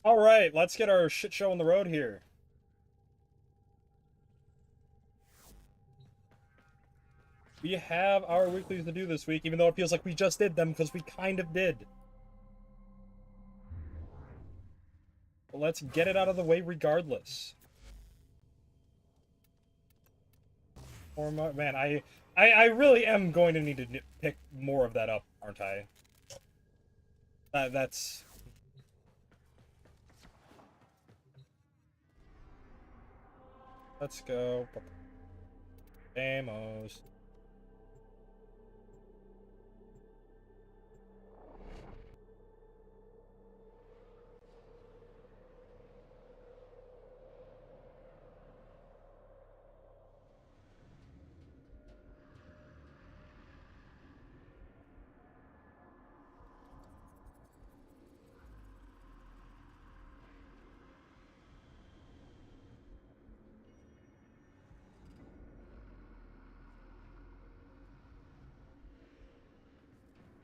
Alright, let's get our shit show on the road here. We have our weeklies to do this week, even though it feels like we just did them, because we kind of did. But let's get it out of the way regardless. Man, I really am going to need to pick more of that up, aren't I? That's... Let's go. Vamos.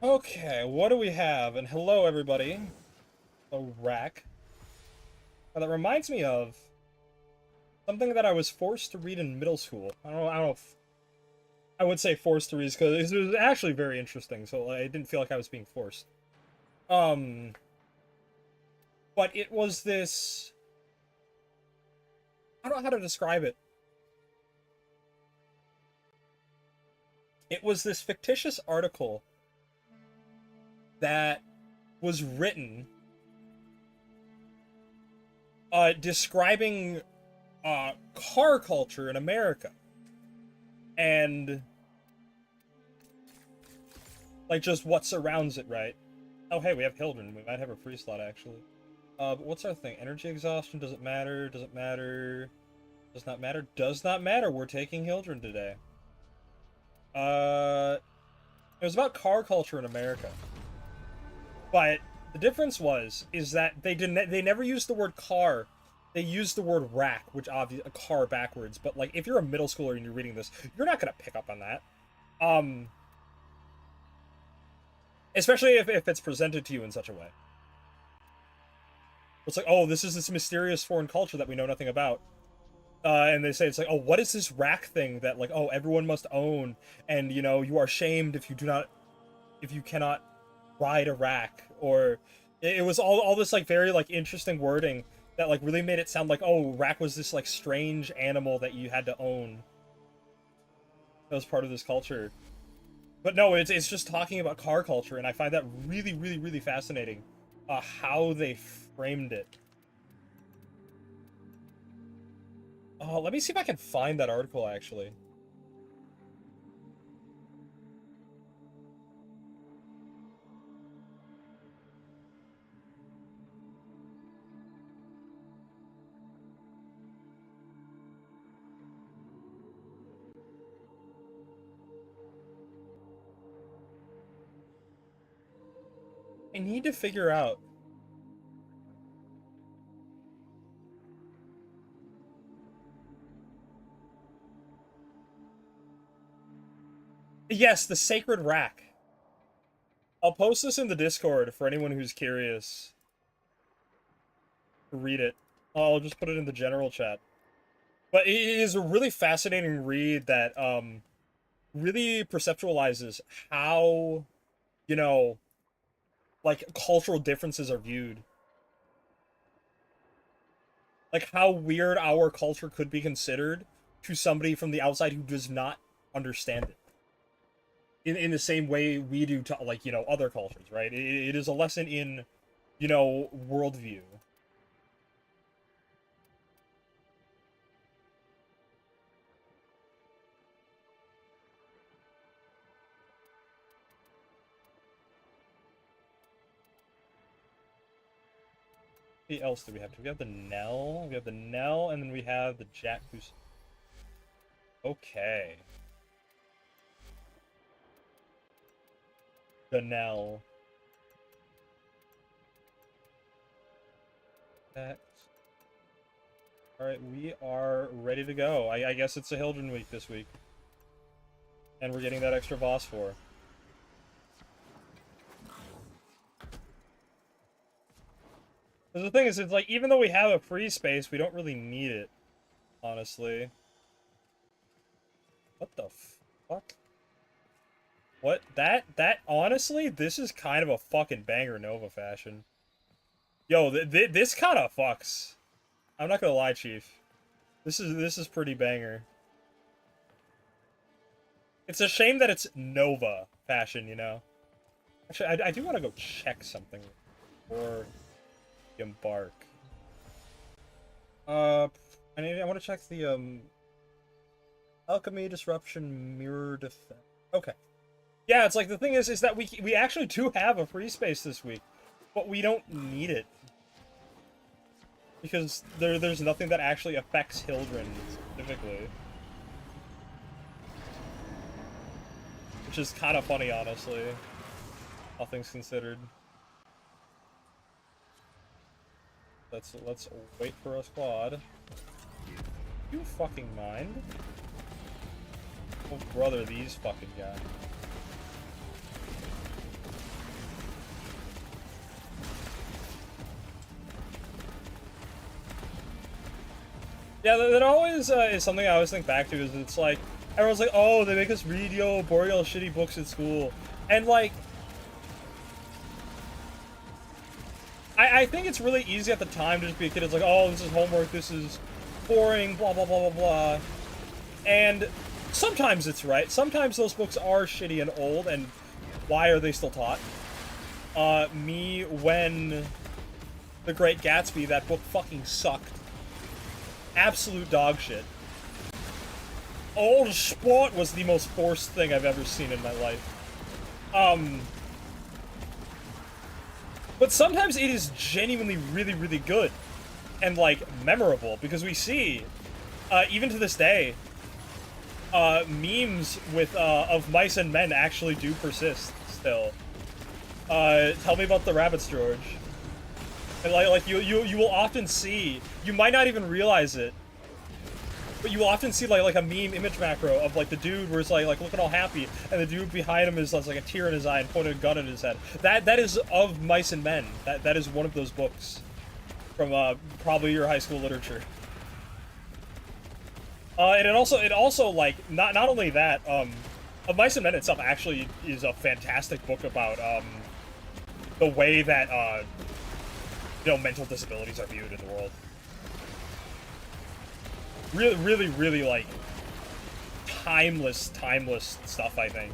Okay, what do we have? And hello, everybody. A rack. That reminds me of something that I was forced to read in middle school. I don't know if I would say forced to read because it was actually very interesting, so I didn't feel like I was being forced. But it was this... I don't know how to describe it. It was this fictitious article that was written describing car culture in America. And like just what surrounds it, right? Oh hey, we have Hildren. We might have a free slot actually. But what's our thing? Energy exhaustion, does it matter? Does it matter? Does not matter? Does not matter. We're taking Hildren today. It was about car culture in America. But the difference is that they never used the word car. They used the word rack, which obviously a car backwards. But like, if you're a middle schooler and you're reading this, you're not gonna pick up on that. Especially if it's presented to you in such a way. It's like, oh, this is this mysterious foreign culture that we know nothing about. And they say, it's like, oh, what is this rack thing that, like, oh, everyone must own, and, you know, you are shamed if you cannot ride a rack, or it was all this, like, very, like, interesting wording that, like, really made it sound like, oh, rack was this, like, strange animal that you had to own. That was part of this culture. But no, it's just talking about car culture, and I find that really, really, really fascinating, how they framed it. Let me see if I can find that article, actually. I need to figure out... Yes, the Sacred Rack. I'll post this in the Discord for anyone who's curious to read it. I'll just put it in the general chat. But it is a really fascinating read that really perceptualizes how, you know, like, cultural differences are viewed. Like, how weird our culture could be considered to somebody from the outside who does not understand it. In the same way we do to, like, you know, other cultures, right? It is a lesson in, you know, worldview. What else do we have? Do we have the Nell? We have the Nell, and then we have the Jack who's... Okay. The Nell. That... Alright, we are ready to go. I guess it's a Hildren week this week. And we're getting that extra boss for. The thing is, it's like, even though we have a free space, we don't really need it, honestly. What the fuck? What? That, honestly, this is kind of a fucking banger Nova fashion. Yo, this kind of fucks. I'm not gonna lie, Chief. This is pretty banger. It's a shame that it's Nova fashion, you know? Actually, I do want to go check something before we embark. I want to check the, Alchemy, Disruption, Mirror Defense. Okay. Yeah, it's like, the thing is that we actually do have a free space this week, but we don't need it. Because there's nothing that actually affects Hildren specifically. Which is kind of funny, honestly. All things considered. Let's wait for a squad. You fucking mind? Oh brother, these fucking guys. Yeah, that always is something I always think back to, is it's like, everyone's like, oh, they make us read, yo, Boreal shitty books at school. And like, I think it's really easy at the time to just be a kid. It's like, oh, this is homework, this is boring, blah, blah, blah, blah, blah. And sometimes it's right. Sometimes those books are shitty and old, and why are they still taught? When The Great Gatsby, that book fucking sucked. Absolute dog shit. Old Sport was the most forced thing I've ever seen in my life. But sometimes it is genuinely really, really good. And, like, memorable. Because we see, even to this day, memes with, of mice and men actually do persist still. Tell me about the rabbits, George. And, like you will often see, you might not even realize it, but you will often see like a meme image macro of like the dude where it's like looking all happy, and the dude behind him is like a tear in his eye and pointing a gun at his head. That is of Mice and Men. That is one of those books from probably your high school literature. And it also like not only that, of Mice and Men itself actually is a fantastic book about the way that you know, mental disabilities are viewed in the world. Really, really, really, like, timeless stuff, I think.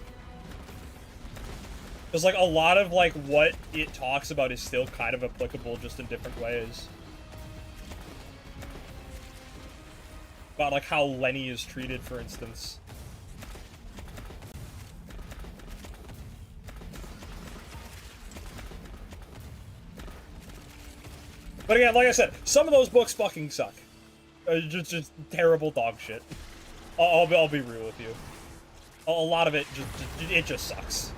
Because, like, a lot of, like, what it talks about is still kind of applicable, just in different ways. About, like, how Lenny is treated, for instance. But again, like I said, some of those books fucking suck. Just terrible dog shit. I'll be real with you. A lot of it just sucks.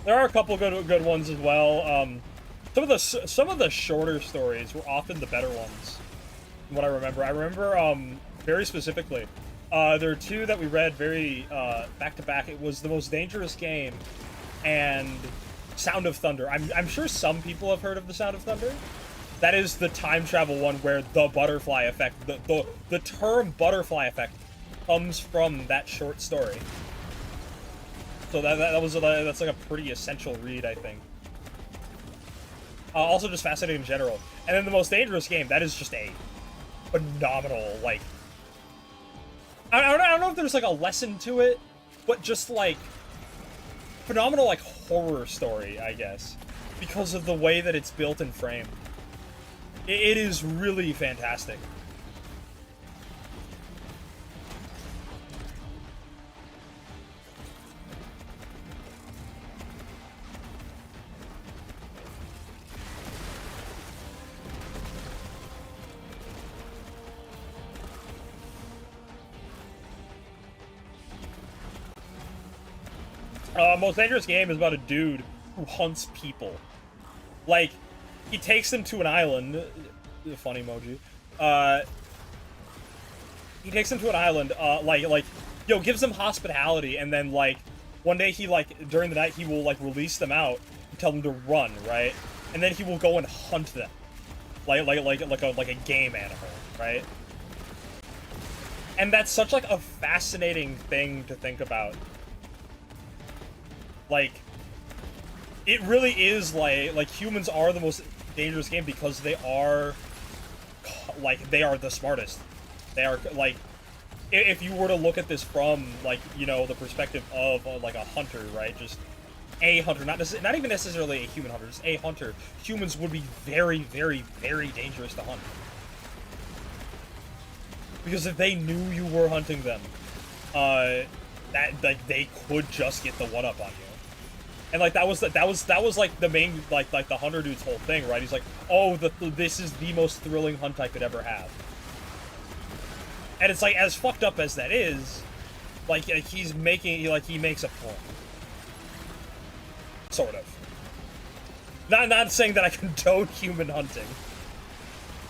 There are a couple good ones as well. Some of the shorter stories were often the better ones. From what I remember, very specifically, there are two that we read very back to back. It was The Most Dangerous Game and Sound of Thunder. I'm sure some people have heard of the Sound of Thunder. That is the time travel one where the butterfly effect, the term butterfly effect, comes from that short story. So that's like a pretty essential read, I think. Also just fascinating in general. And then The Most Dangerous Game, that is just a phenomenal, like... I don't know if there's, like, a lesson to it, but just, like, phenomenal, like, horror story, I guess. Because of the way that it's built and framed. It is really fantastic. Most Dangerous Game is about a dude who hunts people. Like, he takes them to an island. Funny emoji. Uh, he takes them to an island. Yo, gives them hospitality, and then like one day he like during the night he will like release them out and tell them to run, right? And then he will go and hunt them, like a game animal, right? And that's such like a fascinating thing to think about. Like, it really is like humans are the most dangerous game because they are the smartest. They are like, if you were to look at this from like, you know, the perspective of like a hunter, right? Just a hunter, not even necessarily a human hunter, just a hunter. Humans would be very, very, very dangerous to hunt. Because if they knew you were hunting them, that like they could just get the one up on you. And like that was like the main like the hunter dude's whole thing, right? He's like, oh, this is the most thrilling hunt I could ever have. And it's like, as fucked up as that is, like he makes a point, sort of. Not saying that I condone human hunting.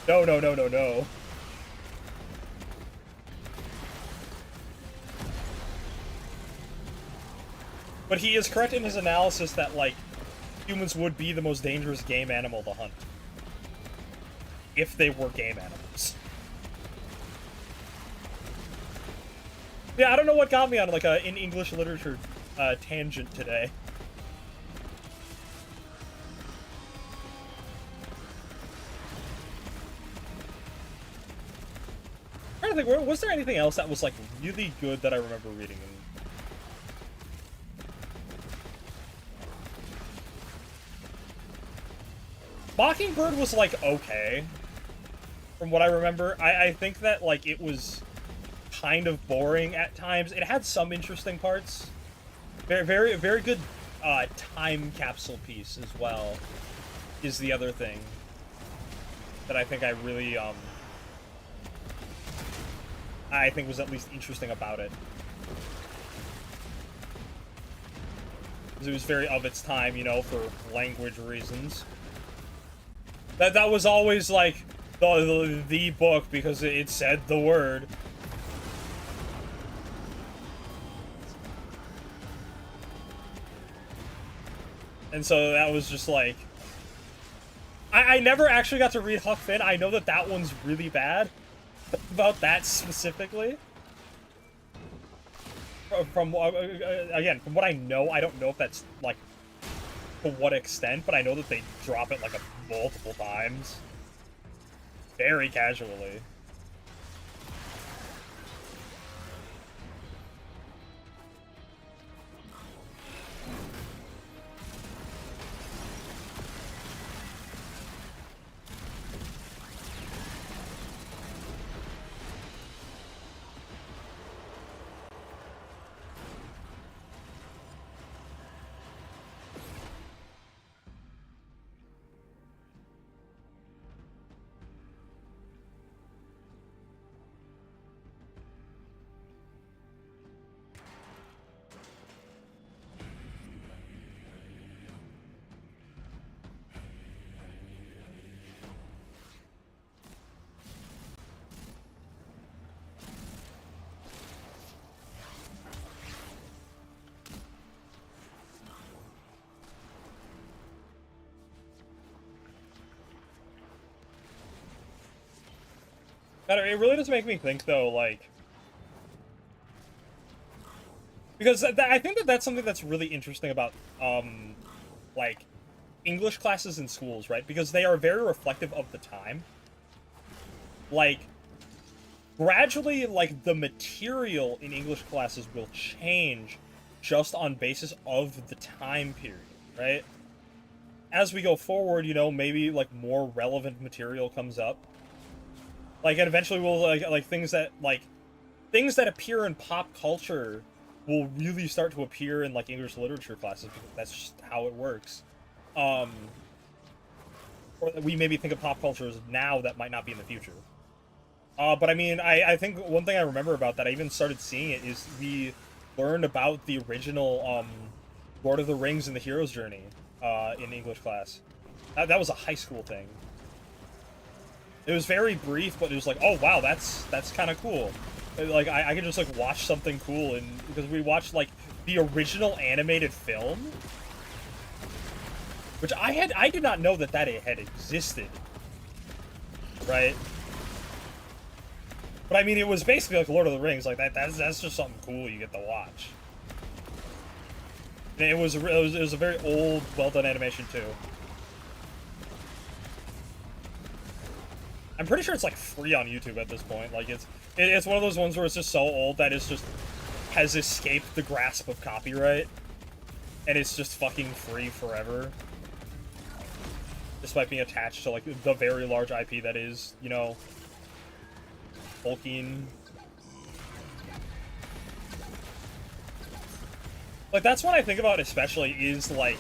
No. But he is correct in his analysis that, like, humans would be the most dangerous game animal to hunt. If they were game animals. Yeah, I don't know what got me on, like, in English literature tangent today. I'm trying to think, was there anything else that was, like, really good that I remember reading in Mockingbird was, like, okay. From what I remember. I think that, like, it was kind of boring at times. It had some interesting parts. Very, very good time capsule piece as well is the other thing that I think I really, I think was at least interesting about it. Because it was very of its time, you know, for language reasons. That was always, like, the book, because it said the word. And so that was just, like... I never actually got to read Huck Finn. I know that that one's really bad. About that specifically. Again, from what I know, I don't know if that's, like, to what extent, but I know that they drop it, like, multiple times. Very casually. It really does make me think, though, like... Because I think that that's something that's really interesting about, like, English classes in schools, right? Because they are very reflective of the time. Like, gradually, like, the material in English classes will change just on basis of the time period, right? As we go forward, you know, maybe, like, more relevant material comes up. Like, and eventually we'll, like things that appear in pop culture will really start to appear in, like, English literature classes, because that's just how it works. Or we maybe think of pop culture as now that might not be in the future. But I mean, I think one thing I remember about that, I even started seeing it, is we learned about the original, Lord of the Rings and the Hero's Journey, in English class. That was a high school thing. It was very brief, but it was like, oh wow, that's kind of cool. Like I could just like watch something cool, and because we watched like the original animated film, which I did not know that it had existed, right? But I mean, it was basically like Lord of the Rings, like that's just something cool you get to watch. And it was a very old, well done animation too. I'm pretty sure it's like free on YouTube at this point. Like it's one of those ones where it's just so old that it's just has escaped the grasp of copyright, and it's just fucking free forever. Despite being attached to like the very large IP that is, you know, Tolkien. Like that's what I think about especially is like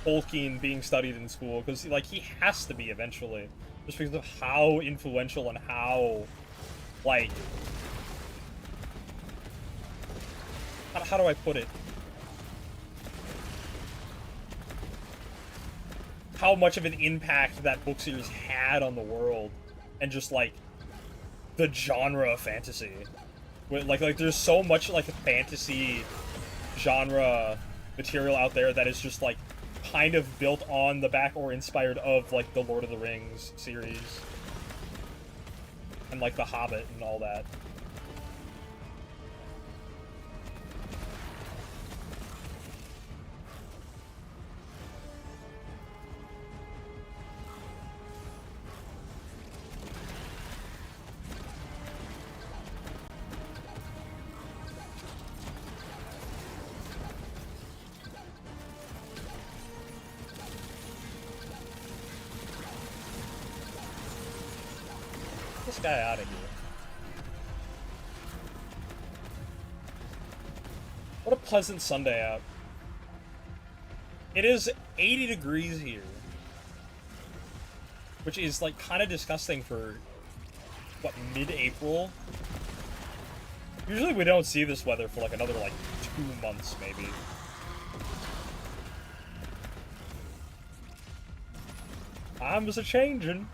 Tolkien being studied in school, because like he has to be eventually. Just because of how influential and how, like, how do I put it? How much of an impact that book series had on the world, and just like the genre of fantasy. Like there's so much like fantasy genre material out there that is just like kind of built on the back or inspired of like the Lord of the Rings series and like the Hobbit and all that. This guy out of here. What a pleasant Sunday out. It is 80 degrees here, which is like kind of disgusting for what, mid-April? Usually we don't see this weather for like another like 2 months maybe. Times a changing.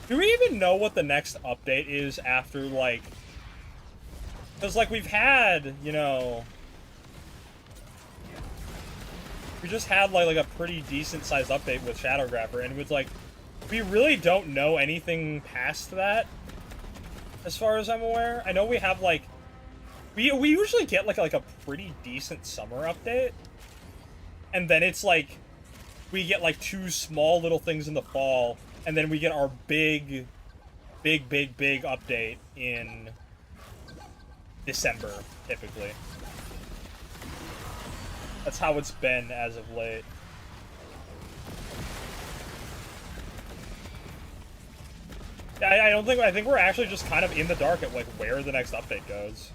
Do we even know what the next update is after, like... Because, like, we've had, you know... We just had, like a pretty decent-sized update with Shadowgrapper, and it was, like... We really don't know anything past that, as far as I'm aware. I know we have, like... We usually get, like a pretty decent summer update. And then it's, like... We get, like, 2 small little things in the fall, and then we get our big update in December, typically. That's how it's been as of late. I think we're actually just kind of in the dark at, like, where the next update goes.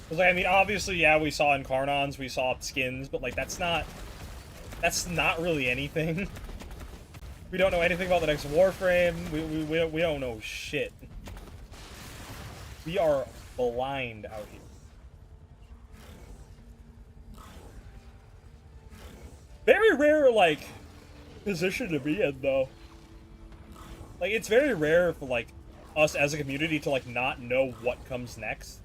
Because, like, I mean, obviously, yeah, we saw Incarnons, we saw skins, but, like, that's not really anything. We don't know anything about the next Warframe. We don't know shit. We are blind out here. Very rare, like, position to be in, though. Like, it's very rare for, like, us as a community to, like, not know what comes next.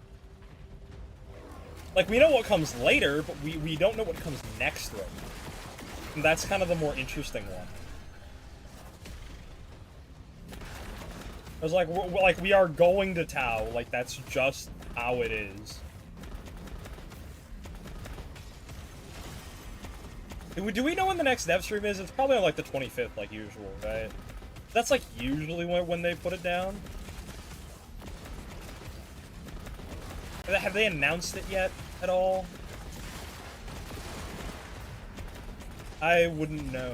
Like, we know what comes later, but we don't know what comes next right now. And that's kind of the more interesting one. It's like we are going to Tau. Like, that's just how it is. Do we know when the next dev stream is? It's probably on, like, the 25th, like usual, right? That's, like, usually when they put it down. Have they announced it yet at all? I wouldn't know.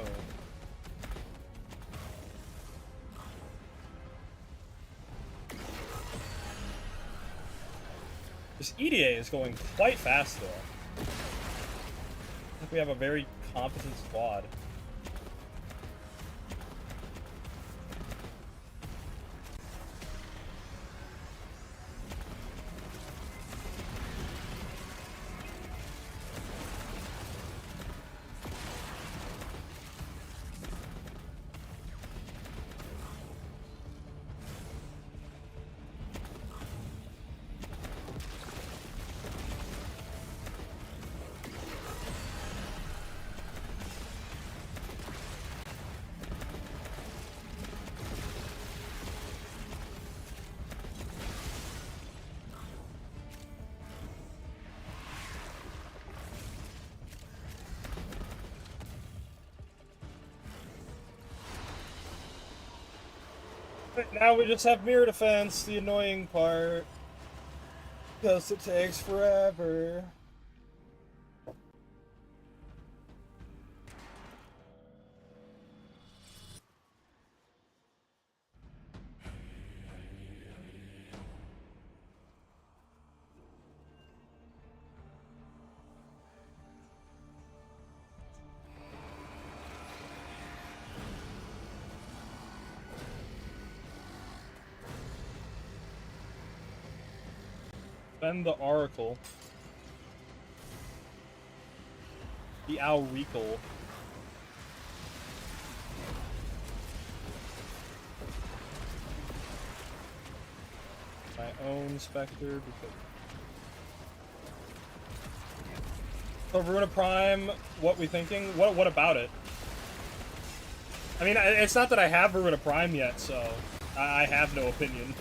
This EDA is going quite fast, though. I think we have a very competent squad. But now we just have mirror defense, the annoying part. Because it takes forever. Then the Oracle. The Auricle. My own Spectre, because... So Veruna Prime, what we thinking? What about it? I mean, it's not that I have Veruna Prime yet, so I have no opinion.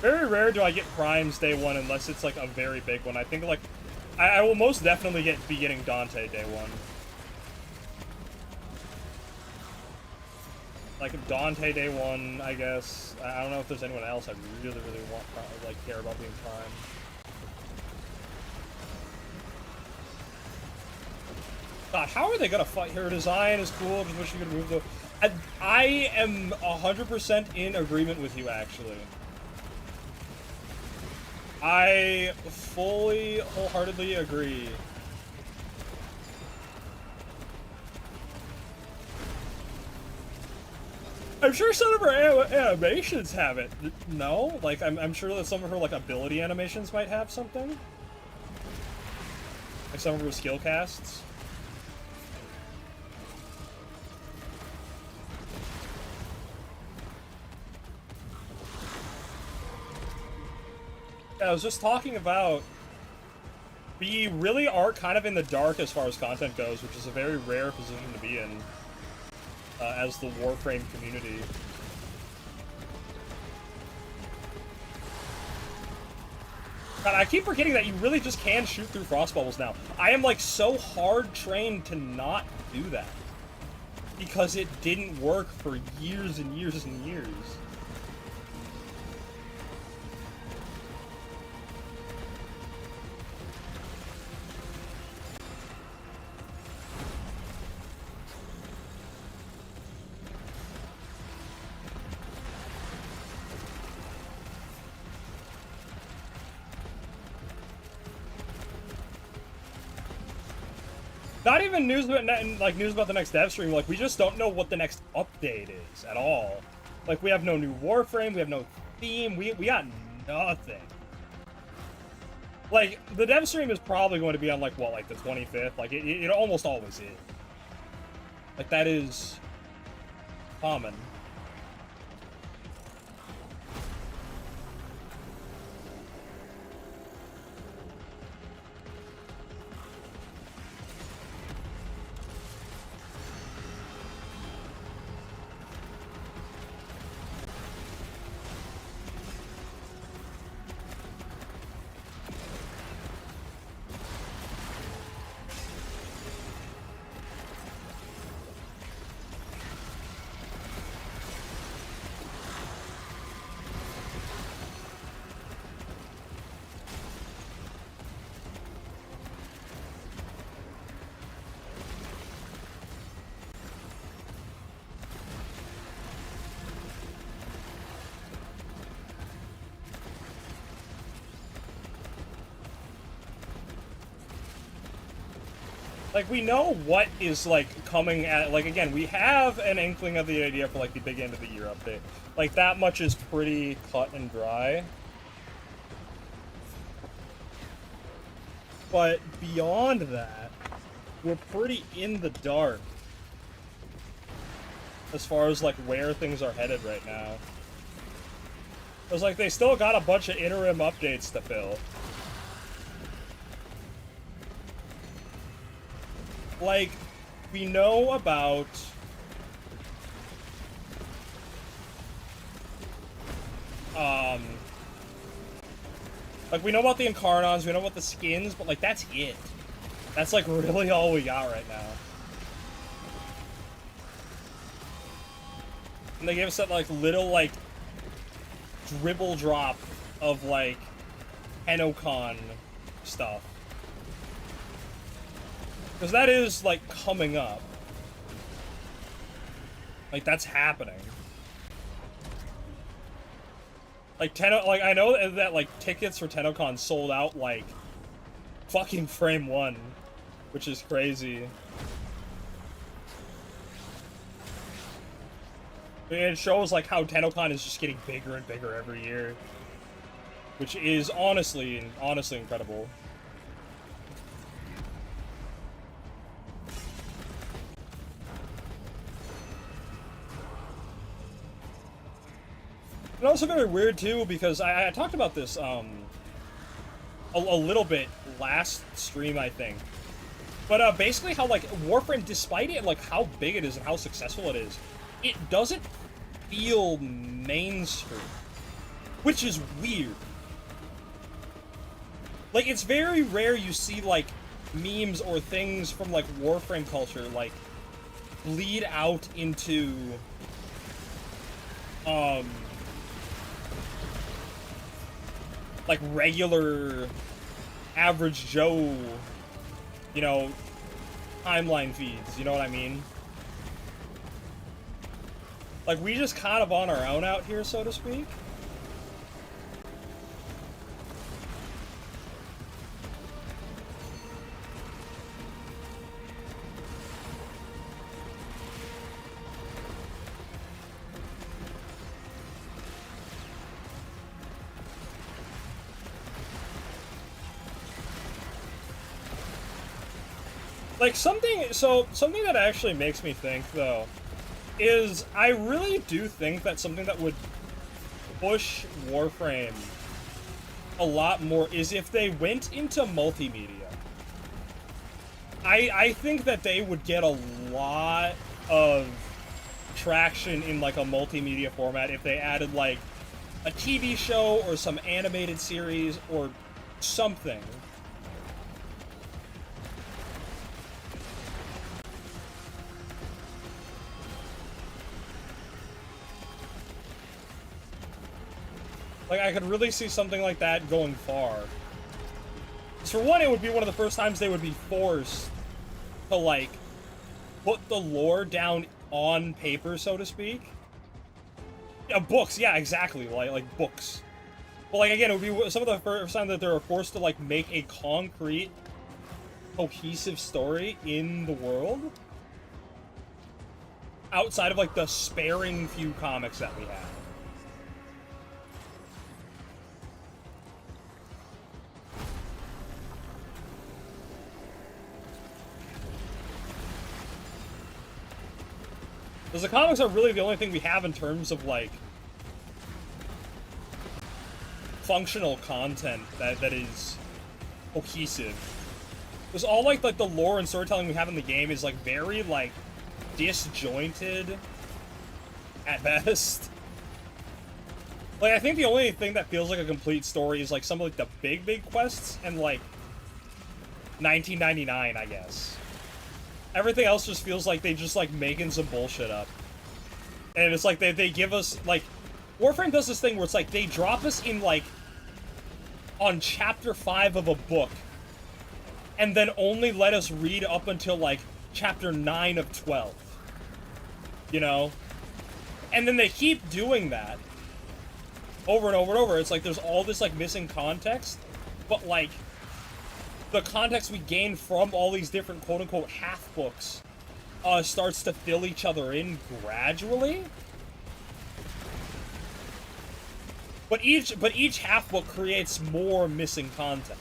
Very rare do I get Primes day one unless it's like a very big one. I think like I will most definitely be getting Dante day one. Like Dante day one, I guess. I don't know if there's anyone else I really want like care about being Prime. God, how are they gonna fight? Her design is cool. Just wish you could move the. I am 100% in agreement with you, actually. I fully, wholeheartedly agree. I'm sure some of her animations have it. No? Like, I'm sure that some of her, like, ability animations might have something. Like some of her skill casts. Yeah, I was just talking about, we really are kind of in the dark as far as content goes, which is a very rare position to be in as the Warframe community. God, I keep forgetting that you really just can shoot through frost bubbles now. I am like so hard trained to not do that because it didn't work for years and years and years. Not even news about news about the next dev stream. Like, we just don't know what the next update is at all. Like, we have no new Warframe, we have no theme, we got nothing. Like, the dev stream is probably going to be on like what, like the 25th. Like, it almost always is. Like, that is common. Like, we know what is, like, coming at, like, again, we have an inkling of the idea for, like, the big end of the year update. Like, that much is pretty cut and dry. But beyond that, we're pretty in the dark as far as, like, where things are headed right now. Because, like, they still got a bunch of interim updates to fill. Like, we know about... Like, we know about the Incarnons, we know about the skins, but, like, that's it. That's, like, really all we got right now. And they gave us that, like, little, like, dribble drop of, like, Tenocon stuff. Because that is, like, coming up. Like, that's happening. Like, I know that, like, tickets for Tenocon sold out, like, fucking frame one. Which is crazy. It shows, like, how Tenocon is just getting bigger and bigger every year. Which is honestly incredible. And also very weird, too, because I talked about this, a little bit last stream, I think. But, basically how, like, Warframe, despite it, like, how big it is and how successful it is, it doesn't feel mainstream. Which is weird. Like, it's very rare you see, like, memes or things from, like, Warframe culture, like, bleed out into, like, regular, average Joe, you know, timeline feeds, you know what I mean? Like, we just kind of on our own out here, so to speak. Like, something that actually makes me think, though, is I really do think that something that would push Warframe a lot more is if they went into multimedia. I think that they would get a lot of traction in, like, a multimedia format if they added, like, a TV show or some animated series or something. Like, I could really see something like that going far. For one, it would be one of the first times they would be forced to, like, put the lore down on paper, so to speak. Yeah, books, yeah, exactly, like books. But, like, again, it would be some of the first time that they were forced to, like, make a concrete, cohesive story in the world. Outside of, like, the sparing few comics that we have. Because the comics are really the only thing we have in terms of, like, functional content that is cohesive. Because all, like, the lore and storytelling we have in the game is, like, very, like, disjointed at best. Like, I think the only thing that feels like a complete story is, like, some of, like, the big quests and, like, 1999, I guess. Everything else just feels like they just, like, making some bullshit up. And it's like they give us, like... Warframe does this thing where it's like, they drop us in, like... on chapter 5 of a book. And then only let us read up until, like, chapter 9 of 12. You know? And then they keep doing that. Over and over and over. It's like there's all this, like, missing context. But, like... the context we gain from all these different quote-unquote half books starts to fill each other in gradually. But each half book creates more missing content,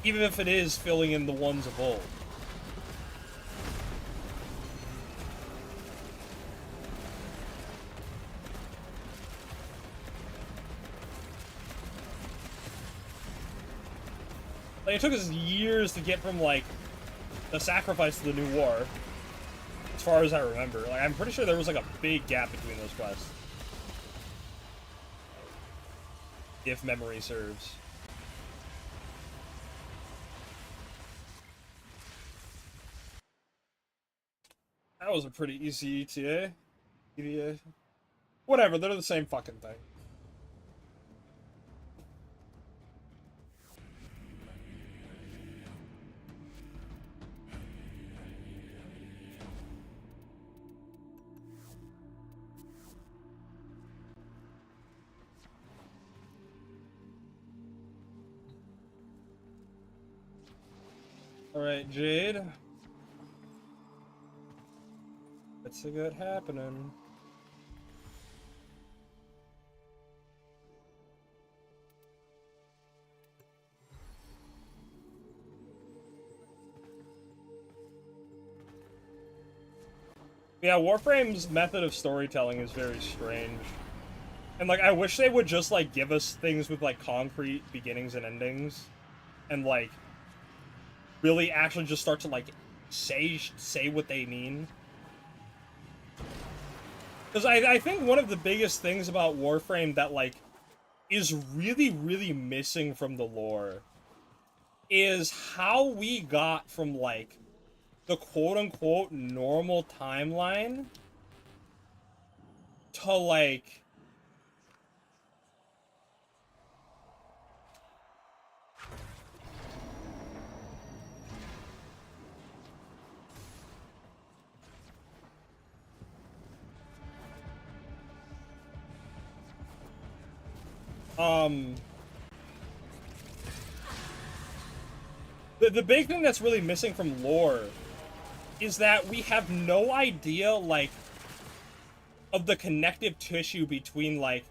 even if it is filling in the ones of old. Like, it took us years to get from, like, the sacrifice to the new war, as far as I remember. Like, I'm pretty sure there was, like, a big gap between those quests. If memory serves. That was a pretty easy ETA. ETA. Whatever, they're the same fucking thing. Alright, Jade. What's a good happening? Yeah, Warframe's method of storytelling is very strange. And, like, I wish they would just, like, give us things with, like, concrete beginnings and endings. And, like, really actually just start to, like, say what they mean. Because I think one of the biggest things about Warframe that, like, is really, really missing from the lore is how we got from, like, the quote-unquote normal timeline to, like, the big thing that's really missing from lore is that we have no idea, like, of the connective tissue between, like,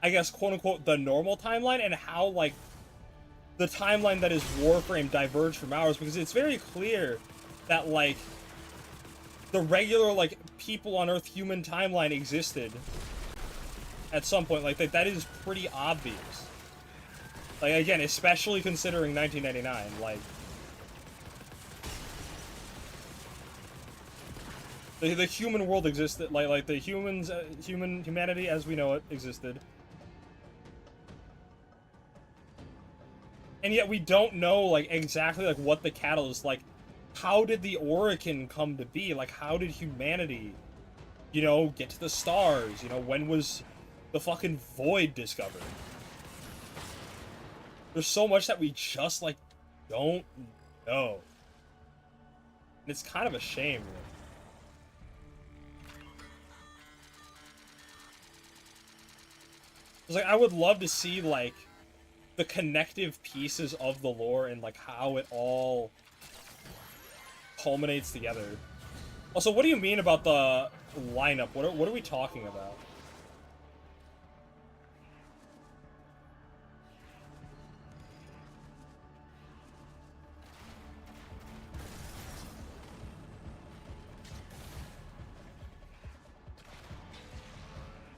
I guess, quote-unquote, the normal timeline and how, like, the timeline that is Warframe diverged from ours, because it's very clear that, like, the regular, like, people on Earth human timeline existed at some point. Like, that is pretty obvious. Like, again, especially considering 1999, like, the human world existed, like the humanity as we know it existed. And yet we don't know, like, exactly, like, what the catalyst, like, how did the Oricon come to be? Like, how did humanity, you know, get to the stars? You know, when was the fucking void discovered? There's so much that we just, like, don't know. And it's kind of a shame, really. It's like, I would love to see, like, the connective pieces of the lore and, like, how it all culminates together. Also, what do you mean about the lineup? What are we talking about?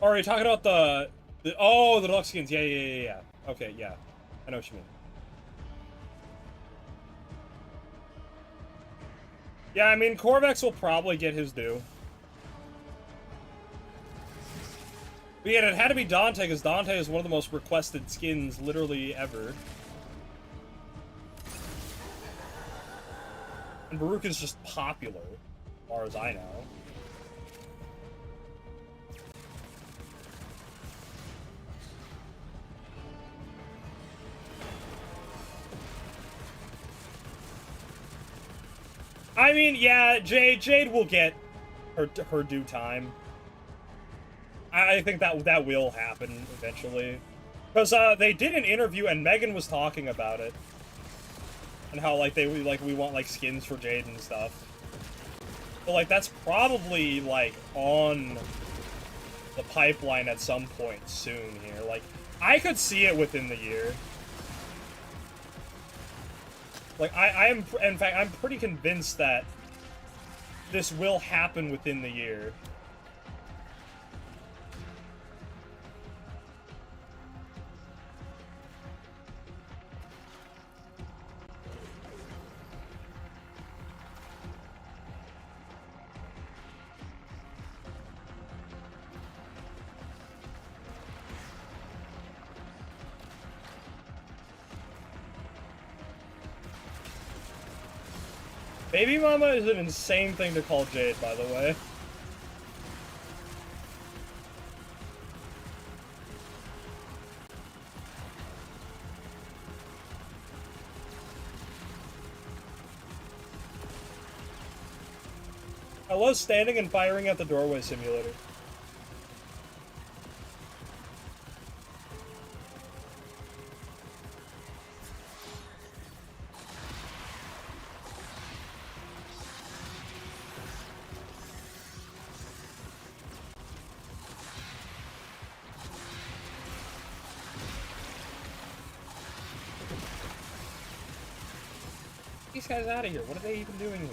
Or are you talking about the oh, the deluxe skins? Yeah. Okay, yeah. I know what you mean. Yeah, I mean, Corvex will probably get his due. But yeah, it had to be Dante, because Dante is one of the most requested skins literally ever. And Baruch is just popular, as far as I know. I mean, yeah, Jade will get her due time. I think that will happen eventually. Because they did an interview and Megan was talking about it. and how like we want like skins for Jade and stuff. But like that's probably like on the pipeline at some point soon here. Like I could see it within the year. Like I am, in fact, I'm pretty convinced that this will happen within the year. Baby Mama is an insane thing to call Jade, by the way. I love standing and firing at the doorway simulator. These guys out of here. What are they even doing here?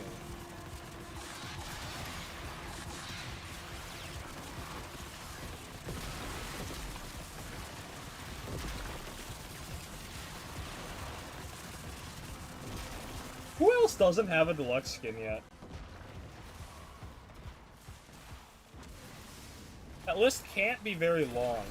Who else doesn't have a deluxe skin yet? That list can't be very long.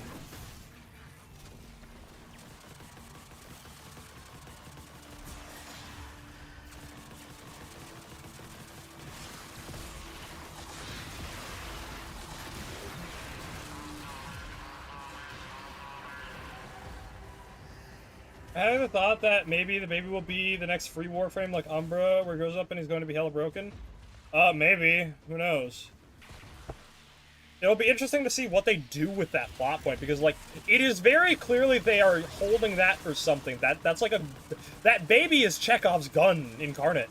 I have a thought that maybe the baby will be the next free Warframe like Umbra, where it goes up and he's going to be hella broken. Maybe. Who knows? It'll be interesting to see what they do with that plot point, because, like, it is very clearly they are holding that for something. That's like a... That baby is Chekhov's gun incarnate.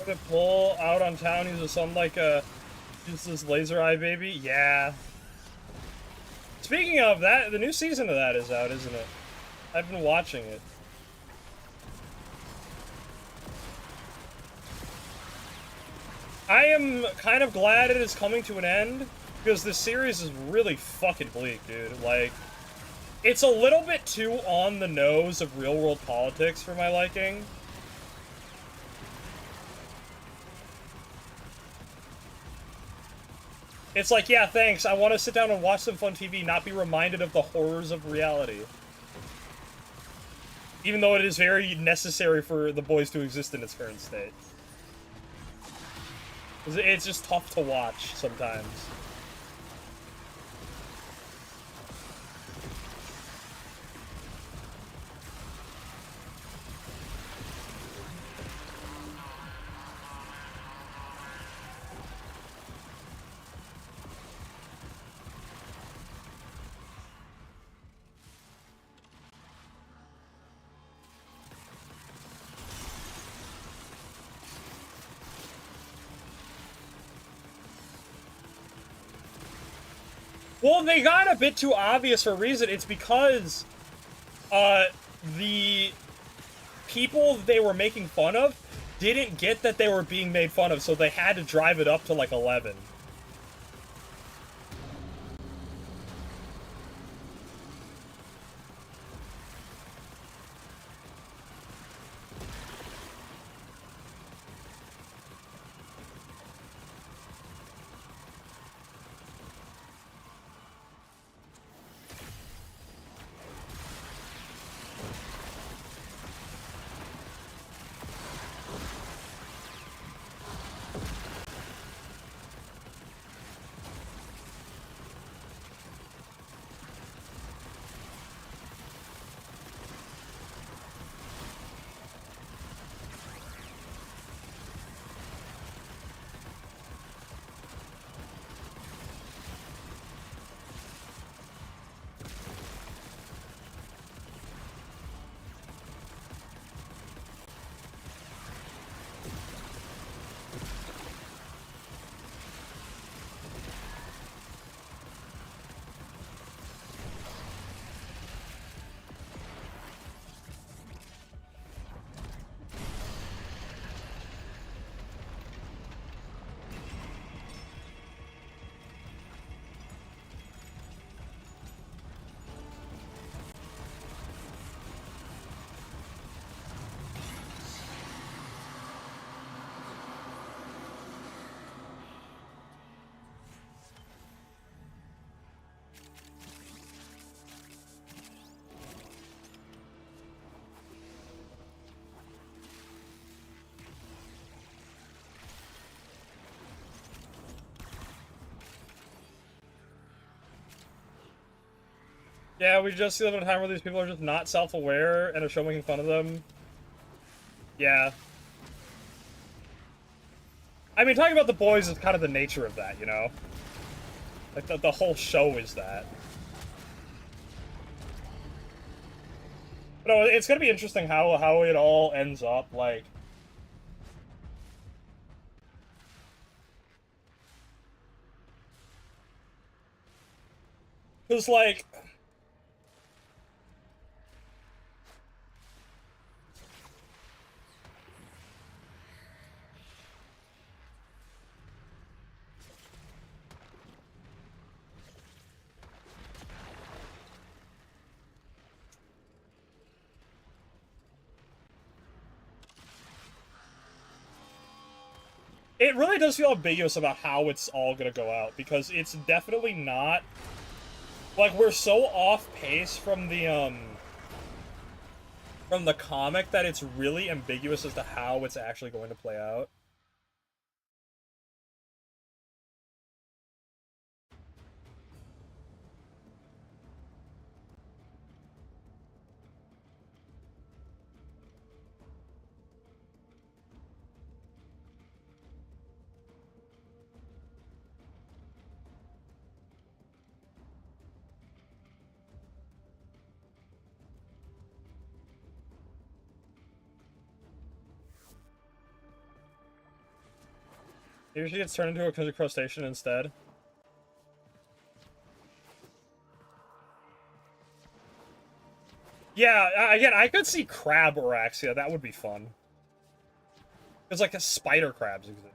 To pull out on town, he's some like just this laser eye baby. Yeah. Speaking of that, the new season of that is out, isn't it? I've been watching it. I am kind of glad it is coming to an end, because this series is really fucking bleak, dude. Like, it's a little bit too on the nose of real-world politics for my liking. It's like, yeah, thanks, I want to sit down and watch some fun TV, not be reminded of the horrors of reality. Even though it is very necessary for The Boys to exist in its current state. It's just tough to watch sometimes. Well, they got a bit too obvious for a reason. It's because the people they were making fun of didn't get that they were being made fun of, so they had to drive it up to like 11. Yeah, we just live in a time where these people are just not self-aware and a show making fun of them. Yeah. I mean, talking about The Boys is kind of the nature of that, you know? Like, the whole show is that. But no, it's gonna be interesting how it all ends up, like... Because, like... It really does feel ambiguous about how it's all gonna go out, because it's definitely not... Like, we're so off pace from the comic that it's really ambiguous as to how it's actually going to play out. Maybe she gets turned into a country crustacean instead. Yeah, again, I could see crab Araxia. That would be fun. It's like a spider crabs exist.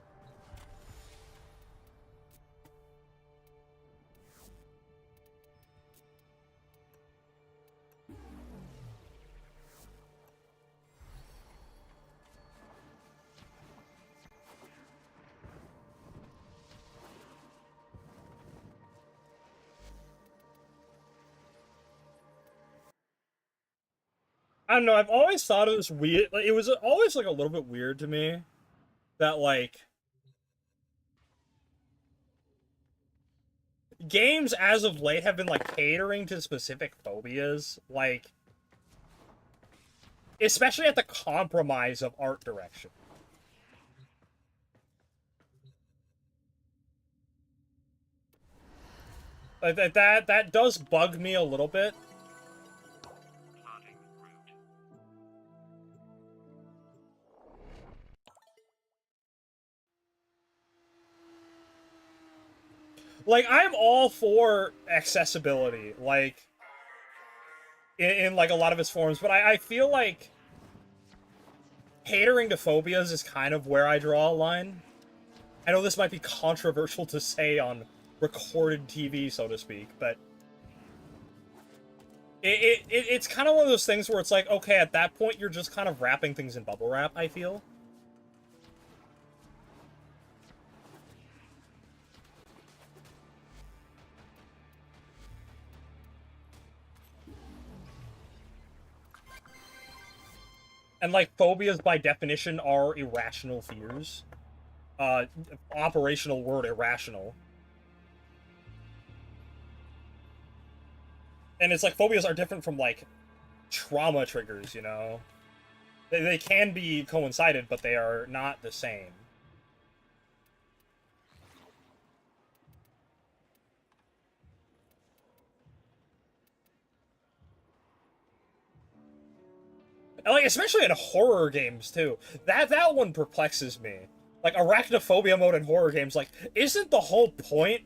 I don't know. I've always thought it was weird. Like, it was always like a little bit weird to me that like games as of late have been like catering to specific phobias, like especially at the compromise of art direction. Like that does bug me a little bit. Like I'm all for accessibility, like in like a lot of its forms, but I feel like catering to phobias is kind of where I draw a line. I know this might be controversial to say on recorded TV, so to speak, but it's kind of one of those things where it's like, okay, at that point, you're just kind of wrapping things in bubble wrap, I feel. And, like, phobias, by definition, are irrational fears. Uh, Operational word, irrational. And it's like, phobias are different from, like, trauma triggers, you know? They can be coincided, but they are not the same. And, like, especially in horror games, too. That one perplexes me. Like, arachnophobia mode in horror games, like, isn't the whole point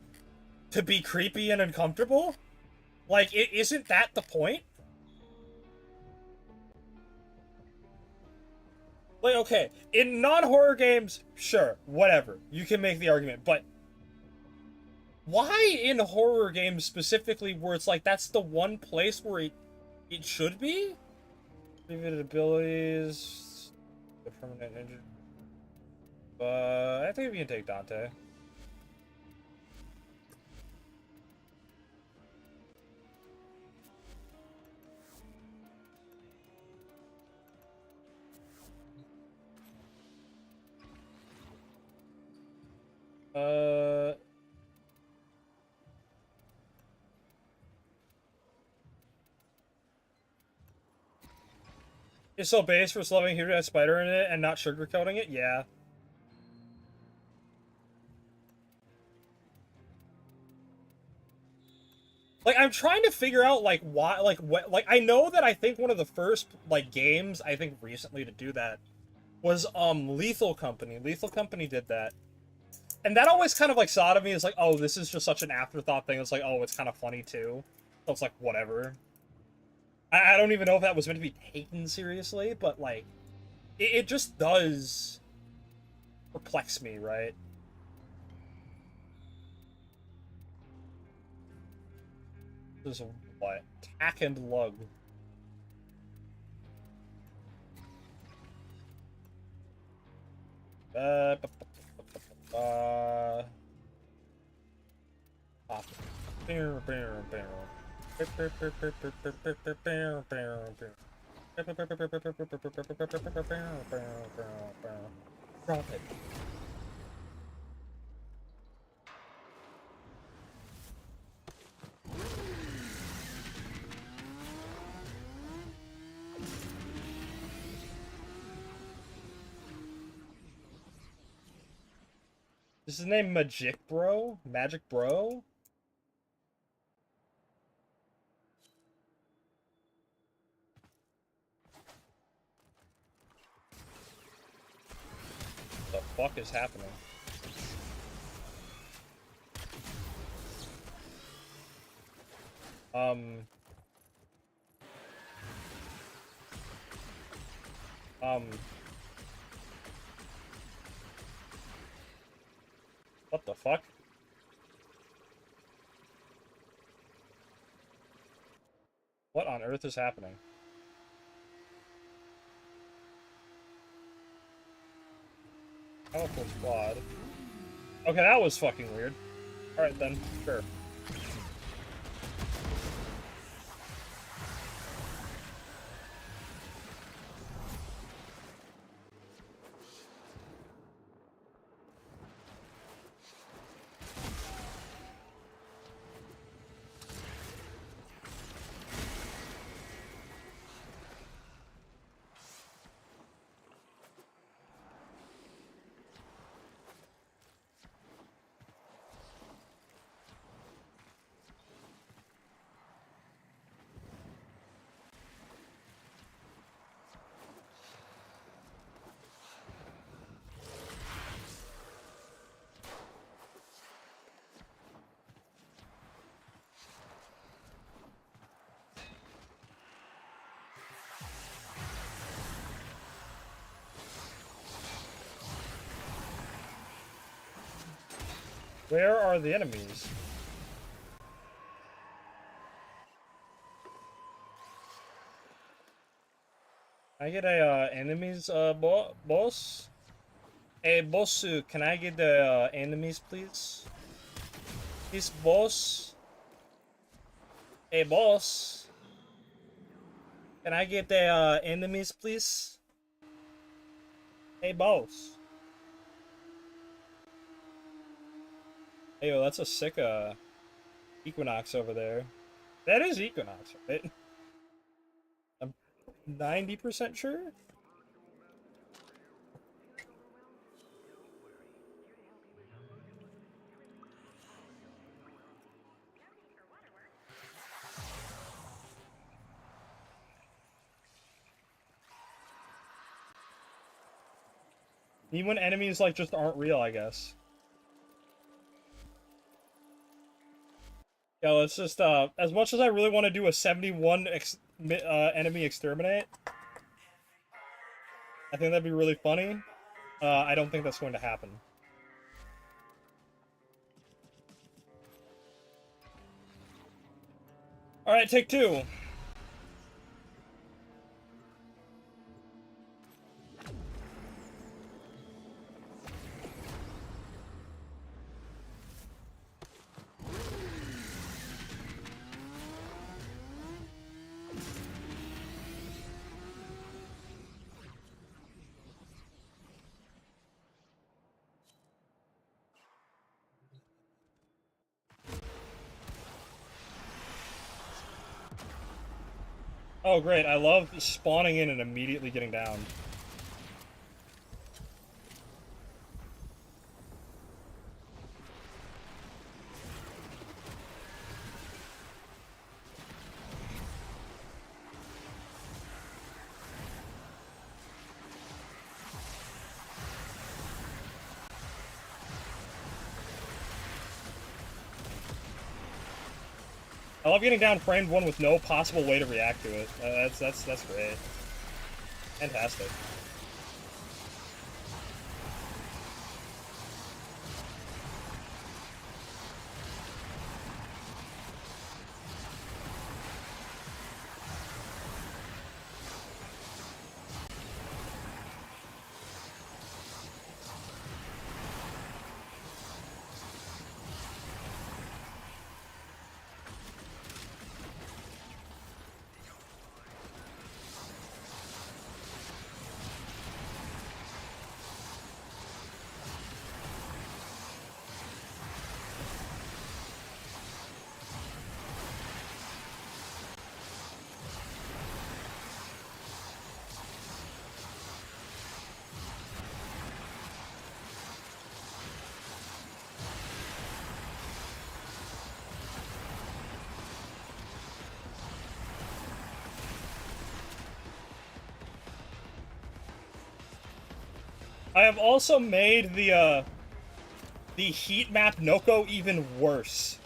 to be creepy and uncomfortable? Like, isn't that the point? Like, okay, in non-horror games, sure, whatever. You can make the argument, but why in horror games specifically where it's like that's the one place where it should be? Limited abilities, the permanent injury. I think we can take Dante. Uh, It's so base for loving Hero has spider in it and not sugarcoating it? Yeah. Like, I'm trying to figure out, like, why, like, what, like, I know that I think one of the first, like, games, I think, recently to do that was, Lethal Company. Lethal Company did that. And that always kind of, like, saw to me as, like, oh, this is just such an afterthought thing. It's like, oh, it's kind of funny, too. So it's like, whatever. I don't even know if that was meant to be taken seriously, but, like, it just does perplex me, right? This is what? Tack and lug. Uh, Pop. Drop it. Is his name Magic Bro? Magic Bro? What the fuck is happening? Um. Um. What the fuck? What on earth is happening? Powerful squad. Okay, that was fucking weird. Alright then, sure. Where are the enemies? Can I get a, enemies, boss? Hey, boss, can I get the, enemies, please? This boss? Hey, boss? Can I get the, enemies, please? Hey, boss. Hey, yo, that's a sick, Equinox over there. That is Equinox, right? I'm 90% sure? Even when enemies, like, just aren't real, I guess. Yo, it's just, as much as I really want to do a 71 enemy exterminate, I think that'd be really funny. I don't think that's going to happen. Alright, take two. Oh, great. I love spawning in and immediately getting down. I love getting down framed one with no possible way to react to it. That's great. Fantastic. I have also made the heat map Noko even worse.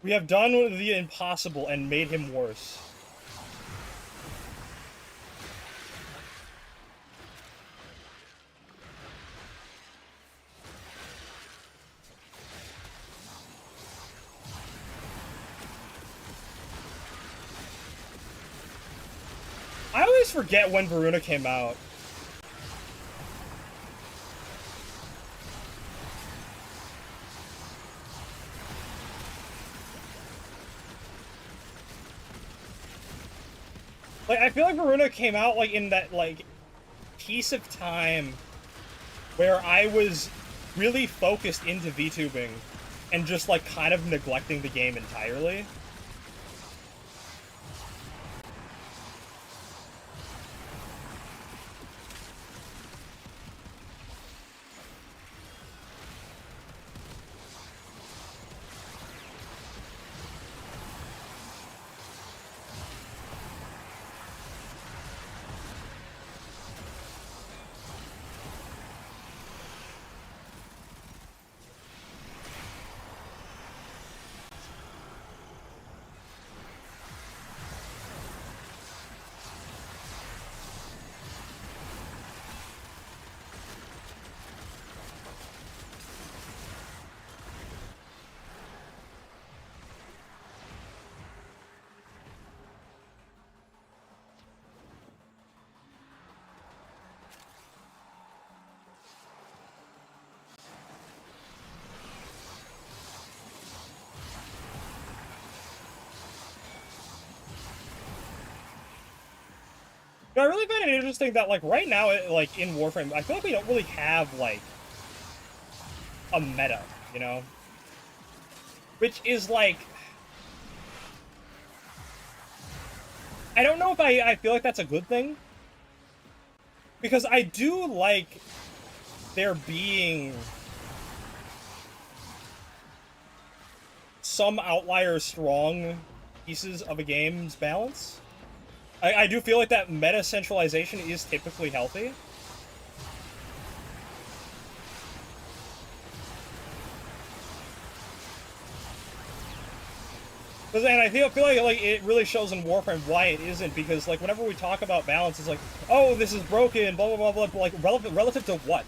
We have done the impossible and made him worse. I always forget when Varuna came out. Like, I feel like Varuna came out, like, in that, like, piece of time where I was really focused into VTubing and just, like, kind of neglecting the game entirely. I really find it interesting that, like, right now, like, in Warframe, I feel like we don't really have, like, a meta, you know? Which is, like... I don't know if I feel like that's a good thing. Because I do like there being some outlier strong pieces of a game's balance. I do feel like that meta centralization is typically healthy. And I feel like it really shows in Warframe why it isn't, because, like, whenever we talk about balance, it's like, oh, this is broken, blah, blah, blah, blah, like, relative to what?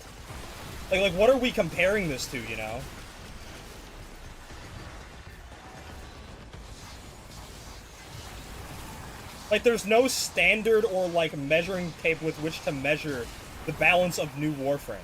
Like, what are we comparing this to, you know? Like, there's no standard or, like, measuring tape with which to measure the balance of new Warframes.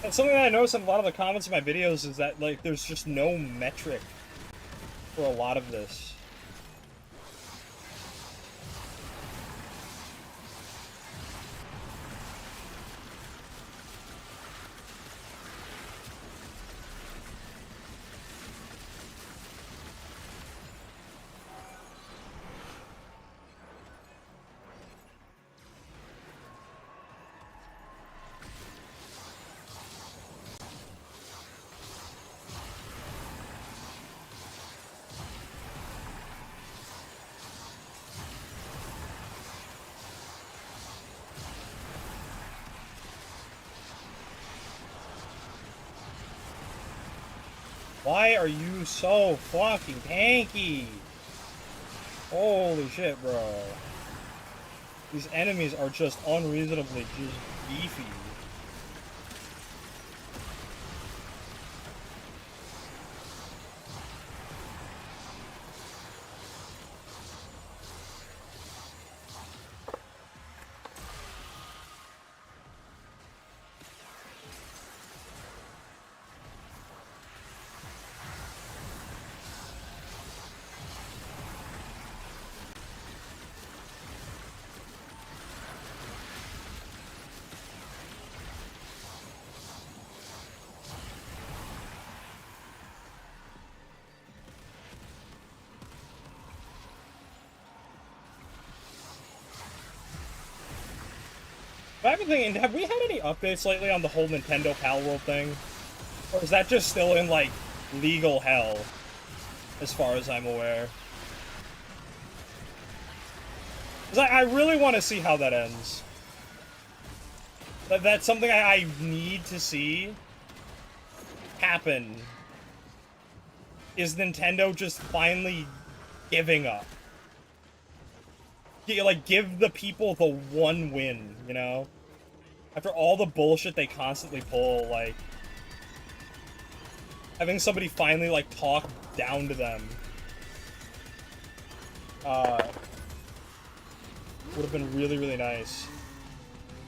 And something that I noticed in a lot of the comments in my videos is that, like, there's just no metric for a lot of this. Why are you so fucking tanky? Holy shit, bro. These enemies are just unreasonably just beefy. But I've been thinking, have we had any updates lately on the whole Nintendo Pal World thing? Or is that just still in, like, legal hell, as far as I'm aware? Because I really want to see how that ends. That's something I need to see happen. Is Nintendo just finally giving up? Like, give the people the one win, you know? After all the bullshit they constantly pull, like... having somebody finally, like, talk down to them. Would have been really, really nice.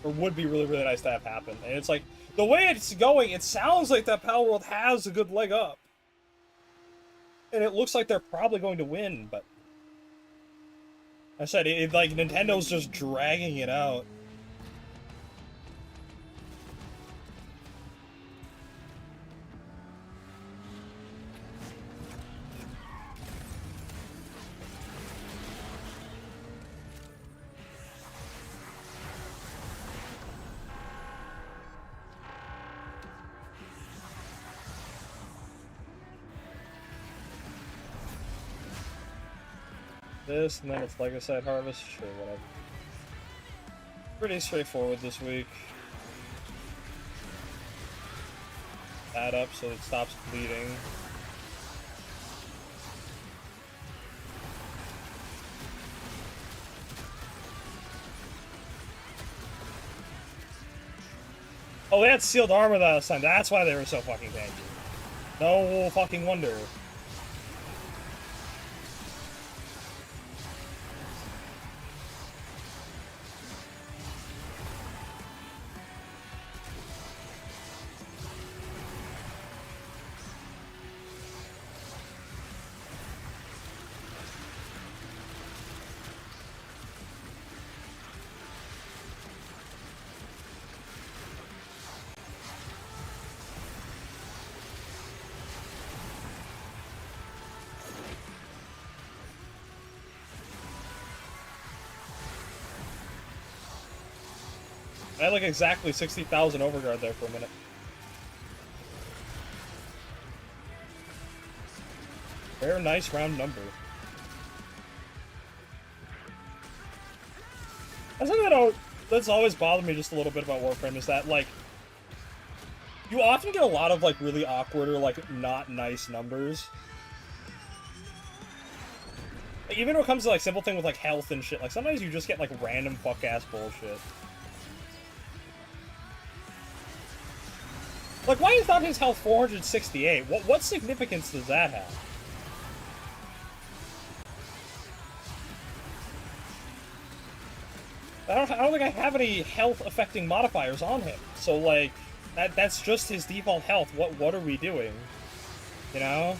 Or would be really, really nice to have happen. And it's like, the way it's going, it sounds like that Pal World has a good leg up. And it looks like they're probably going to win, but... I said, like, Nintendo's just dragging it out. This, and then it's Legicide Harvest? Sure, whatever. Pretty straightforward this week. Add up so it stops bleeding. Oh, they had sealed armor last time. That's why they were so fucking tanky. No fucking wonder. I had like exactly 60,000 overguard there for a minute. Very nice round number. That's something that's always bothered me just a little bit about Warframe is that, like, you often get a lot of, like, really awkward or, like, not nice numbers. Like, even when it comes to, like, simple thing with, like, health and shit, like, sometimes you just get, like, random fuck-ass bullshit. Like, why is not his health 468? What significance does that have? I don't think I have any health-affecting modifiers on him, so, like... That's just his default health. What are we doing? You know?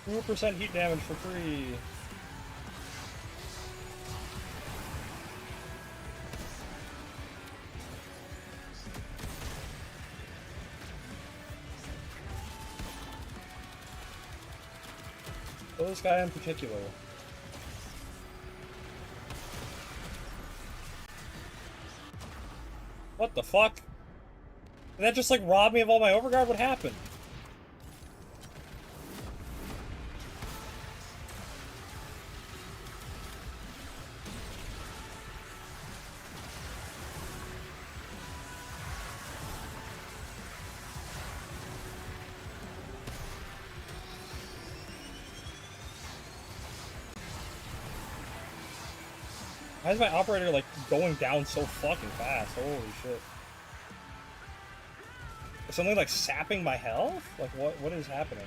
2% heat damage for free. This guy in particular. What the fuck? Did that just like rob me of all my overguard? What happened? Why is my operator, like, going down so fucking fast? Holy shit. Is something, like, sapping my health? Like, what is happening?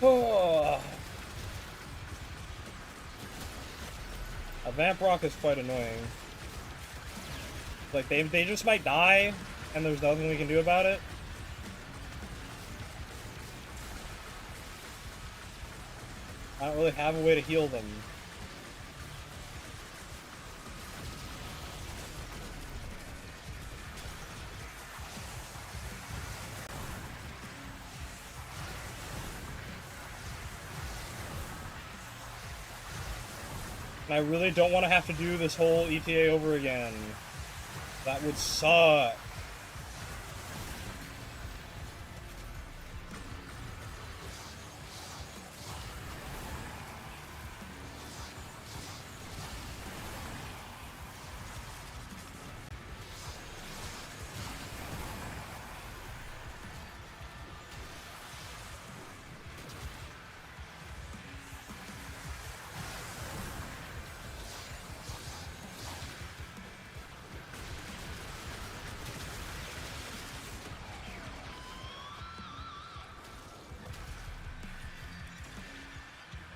Oh. A Vamp Rock is quite annoying. Like, they just might die, and there's nothing we can do about it. I don't really have a way to heal them. And I really don't want to have to do this whole ETA over again. That would suck.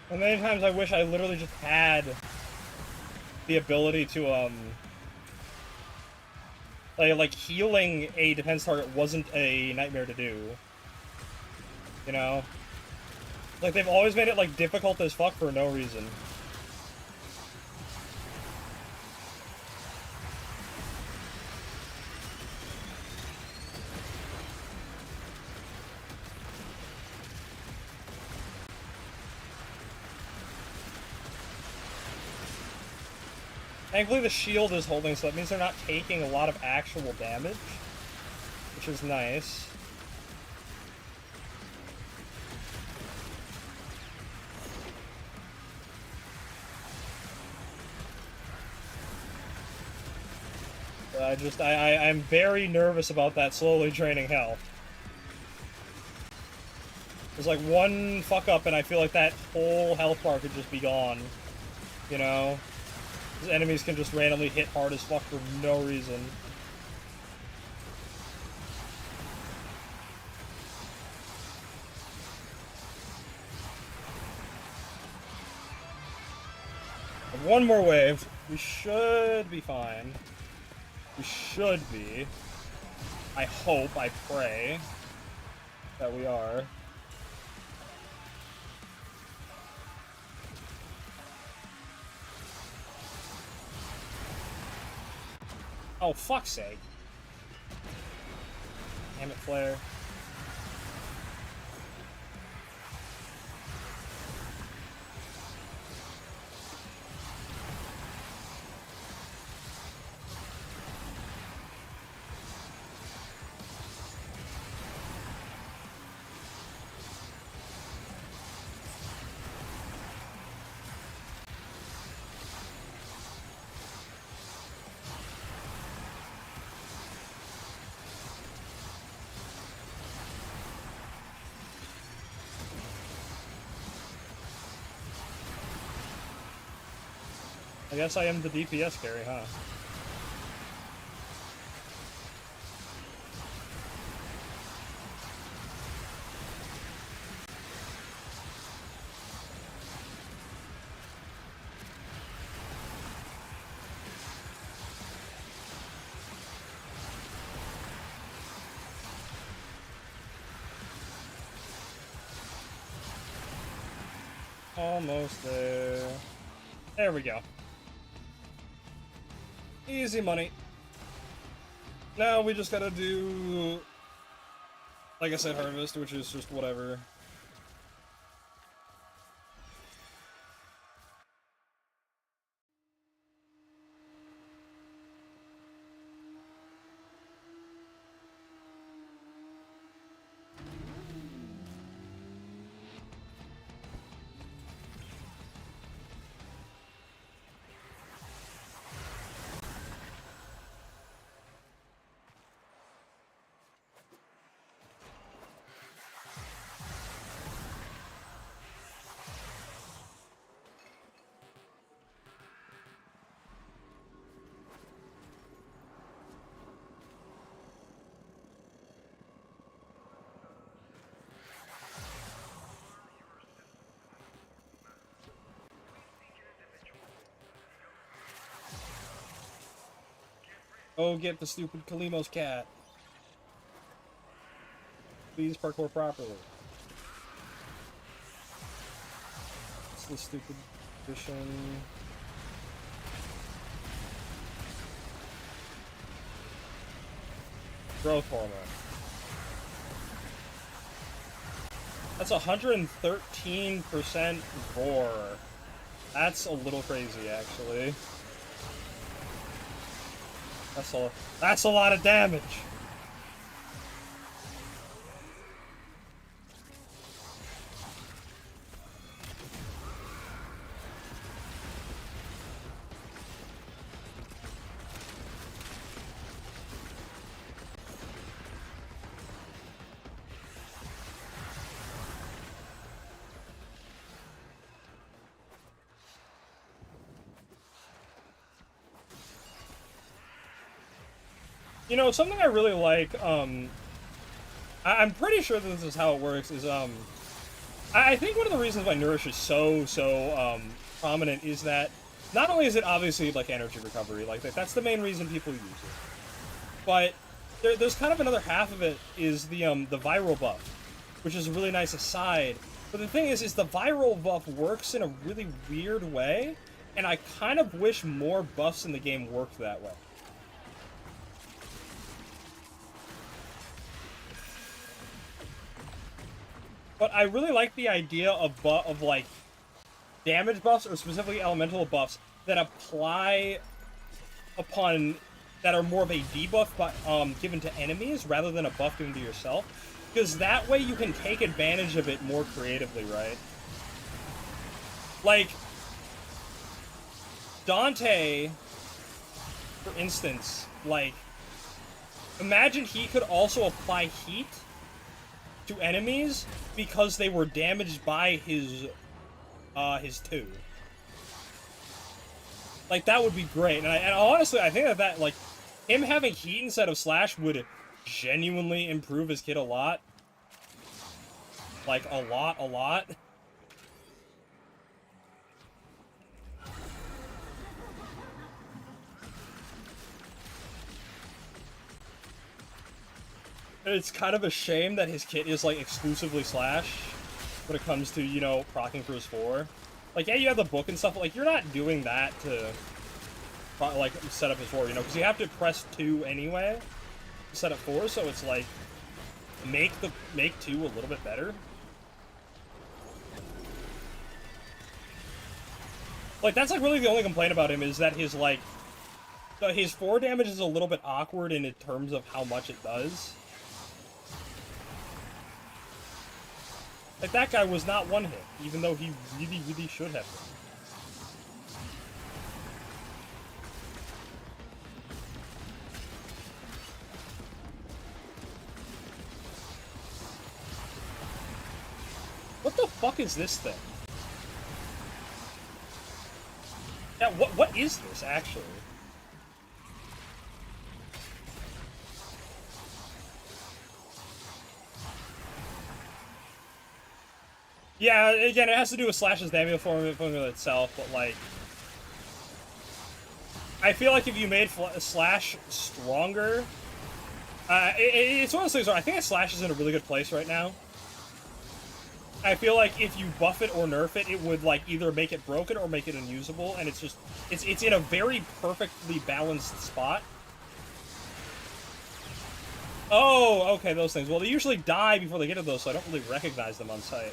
And many times I wish I literally just had the ability to, like healing a defense target wasn't a nightmare to do. You know? Like, they've always made it, like, difficult as fuck for no reason. Thankfully the shield is holding, so that means they're not taking a lot of actual damage, which is nice. I'm very nervous about that slowly draining health. There's like one fuck up and I feel like that whole health bar could just be gone. You know? These enemies can just randomly hit hard as fuck for no reason. One more wave. We should be fine. We should be. I hope, I pray that we are. Oh, fuck's sake. Damn it, Flare. I guess I am the DPS carry, huh? Almost there. There we go. Easy money. Now we just gotta do, like I said, Harvest, which is just whatever. Oh, get the stupid Kalimos cat. Please parkour properly. It's the stupid position. Growth hormone. That's 113% roar. That's a little crazy, actually. That's a lot of damage. You know, something I really like, I'm pretty sure that this is how it works, is, I think one of the reasons why Nourish is so prominent is that, not only is it obviously, like, energy recovery, like, that's the main reason people use it, but there's kind of another half of it is the viral buff, which is a really nice aside, but the thing is the viral buff works in a really weird way, and I kind of wish more buffs in the game worked that way. But I really like the idea of like damage buffs, or specifically elemental buffs, that apply upon that are more of a debuff given to enemies rather than a buff given to yourself, because that way you can take advantage of it more creatively, right? Like Dante, for instance, like imagine he could also apply heat to enemies because they were damaged by his 2. Like, that would be great. And honestly, I think that, like, him having heat instead of slash would genuinely improve his kit a lot. Like, a lot. It's kind of a shame that his kit is, like, exclusively slash when it comes to, you know, proccing for his 4. Like, yeah, you have the book and stuff, but, like, you're not doing that to, like, set up his 4, you know? Because you have to press 2 anyway to set up 4, so it's, like, make 2 a little bit better. Like, that's, like, really the only complaint about him is that his, like, his 4 damage is a little bit awkward in terms of how much it does. Like, that guy was not one hit, even though he really should have been. What the fuck is this thing? Yeah, what is this, actually? Yeah, again, it has to do with Slash's damage formula itself, but, like, I feel like if you made Slash stronger, it's one of those things where I think Slash is in a really good place right now. I feel like if you buff it or nerf it, it would, like, either make it broken or make it unusable, and it's just, it's in a very perfectly balanced spot. Oh, okay, those things. Well, they usually die before they get to those, so I don't really recognize them on sight.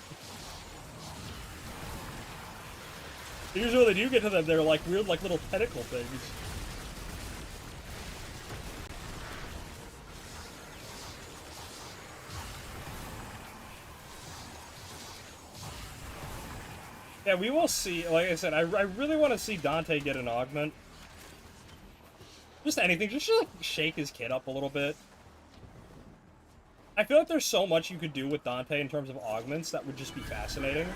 Usually when they do get to them, they're like weird, like little tentacle things. Yeah, we will see. Like I said, I really want to see Dante get an augment. Just anything, just to, like, shake his kid up a little bit. I feel like there's so much you could do with Dante in terms of augments that would just be fascinating.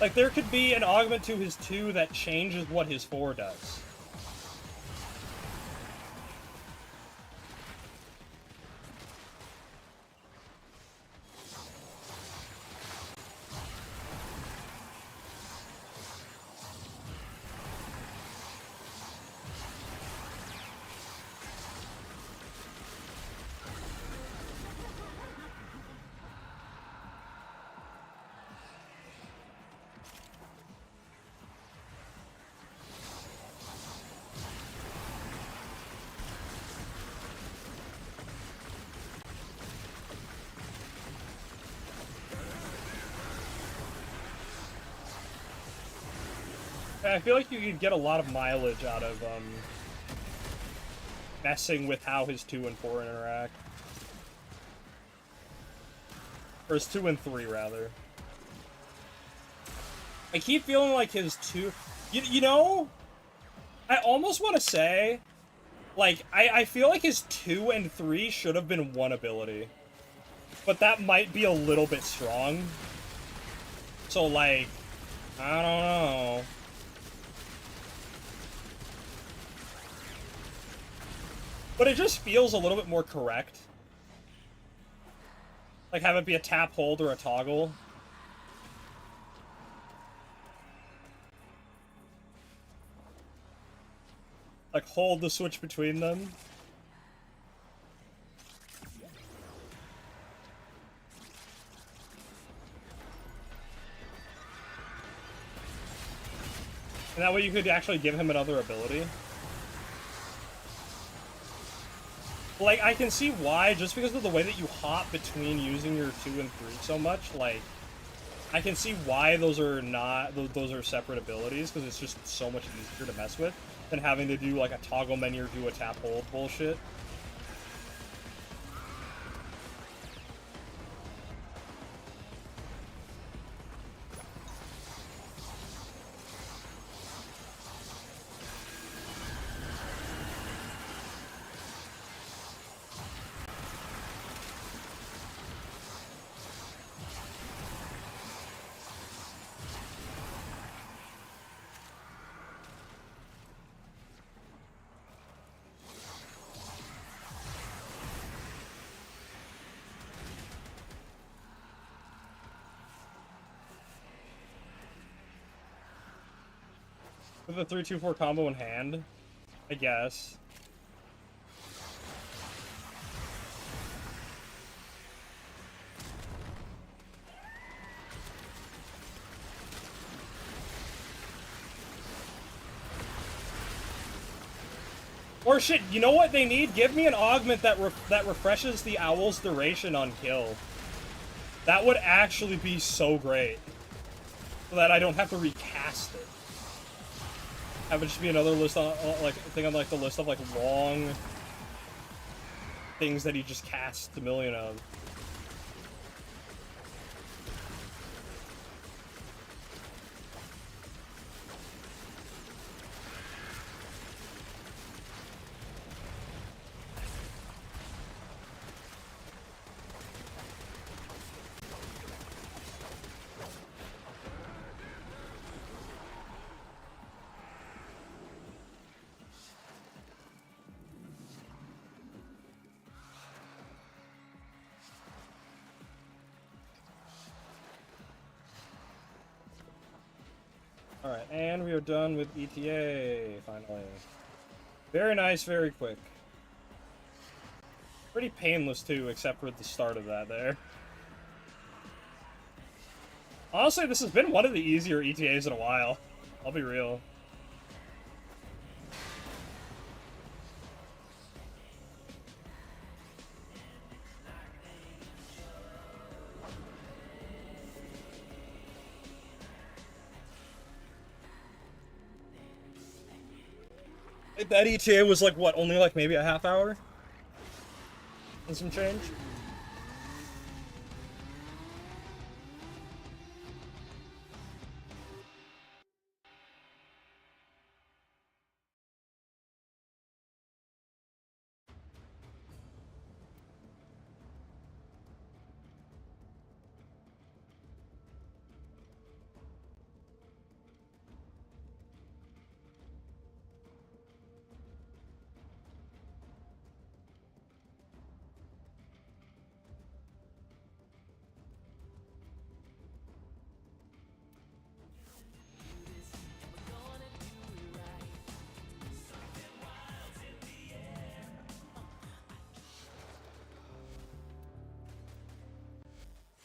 Like, there could be an augment to his 2 that changes what his 4 does. I feel like you could get a lot of mileage out of, messing with how his 2 and 4 interact. Or his 2 and 3, rather. I keep feeling like his 2... You know? I almost want to say... Like, I feel like his 2 and 3 should have been 1 ability. But that might be a little bit strong. So, like... I don't know... But it just feels a little bit more correct. Like, have it be a tap, hold, or a toggle. Like, hold the switch between them. And that way you could actually give him another ability. Like, I can see why, just because of the way that you hop between using your 2 and 3 so much, like, I can see why those are not, those are separate abilities, because it's just so much easier to mess with than having to do, like, a toggle menu or do a tap hold bullshit. With the 3-2-4 combo in hand, I guess. Or shit, you know what they need? Give me an augment that that refreshes the owl's duration on kill. That would actually be so great. So that I don't have to recast it. Have it just be another list on, like, thing on, like, the list of, like, long things that he just casts a million of. Alright, and we are done with ETA, finally. Very nice, very quick. Pretty painless, too, except for the start of that there. Honestly, this has been one of the easier ETAs in a while. I'll be real. That ETA was like, what, only like maybe a half hour? And some change?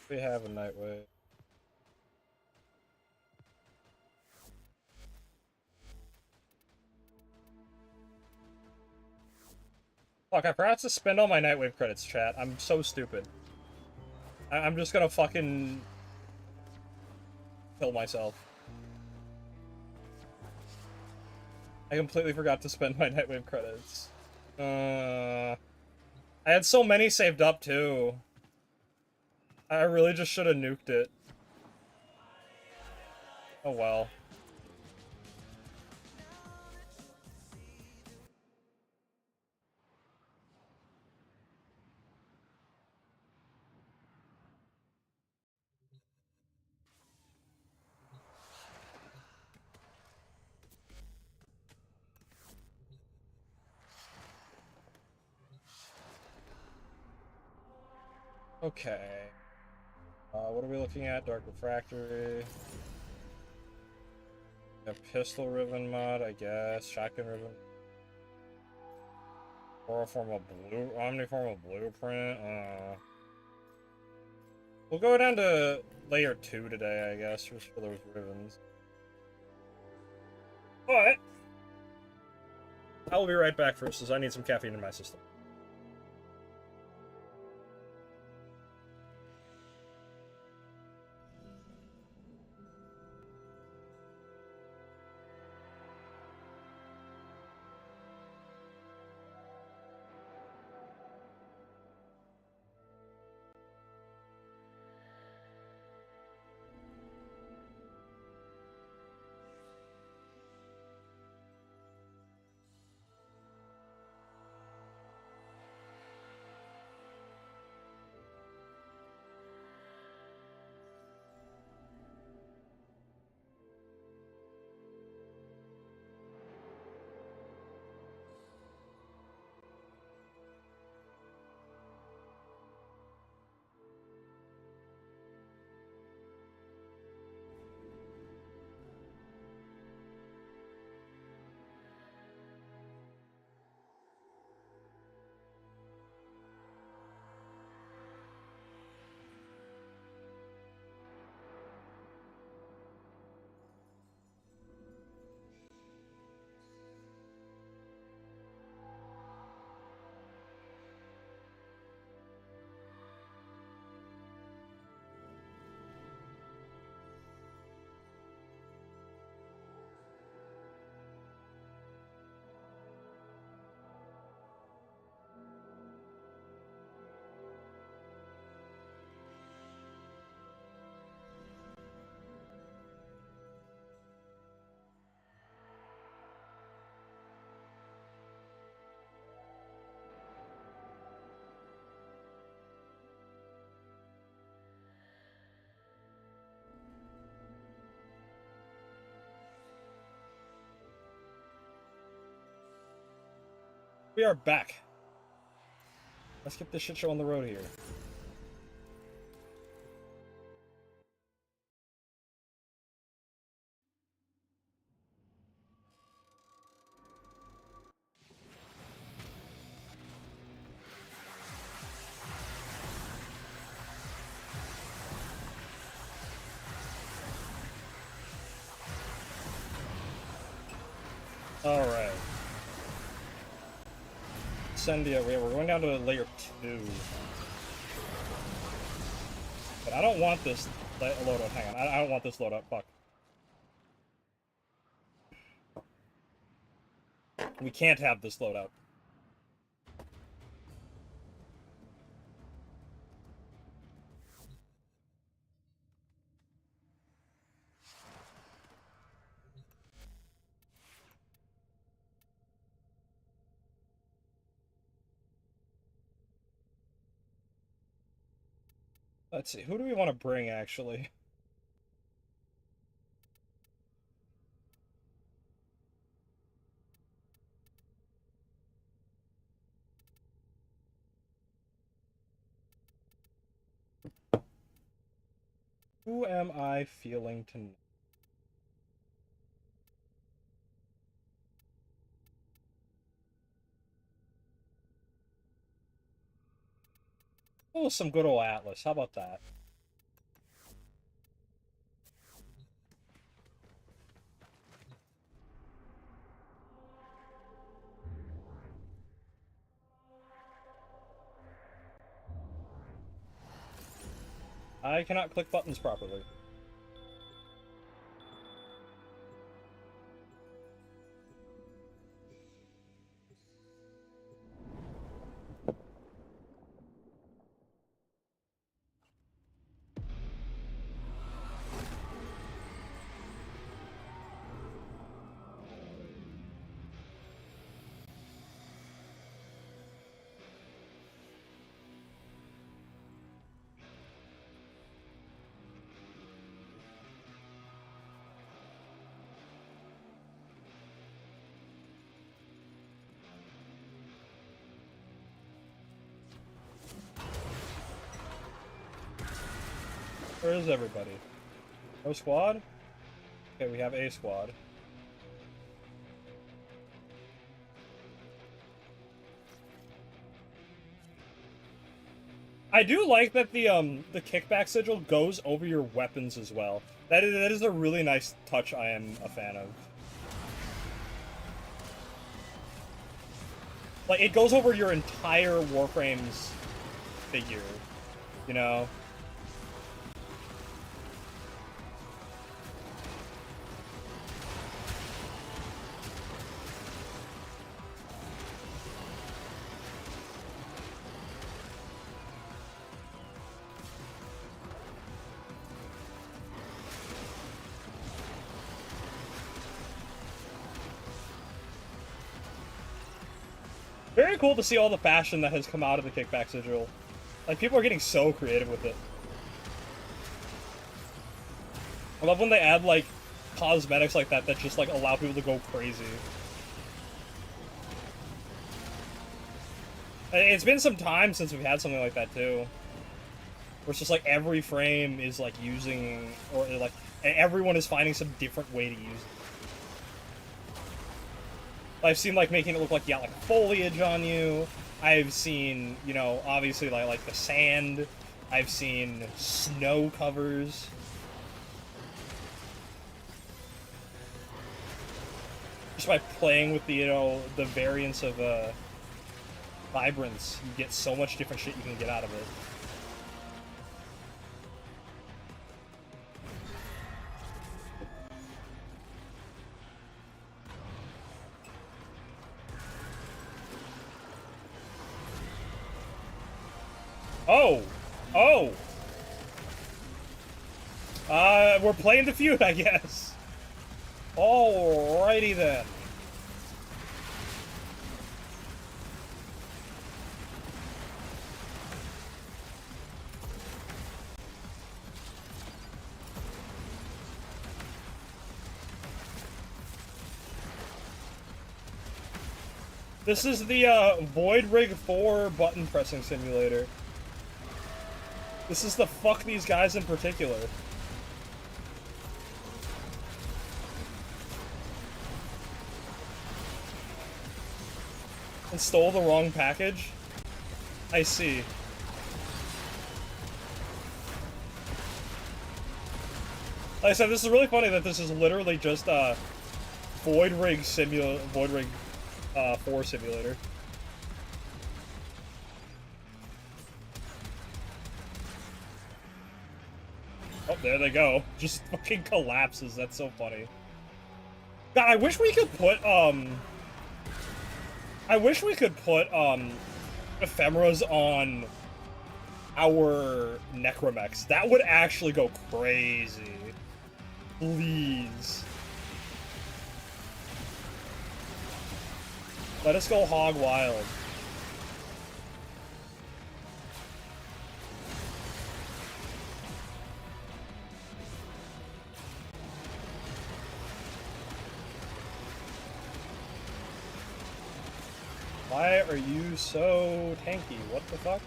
We have a Nightwave. Fuck, I forgot to spend all my Nightwave credits, chat. I'm so stupid. I'm just gonna fucking kill myself. I completely forgot to spend my Nightwave credits. I had so many saved up, too. I really just should have nuked it. Oh well. Okay. What are we looking at? Dark Refractory. A pistol ribbon mod, I guess. Shotgun ribbon. Omniform of blueprint. We'll go down to layer 2 today, I guess, just for those ribbons. But I will be right back first, as I need some caffeine in my system. We are back. Let's get this shit show on the road here. Alright. Sendia, we're going down to layer 2. But I don't want this loadout. Hang on, I don't want this loadout. Fuck. We can't have this loadout. Let's see, who do we want to bring, actually? Who am I feeling tonight? Oh, some good old Atlas. How about that? I cannot click buttons properly. Where is everybody? No squad? Okay, we have a squad. I do like that the kickback sigil goes over your weapons as well. That is a really nice touch I am a fan of. Like, it goes over your entire Warframe's figure, you know? Very cool to see all the fashion that has come out of the kickback sigil. Like, people are getting so creative with it. I love when they add, like, cosmetics like that just, like, allow people to go crazy. It's been some time since we've had something like that, too. Where it's just, like, every frame is, like, using... Or, like, everyone is finding some different way to use it. I've seen, like, making it look like you got, like, foliage on you. I've seen, you know, obviously, like the sand. I've seen snow covers. Just by playing with the, you know, the variance of, vibrance, you get so much different shit you can get out of it. Oh! Oh! We're playing the feud, I guess. Alrighty then. This is the Void Rig 4 button pressing simulator. This is the fuck these guys in particular. And stole the wrong package? I see. Like I said, this is really funny that this is literally just Void Rig 4 simulator. Oh, there they go. Just fucking collapses. That's so funny. God, I wish we could put ephemeras on our necromechs. That would actually go crazy. Please. Let us go hog wild. Why are you so tanky? What the fuck?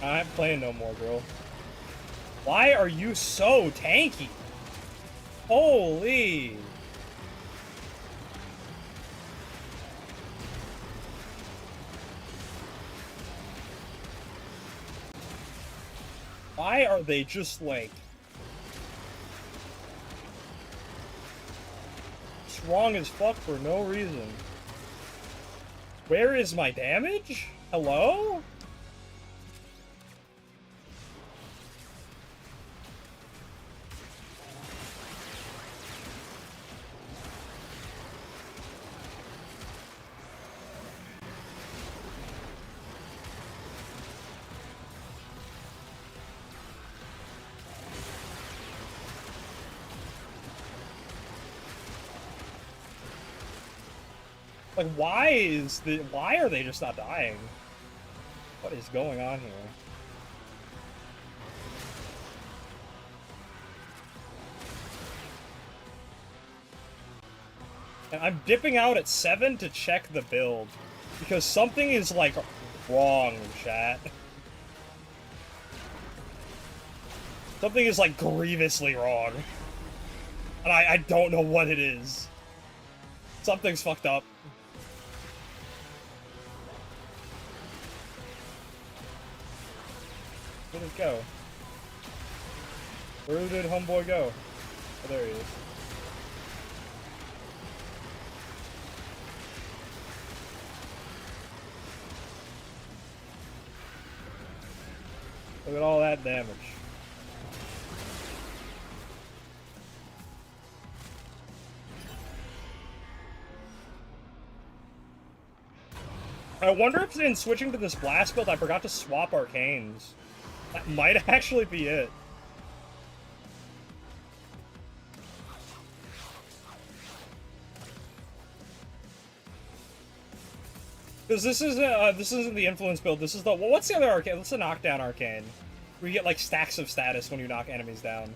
I ain't playing no more, girl. Why are you so tanky? Holy. Why are they just like strong as fuck for no reason? Where is my damage? Hello? Like, why are they just not dying? What is going on here? And I'm dipping out at 7 to check the build. Because something is, like, wrong, chat. Something is, like, grievously wrong. And I don't know what it is. Something's fucked up. Where did it go? Where did homeboy go? Oh, there he is. Look at all that damage. I wonder if in switching to this blast build I forgot to swap arcanes. That might actually be it. Because this isn't the influence build. This is the what's the other arcane? What's the knockdown arcane? Where you get like stacks of status when you knock enemies down.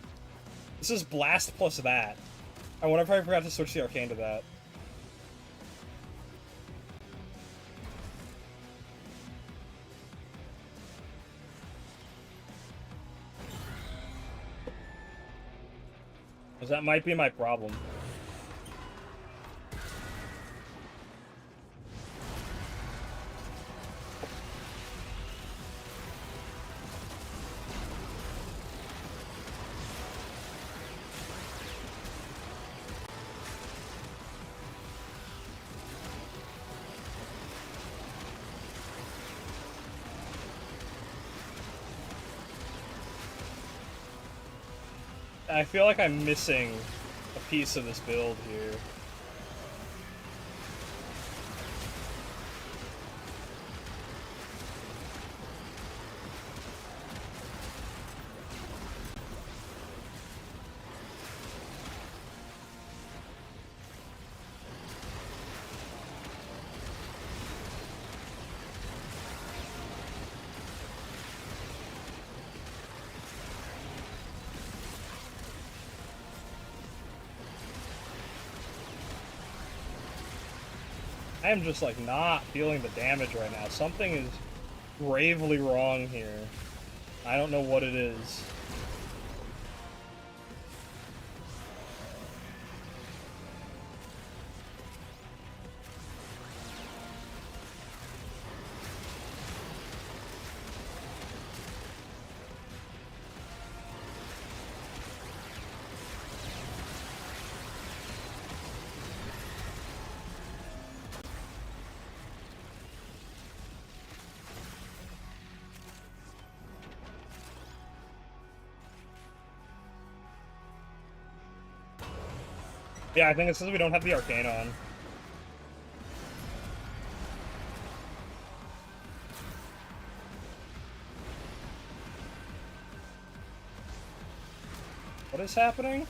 This is blast plus that. I wonder if I forgot to switch the arcane to that. Because that might be my problem. I feel like I'm missing a piece of this build here. I am just like not feeling the damage right now. Something is gravely wrong here. I don't know what it is. Yeah, I think it's because we don't have the arcane on. What is happening?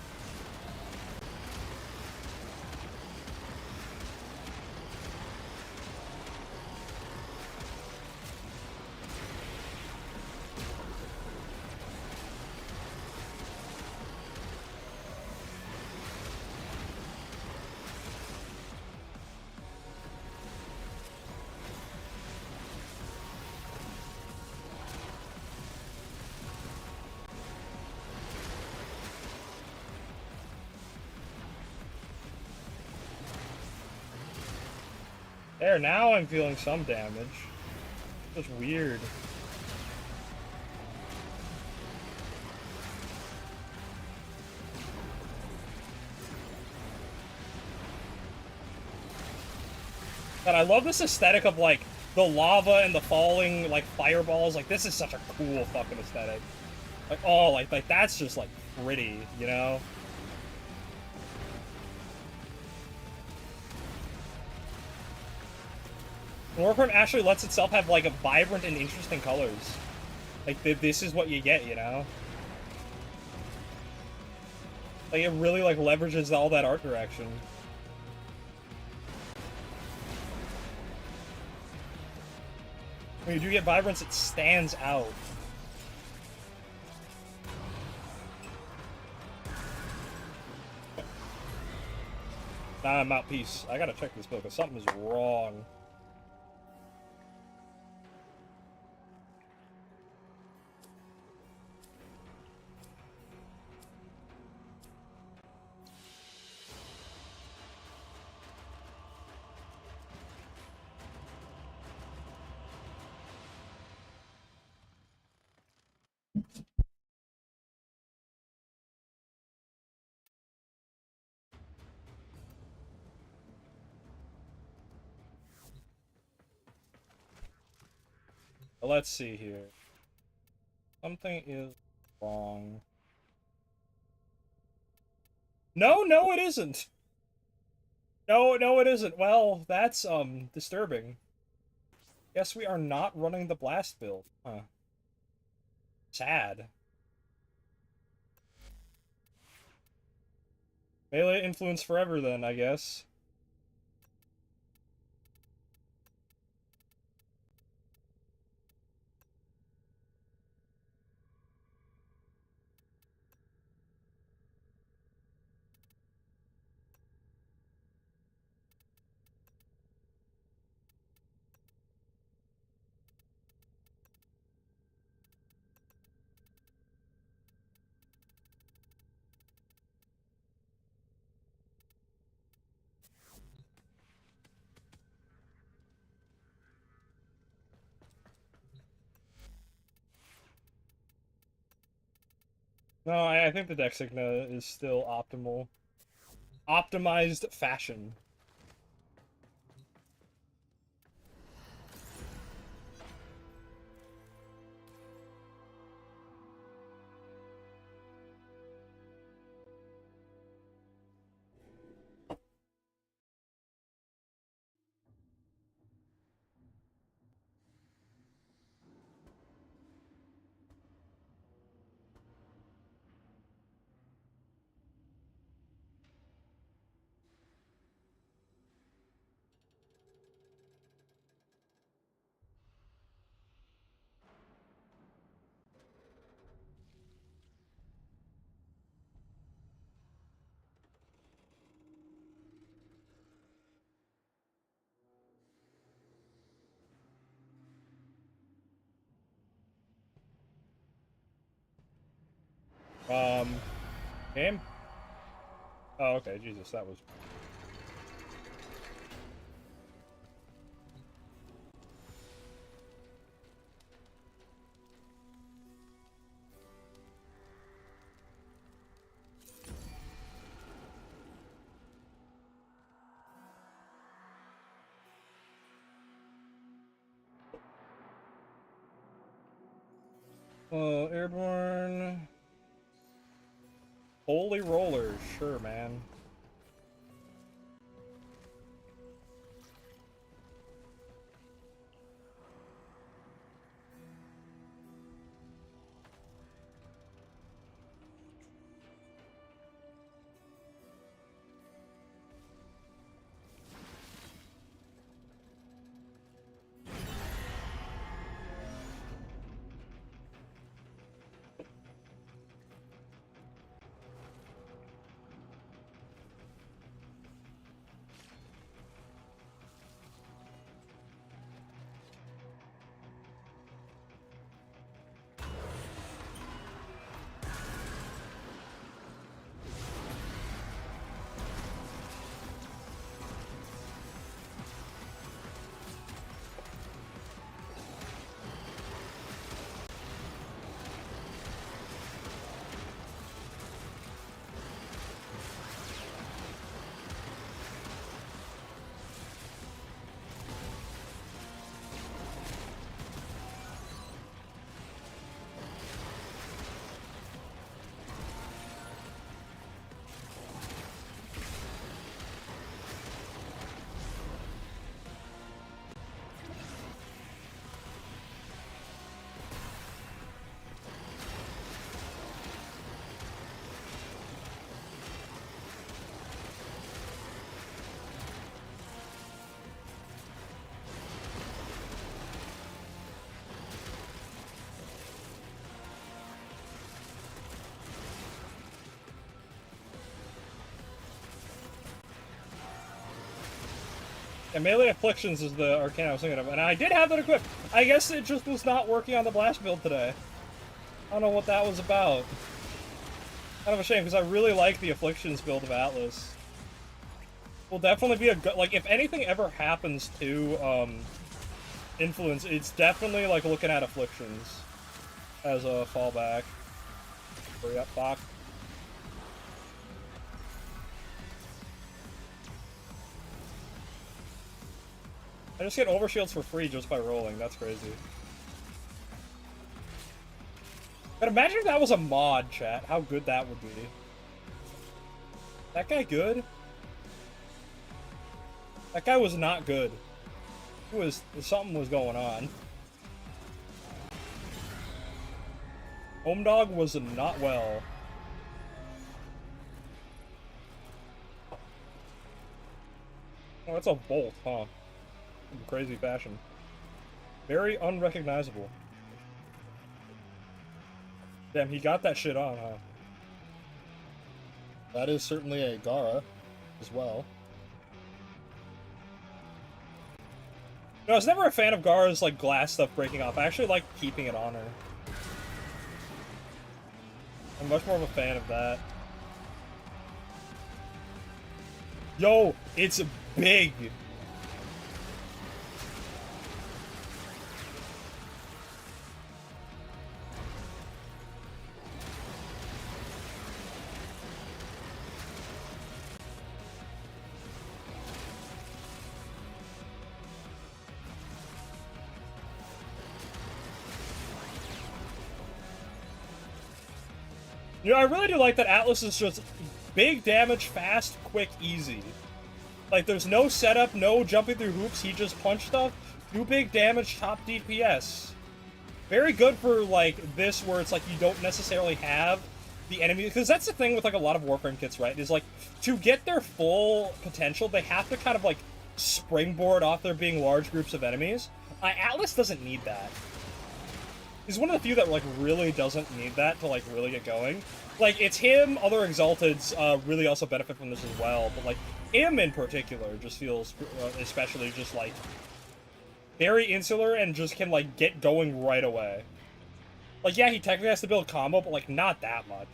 There, now I'm feeling some damage. It's weird. And I love this aesthetic of, like, the lava and the falling, like, fireballs. Like, this is such a cool fucking aesthetic. Like, oh, like that's just, like, pretty, you know? Warframe actually lets itself have, like, a vibrant and interesting colors. Like, this is what you get, you know? Like, it really, like, leverages all that art direction. When you do get vibrance, it stands out. Nah, I'm out. Peace. I gotta check this book, because something is wrong. But let's see here. Something is wrong. No, no, it isn't. No, no, it isn't. Well, that's, disturbing. Guess we are not running the blast build. Huh. Sad. Melee influence forever then, I guess. No, I think the Dex Signa is still optimal. Optimized fashion. Um, game? Oh, okay, Jesus, that was... Airborne... Holy rollers, sure, man. And Melee Afflictions is the arcane I was thinking of, and I did have that equipped. I guess it just was not working on the Blast build today. I don't know what that was about. Kind of a shame, because I really like the Afflictions build of Atlas. Will definitely be a good... Like, if anything ever happens to, Influence, it's definitely, like, looking at Afflictions as a fallback. Hurry up, Bach. I just get overshields for free just by rolling. That's crazy. But imagine if that was a mod, chat. How good that would be. That guy good? That guy was not good. Something was going on. Home Dog was not well. Oh, that's a bolt, huh? In crazy fashion. Very unrecognizable. Damn, he got that shit on, huh? That is certainly a Gara as well. No, I was never a fan of Gara's, like, glass stuff breaking off. I actually like keeping it on her. I'm much more of a fan of that. Yo, it's big! You know, I really do like that Atlas is just big damage, fast, quick, easy. Like, there's no setup, no jumping through hoops, he just punch stuff, do big damage, top DPS. Very good for, like, this, where it's like you don't necessarily have the enemy, because that's the thing with, like, a lot of Warframe kits, right, is, like, to get their full potential, they have to kind of, like, springboard off there being large groups of enemies. Atlas doesn't need that. He's one of the few that, like, really doesn't need that to, like, really get going. Like, it's him, other Exalteds really also benefit from this as well, but, like, him in particular just feels, especially just, like, very insular and just can, like, get going right away. Like, yeah, he technically has to build combo, but, like, not that much.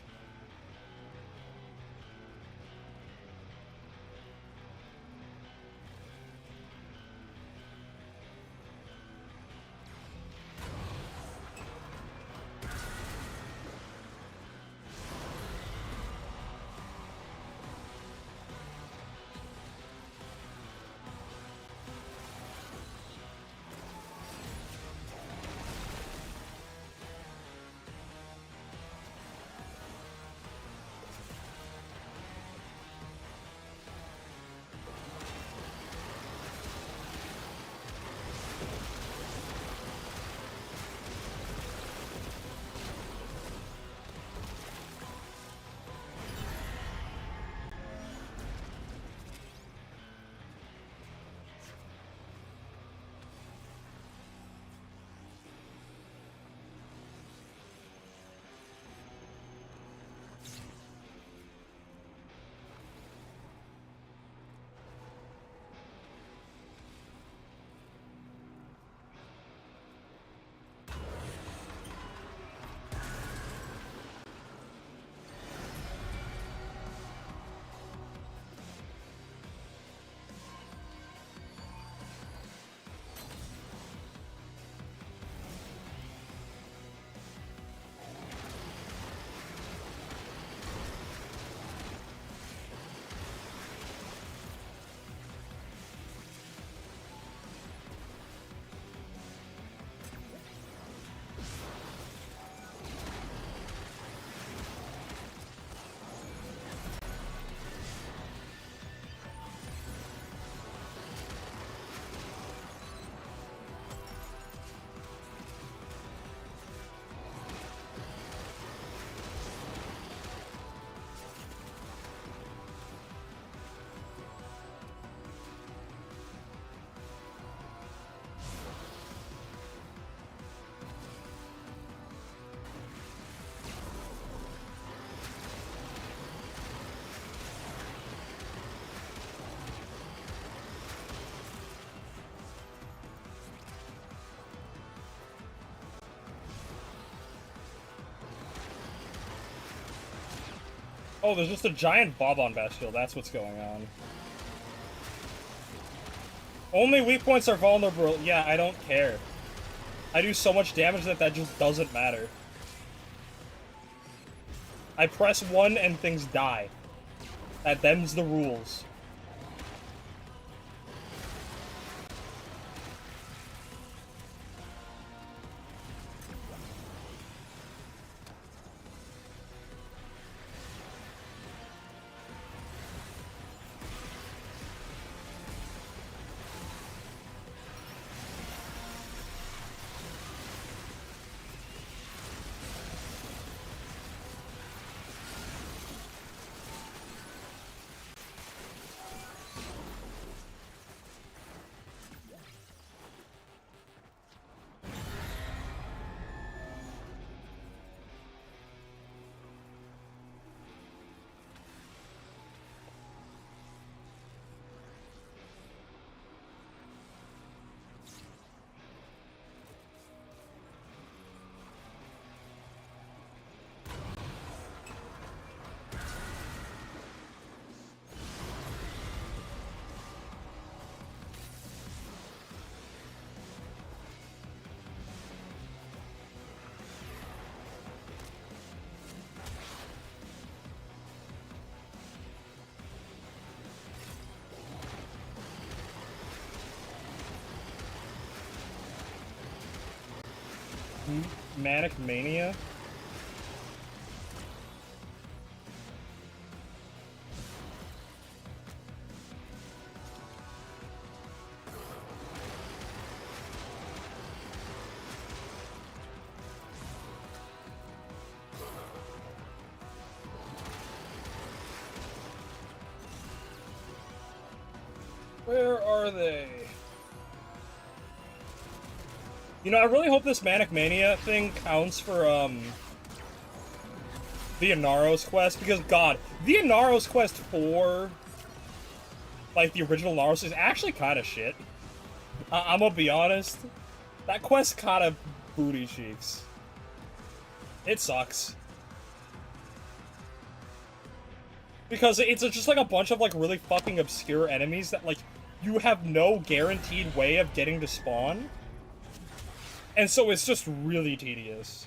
Oh, there's just a giant Bob-on Bastille. That's what's going on. Only weak points are vulnerable. Yeah, I don't care. I do so much damage that that just doesn't matter. I press 1 and things die. Them's the rules. Manic Mania? Where are they? You know, I really hope this Manic Mania thing counts for, the Inaros quest, because, God, the Inaros quest for, like, the original Inaros is actually kind of shit. I'm gonna be honest. That quest kind of booty cheeks. It sucks. Because it's just, like, a bunch of, like, really fucking obscure enemies that, like, you have no guaranteed way of getting to spawn. And so it's just really tedious.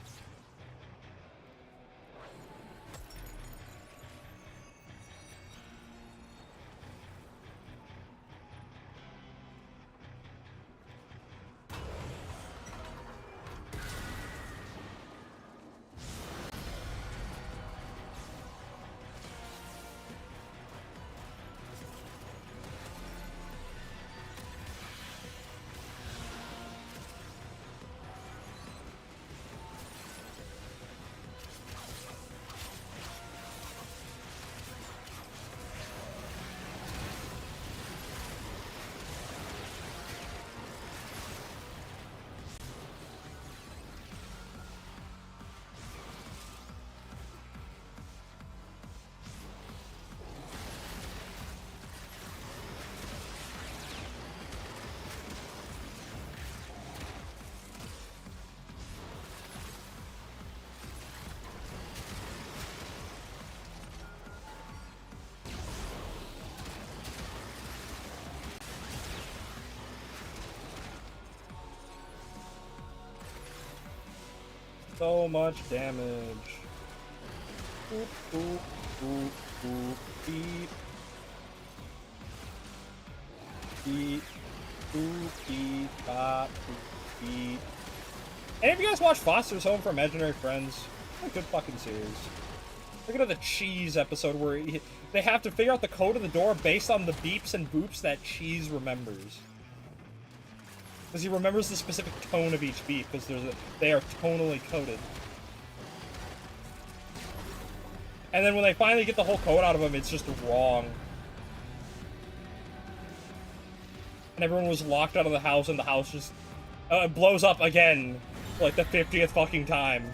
So much damage. Boop, boop, boop, boop, beep. Beep. Boop, beep, bop, boop, beep. Any of you guys watch Foster's Home for Imaginary Friends? What a good fucking series. Look at the Cheese episode where they have to figure out the code of the door based on the beeps and boops that Cheese remembers. Because he remembers the specific tone of each beep, because they are tonally coded. And then when they finally get the whole code out of him, it's just wrong. And everyone was locked out of the house, and the house just blows up again, for like the 50th fucking time.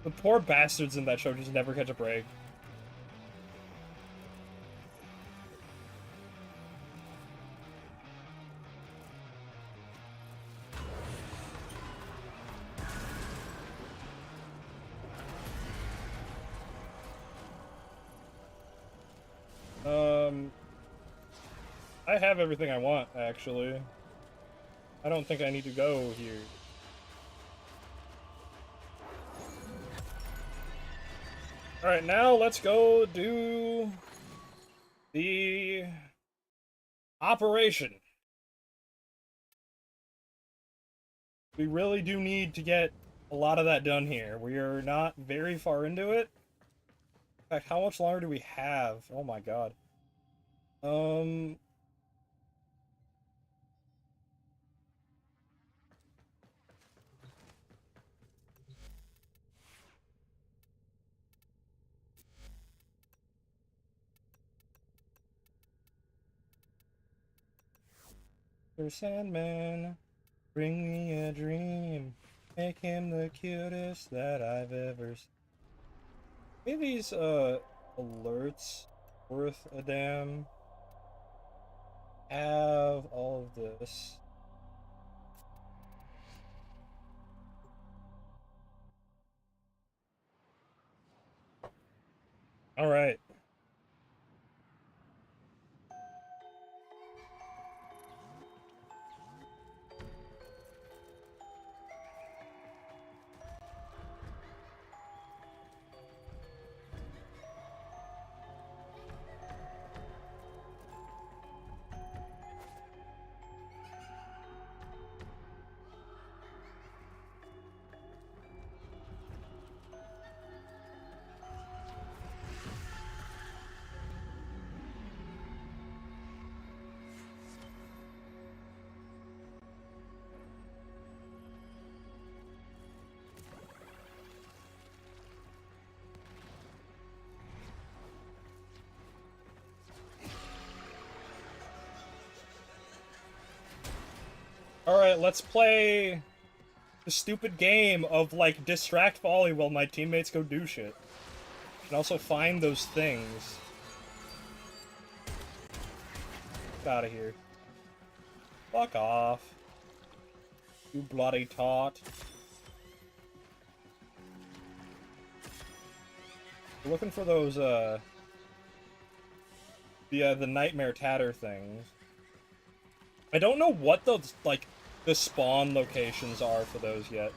The poor bastards in that show just never catch a break. I have everything I want, actually. I don't think I need to go here. Alright, now let's go do the operation. We really do need to get a lot of that done here. We are not very far into it. In fact, how much longer do we have? Oh my god. Mr. Sandman, bring me a dream. Make him the cutest that I've ever seen. Maybe these, alerts worth a damn. Have all of this. Alright. Alright, let's play the stupid game of, like, distract Volley while my teammates go do shit. And also find those things. Get out of here. Fuck off. You bloody tot. We're looking for those, the Nightmare Tatter things. I don't know what those, like, the spawn locations are for those yet.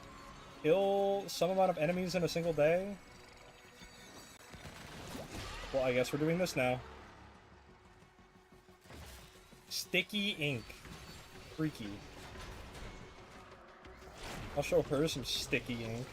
Kill some amount of enemies in a single day? Well, I guess we're doing this now. Sticky ink. Freaky. I'll show her some sticky ink.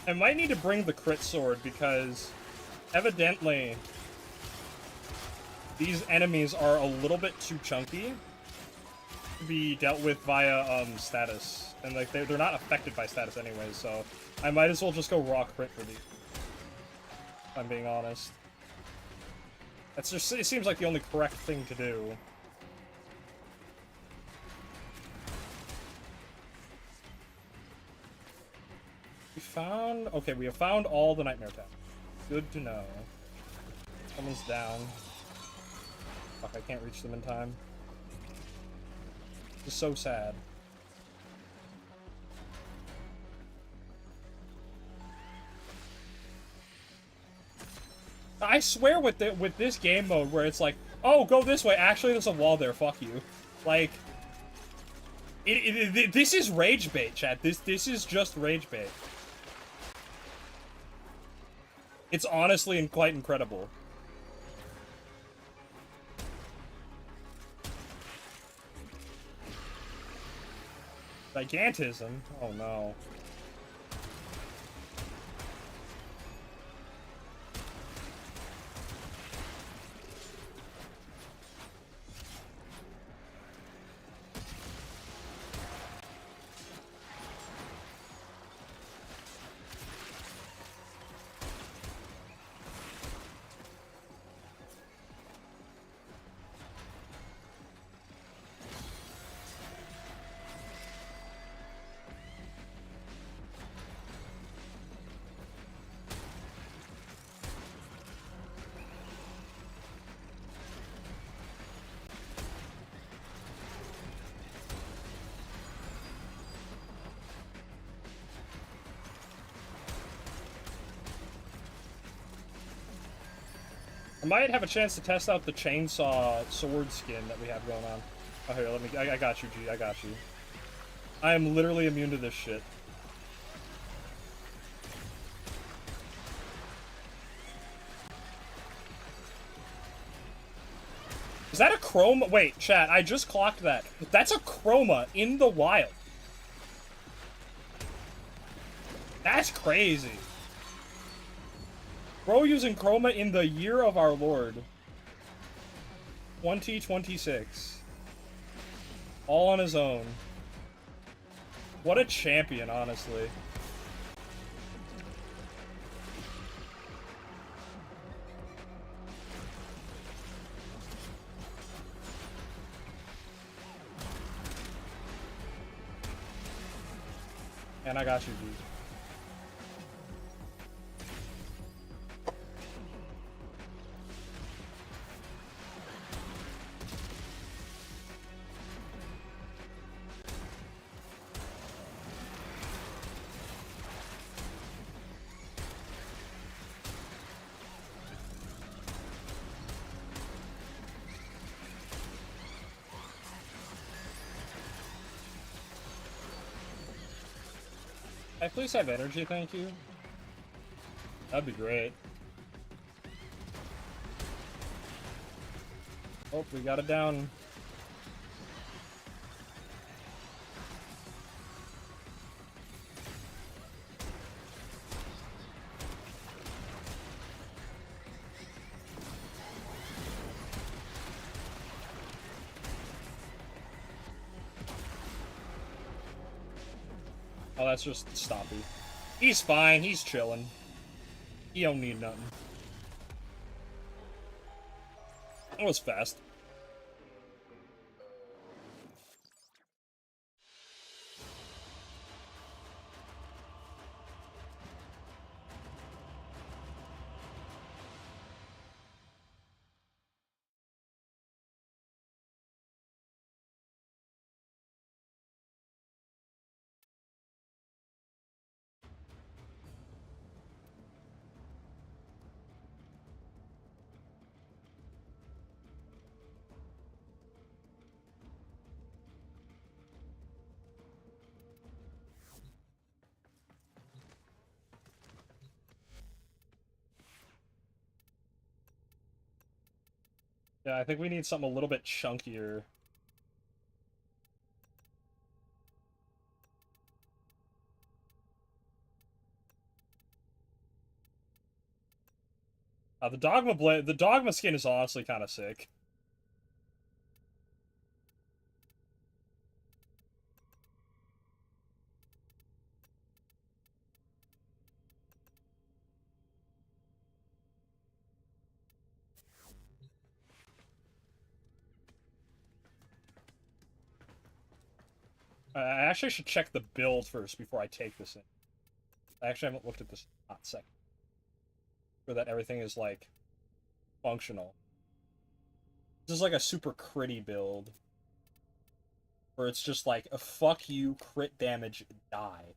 I might need to bring the crit sword because evidently these enemies are a little bit too chunky to be dealt with via status, and like they're not affected by status anyways, so I might as well just go raw crit for these, if I'm being honest. That's just, it seems like the only correct thing to do. Okay, we have found all the Nightmare Towers. Good to know. Someone's down. Fuck, I can't reach them in time. This is so sad. I swear with this game mode where it's like, oh, go this way. Actually, there's a wall there. Fuck you. Like, this is rage bait, chat. This is just rage bait. It's honestly quite incredible. Gigantism? Oh no. I might have a chance to test out the chainsaw sword skin that we have going on. Oh, here, let me... I got you, G. I got you. I am literally immune to this shit. Is that a chroma? Wait, chat, I just clocked that. That's a chroma in the wild. That's crazy. Bro using chroma in the year of our Lord. 2026. All on his own. What a champion, honestly. And I got you, dude. Can I please have energy, thank you? That'd be great. Oh, we got it down. Oh, that's just Stompy. He's fine, he's chilling. He don't need nothing. That was fast. Yeah, I think we need something a little bit chunkier. The Dogma skin is honestly kind of sick. I actually should check the build first before I take this in. I actually haven't looked at this in a hot second. So that everything is, like, functional. This is like a super critty build. Where it's just like, a fuck you, crit damage, die.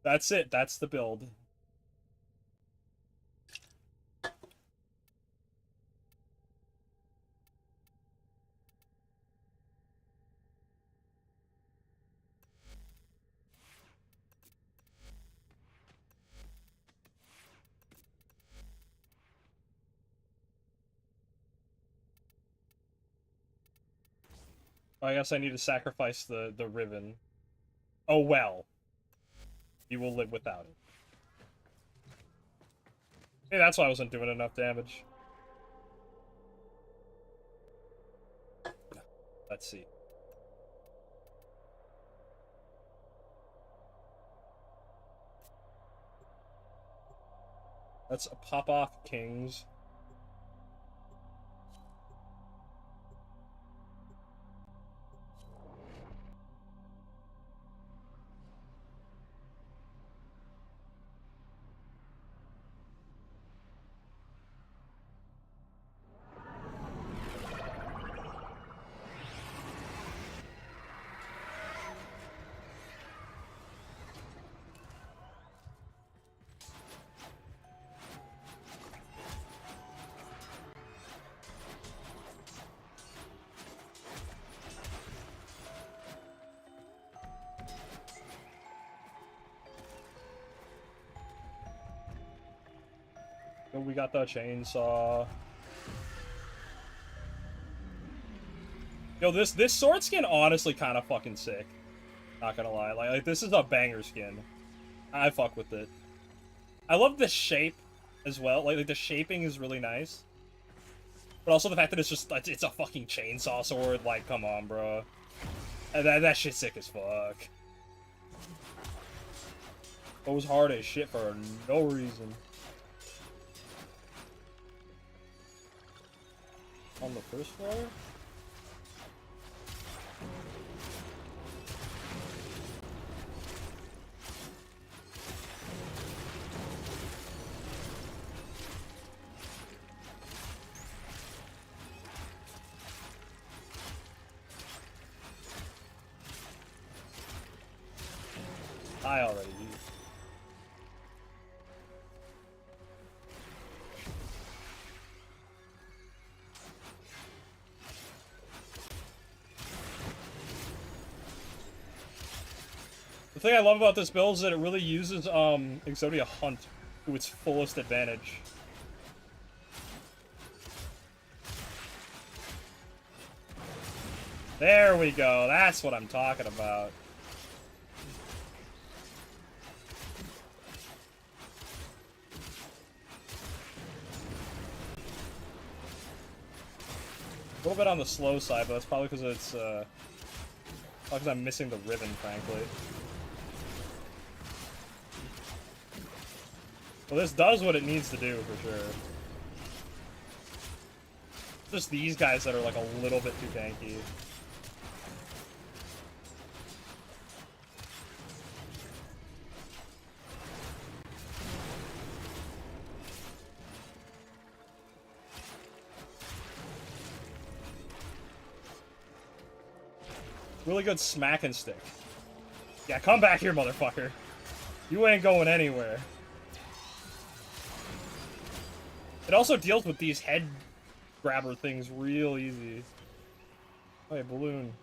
That's it, that's the build. I guess I need to sacrifice the ribbon. Oh well. You will live without it. Hey, that's why I wasn't doing enough damage. Let's see. Let's pop off kings. Oh, we got the chainsaw. Yo, this sword skin honestly kind of fucking sick. Not gonna lie, like this is a banger skin. I fuck with it. I love the shape as well. Like the shaping is really nice. But also the fact that it's a fucking chainsaw sword. Like, come on, bro. That shit's sick as fuck. Goes hard as shit for no reason. On the first floor? I already used. The thing I love about this build is that it really uses Exodia Hunt to its fullest advantage. There we go. That's what I'm talking about. A little bit on the slow side, but that's probably because it's probably because I'm missing the ribbon, frankly. Well, this does what it needs to do, for sure. Just these guys that are, like, a little bit too tanky. Really good smack and stick. Yeah, come back here, motherfucker. You ain't going anywhere. It also deals with these head grabber things real easy. Oh, yeah, balloon.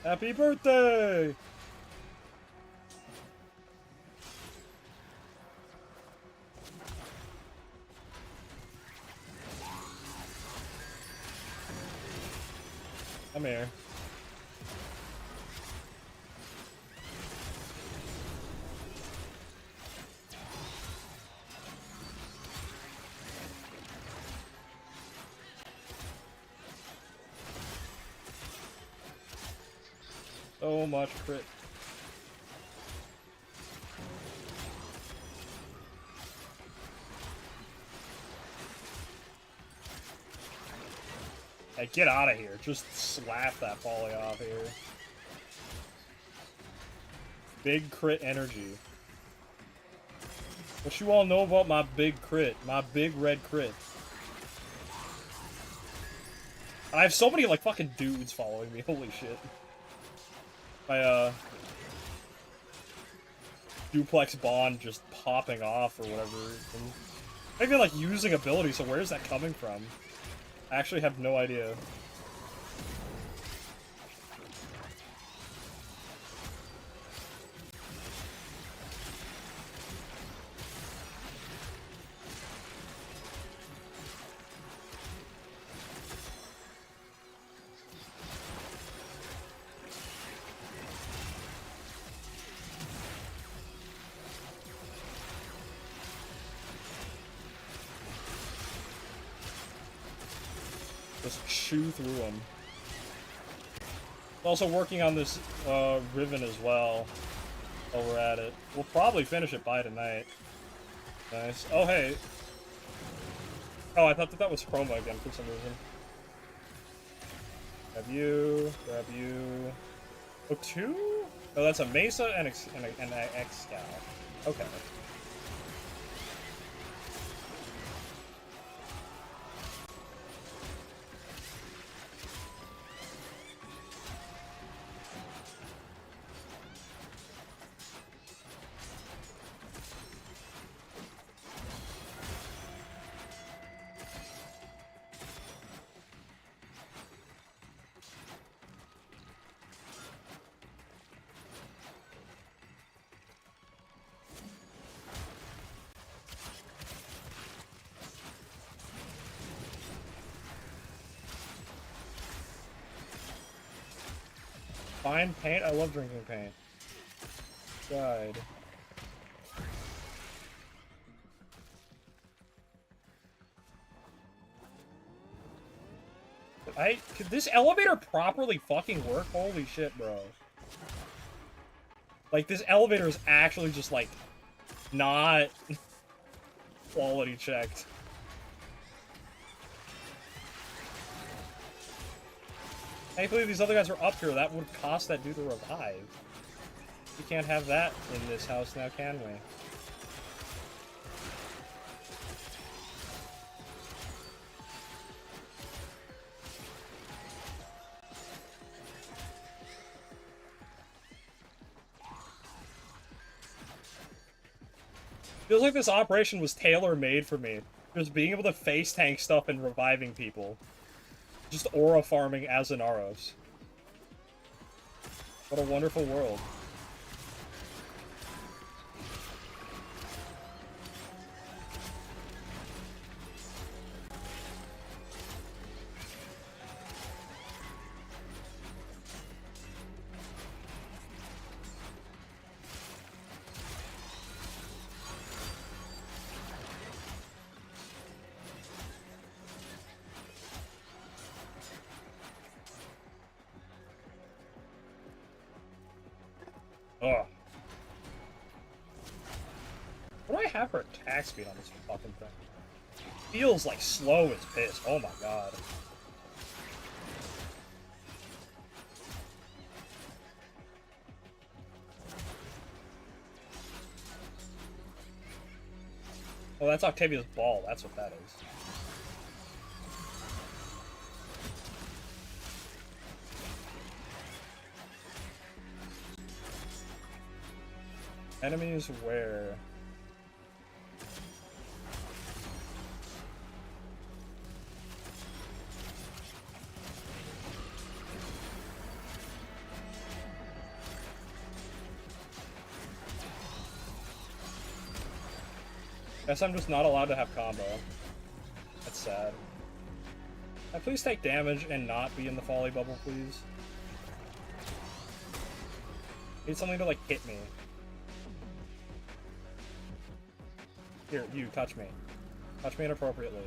Happy birthday! Come here. So much crit. Hey, get out of here. Just slap that poly off here. Big crit energy. What you all know about my big crit? My big red crit. And I have so many, like, fucking dudes following me. Holy shit. My, duplex bond just popping off or whatever. Maybe, like, using ability, so where's that coming from? I actually have no idea. Just chew through them. Also working on this Riven as well. While we're at it. We'll probably finish it by tonight. Nice. Oh, hey. Oh, I thought that was Chroma again for some reason. Grab you. Grab you. Oh, two? Oh, that's a Mesa and an X-Scout. Okay. Fine paint? I love drinking paint. God. Could this elevator properly fucking work? Holy shit, bro. Like, this elevator is actually just, like, not quality checked. Thankfully, these other guys are up here. That would cost that dude to revive. We can't have that in this house now, can we? Feels like this operation was tailor-made for me. Just being able to face tank stuff and reviving people. Just aura farming as an Aros. What a wonderful world. Ugh. What do I have for attack speed on this fucking thing? Feels like slow as piss. Oh my god. Oh, that's Octavia's ball. That's what that is. Enemies where? Guess I'm just not allowed to have combo. That's sad. Can I please take damage and not be in the folly bubble, please? Need something to, like, hit me. Here, you, touch me. Touch me inappropriately.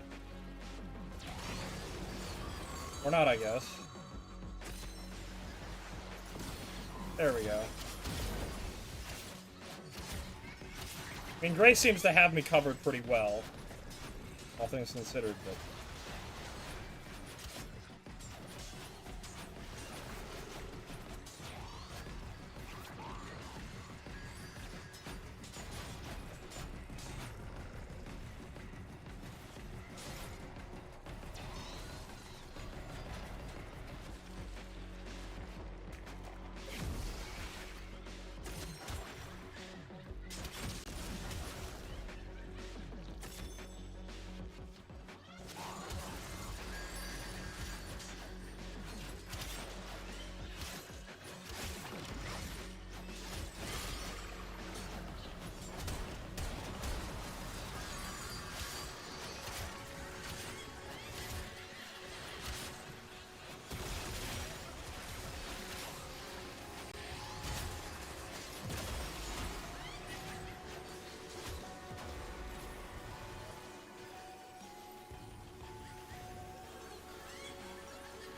Or not, I guess. There we go. I mean, Grace seems to have me covered pretty well. All things considered, but...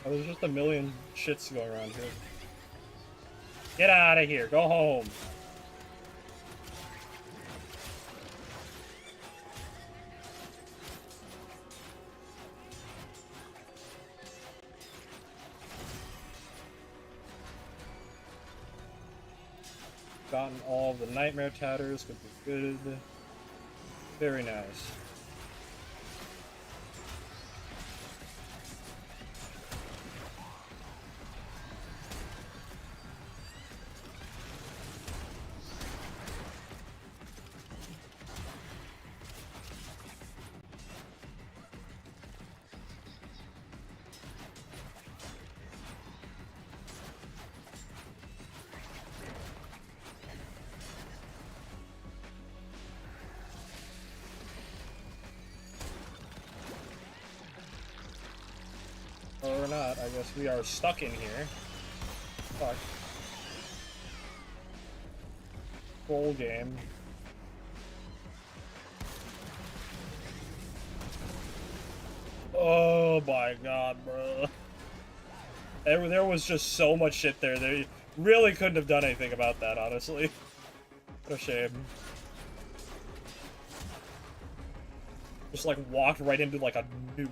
Oh, there's just a million shits going around here. Get out of here. Go home. Gotten all the nightmare tatters. Could be good. Very nice. Or not, I guess we are stuck in here. Fuck. Full game. Oh my god, bro. There was just so much shit there. They really couldn't have done anything about that, honestly. What a shame. Just like walked right into like a nuke.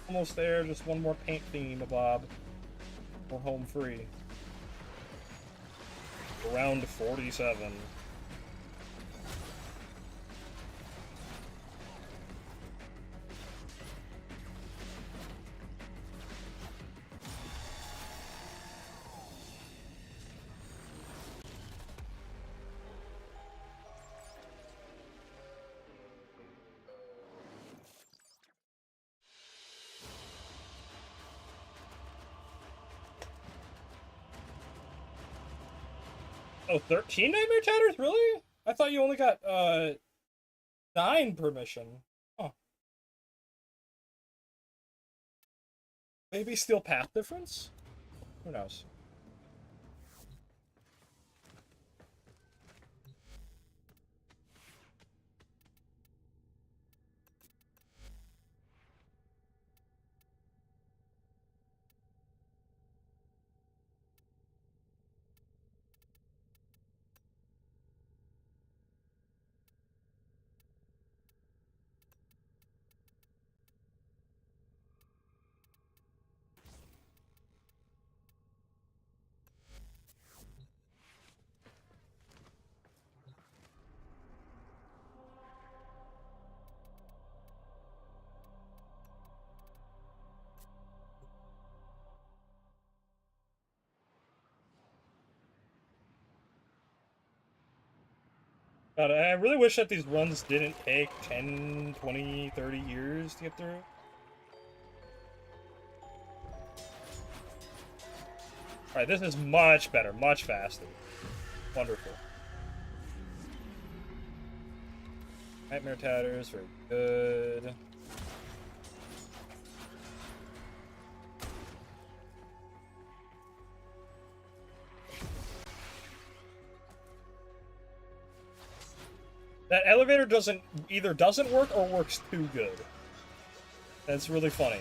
Almost there, just one more paint theme, Bob. We're home free. Round 47. Oh, 13 Nightmare Tatters? Really? I thought you only got, 9 per mission. Oh. Maybe still path difference? Who knows? God, I really wish that these runs didn't take 10, 20, 30 years to get through. Alright, this is much better, much faster. Wonderful. Nightmare Tatters, very good. That elevator either doesn't work or works too good. That's really funny.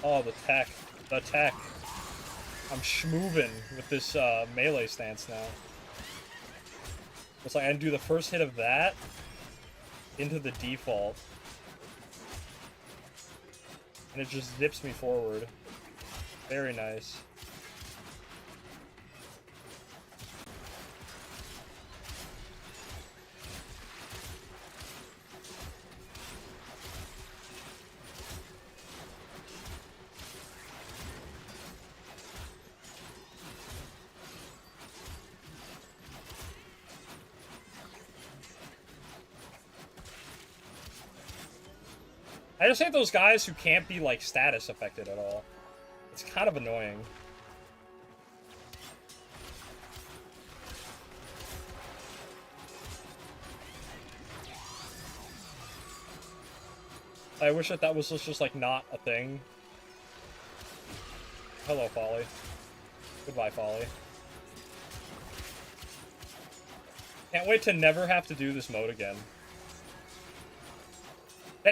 Oh, the tech. The tech. I'm schmoovin' with this melee stance now. It's like I do the first hit of that into the default. And it just zips me forward. Very nice. I just hate those guys who can't be, like, status affected at all. It's kind of annoying. I wish that was just like, not a thing. Hello, Folly. Goodbye, Folly. Can't wait to never have to do this mode again.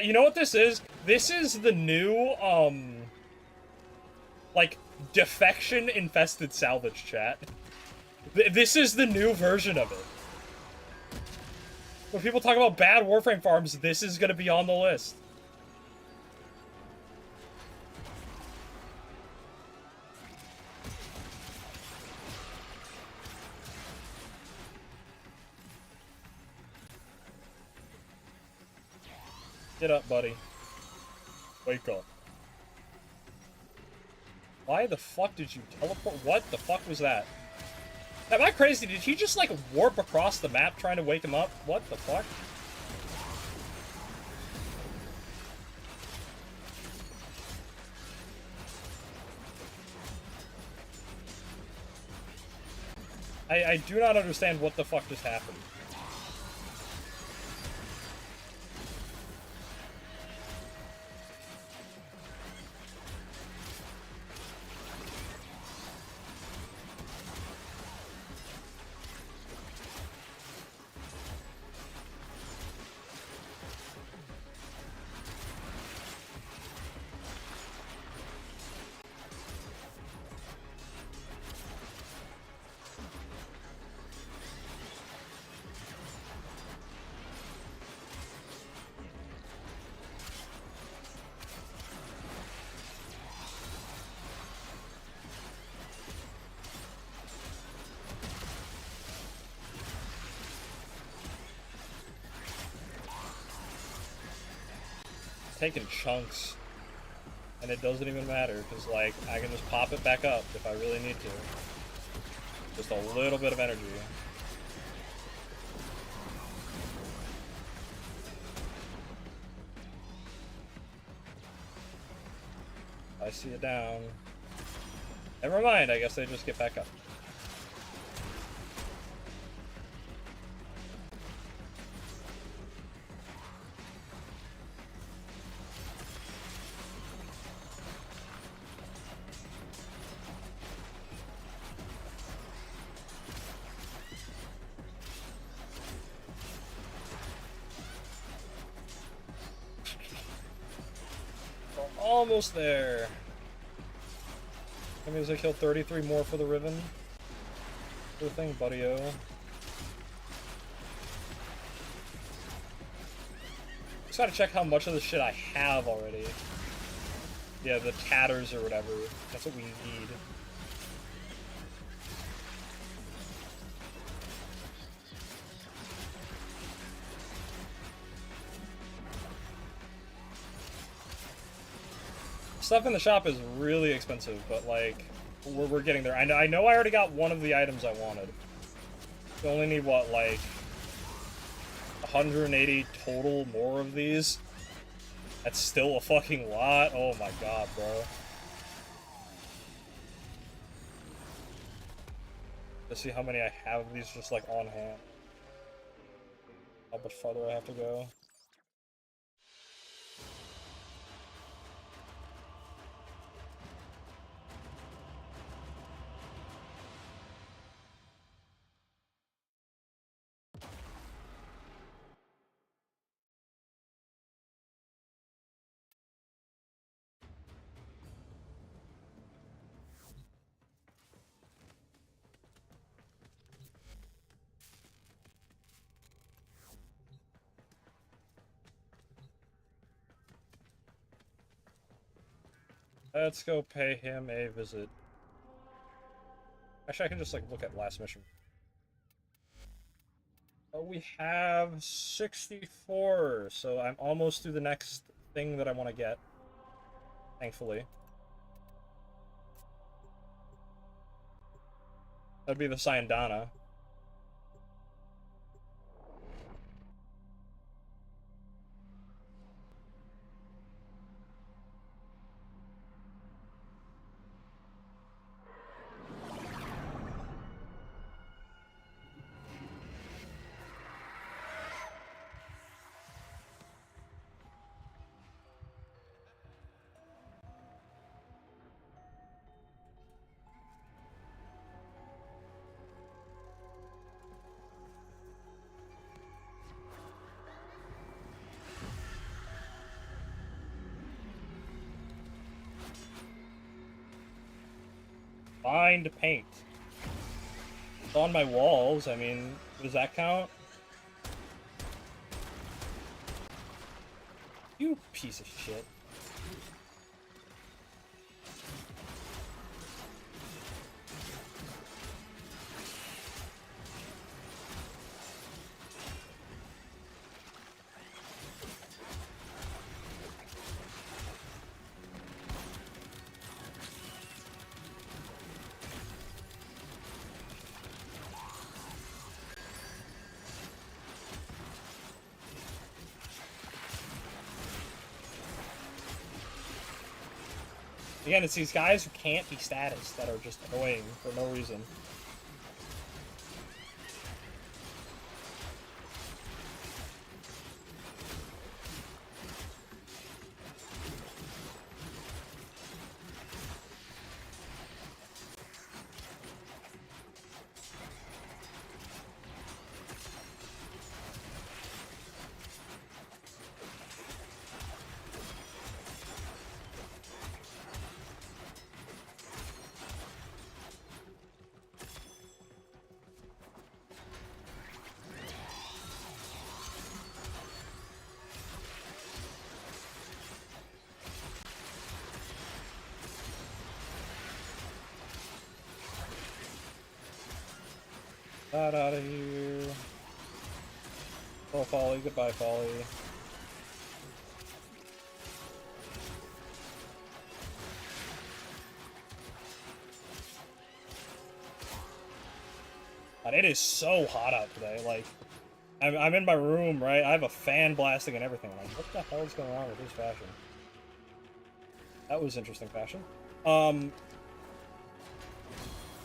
You know what this is? This is the new, like, defection-infested salvage chat. This is the new version of it. When people talk about bad Warframe farms, this is gonna be on the list. Get up, buddy. Wake up. Why the fuck did you teleport? What the fuck was that? Am I crazy? Did he just, like, warp across the map trying to wake him up? What the fuck? I do not understand what the fuck just happened. Taking chunks, and it doesn't even matter because, like, I can just pop it back up if I really need to. Just a little bit of energy. I see it down. Never mind, I guess they just get back up. Almost there. That means I killed 33 more for the Riven. Good thing, buddy-o. Just gotta check how much of the shit I have already. Yeah, the tatters or whatever. That's what we need. Stuff in the shop is really expensive, but, like, we're getting there. I know I already got one of the items I wanted. We only need, what, like, 180 total more of these? That's still a fucking lot? Oh my god, bro. Let's see how many I have of these just, like, on hand. How much farther I have to go. Let's go pay him a visit. Actually, I can just like look at last mission. Oh, we have 64, so I'm almost through the next thing that I want to get. Thankfully. That'd be the Sayandana. Find paint. It's on my walls, I mean, does that count? You piece of shit. Again, it's these guys who can't be status that are just annoying for no reason. Get out of here. Oh, Folly. Goodbye, Folly. God, it is so hot out today. Like, I'm in my room, right? I have a fan blasting and everything. I'm like, what the hell is going on with this fashion? That was interesting fashion.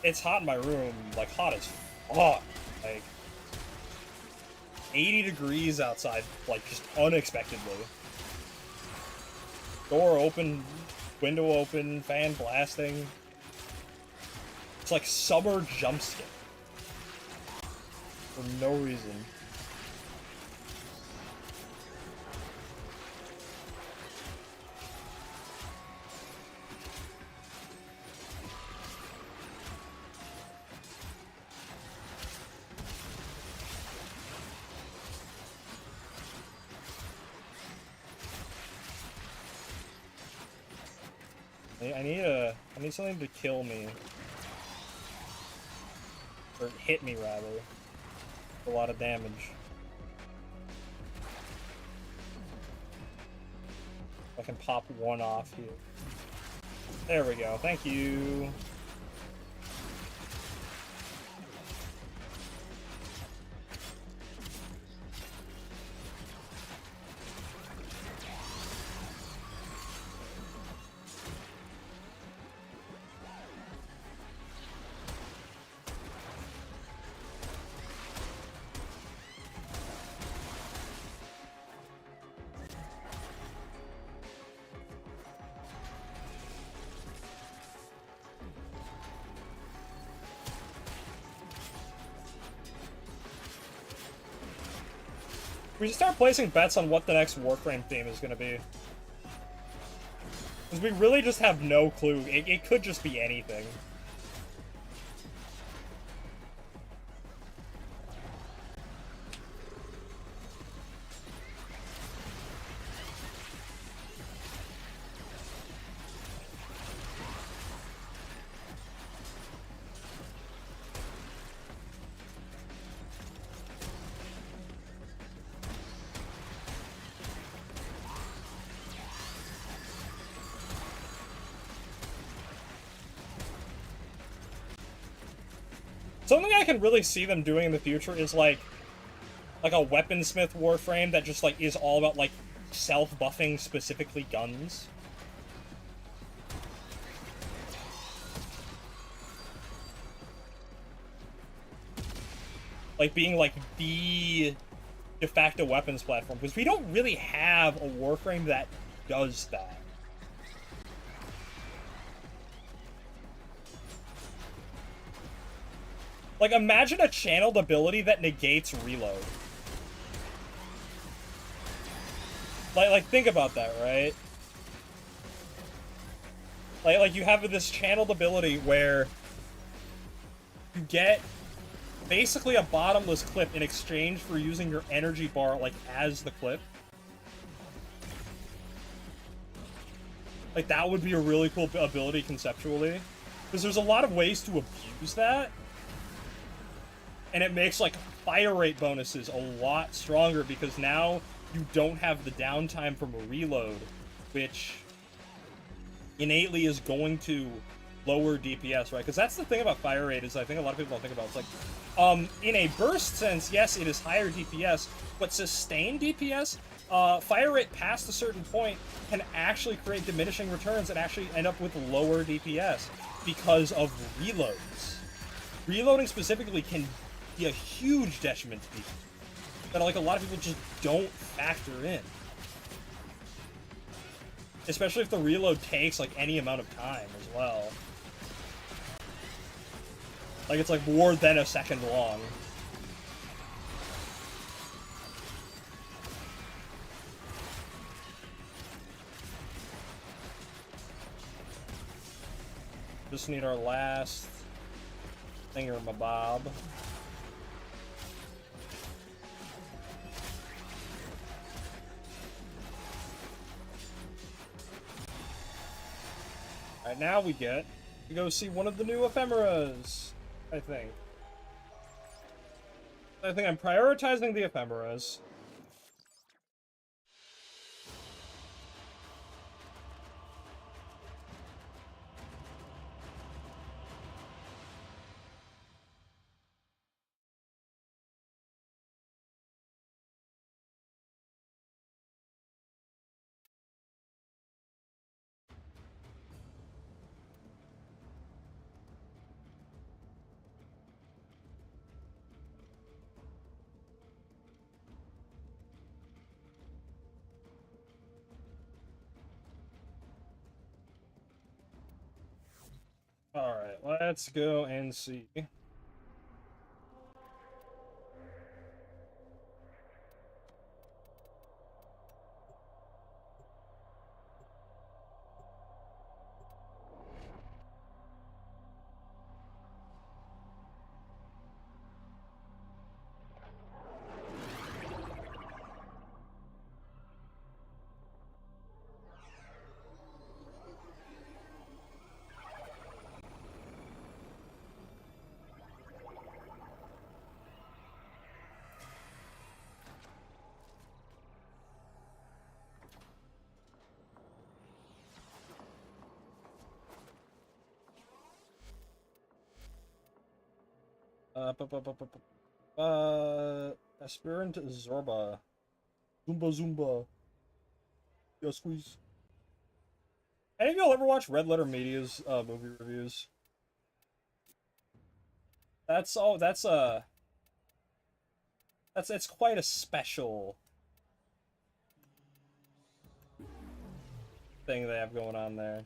It's hot in my room, like hot as fuck. Like 80 degrees outside, like just unexpectedly. Door open, window open, fan blasting. It's like summer jump scare. For no reason. I need something to kill me. Or hit me, rather. A lot of damage. I can pop one off here. There we go, thank you. We should start placing bets on what the next Warframe theme is going to be. Because we really just have no clue. It could just be anything. Something I can really see them doing in the future is like a weaponsmith warframe that just like is all about like self-buffing specifically guns. Like being like the de facto weapons platform, because we don't really have a warframe that does that. Like, imagine a channeled ability that negates reload. Like think about that, right? Like you have this channeled ability where you get basically a bottomless clip in exchange for using your energy bar, like, as the clip. Like, that would be a really cool ability conceptually. Because there's a lot of ways to abuse that. And it makes, like, fire rate bonuses a lot stronger because now you don't have the downtime from a reload, which innately is going to lower DPS, right? Because that's the thing about fire rate is I think a lot of people don't think about. It's like, in a burst sense, yes, it is higher DPS, but sustained DPS, fire rate past a certain point can actually create diminishing returns and actually end up with lower DPS because of reloads. Reloading specifically can be a huge detriment to people that like a lot of people just don't factor in. Especially if the reload takes like any amount of time as well. Like it's like more than a second long. Just need our last thingamabob. Alright, now we get to go see one of the new ephemeras, I think. I think I'm prioritizing the ephemeras. Alright, let's go and see. Aspirant Zorba. Zumba Zumba. Yo, squeeze. Any of y'all ever watch Red Letter Media's movie reviews? That's all. It's quite a special thing they have going on there.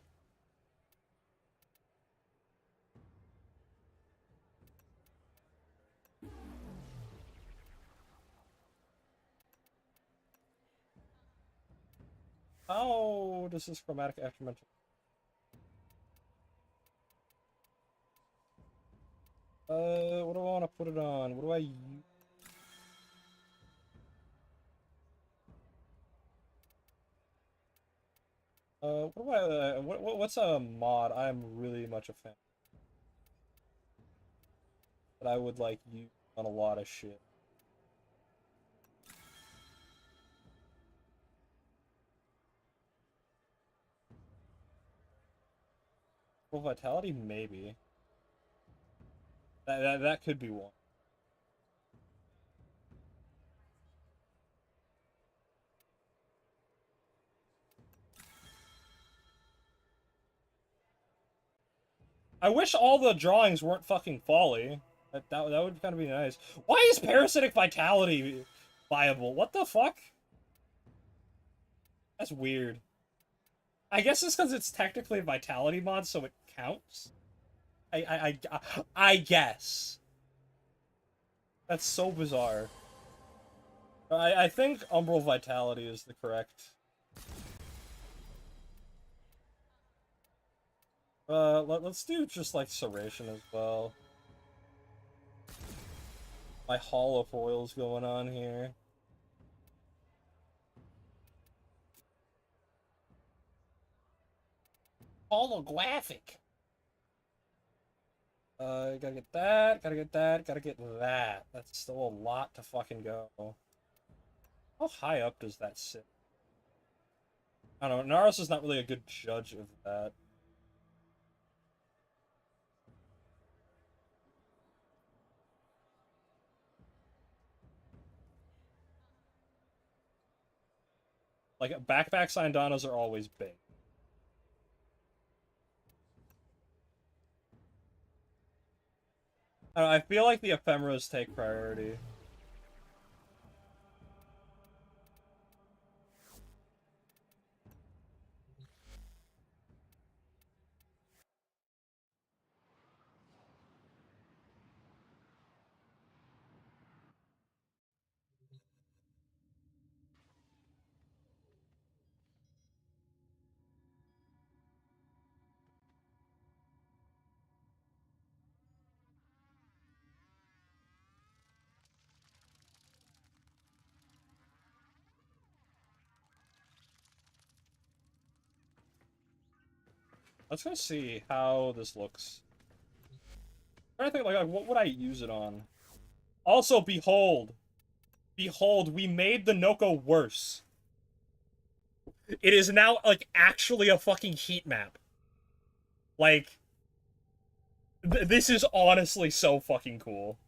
How does this chromatic instrumental? What do I want to put it on? What do I use? What do I, what's a mod I'm really much a fan that I would like use on a lot of shit? Well, Vitality, maybe. That could be one. I wish all the drawings weren't fucking folly. That would kind of be nice. Why is parasitic vitality viable? What the fuck? That's weird. I guess it's because it's technically a vitality mod, so it counts. I guess. That's so bizarre. I think Umbral Vitality is the correct. Let's do just like Serration as well. My holofoil's going on here. Holographic. Gotta get that, gotta get that, gotta get that. That's still a lot to fucking go. How high up does that sit? I don't know, Naros is not really a good judge of that. Like, backpack Syndanas are always big. I feel like the ephemeras take priority. Let's go see how this looks. I'm trying to think, like, what would I use it on? Also, behold! Behold, we made the Noko worse. It is now, like, actually a fucking heat map. Like, this is honestly so fucking cool.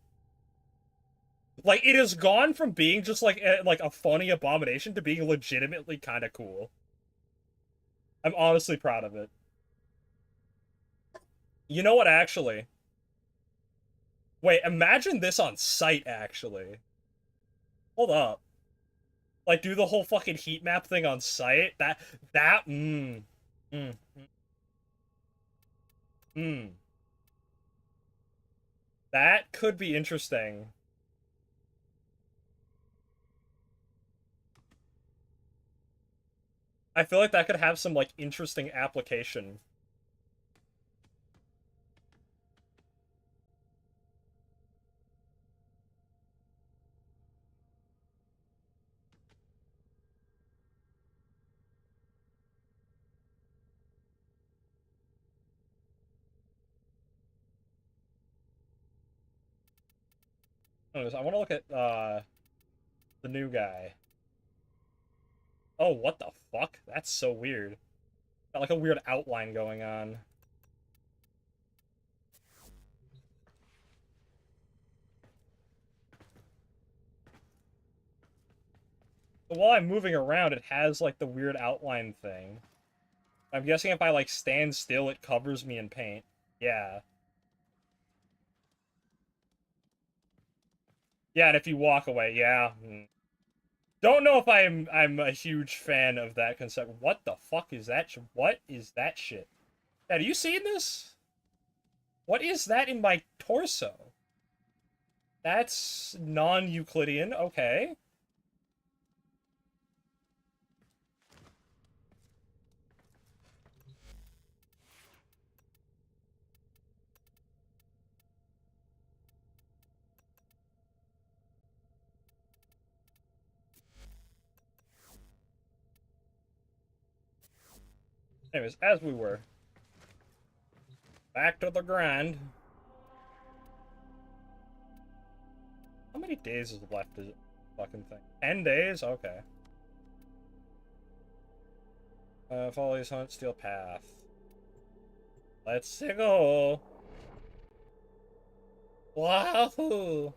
Like, it has gone from being just, like a funny abomination to being legitimately kind of cool. I'm honestly proud of it. You know what, actually? Wait, imagine this on site, actually. Hold up. Like, do the whole fucking heat map thing on site? Mm, mm, mm. That could be interesting. I feel like that could have some, like, interesting application. Anyways, I want to look at, the new guy. Oh, what the fuck? That's so weird. Got, like, a weird outline going on. But while I'm moving around, it has, like, the weird outline thing. I'm guessing if I, like, stand still, it covers me in paint. Yeah. Yeah, and if you walk away, yeah. Don't know if I'm a huge fan of that concept. What the fuck is that? What is that shit? Have you seen this? What is that in my torso? That's non-Euclidean. Okay. Anyways, as we were. Back to the grind. How many days is left is it? Fucking thing. 10 days? Okay. Follow his hunt, steel path. Let's go. Wow.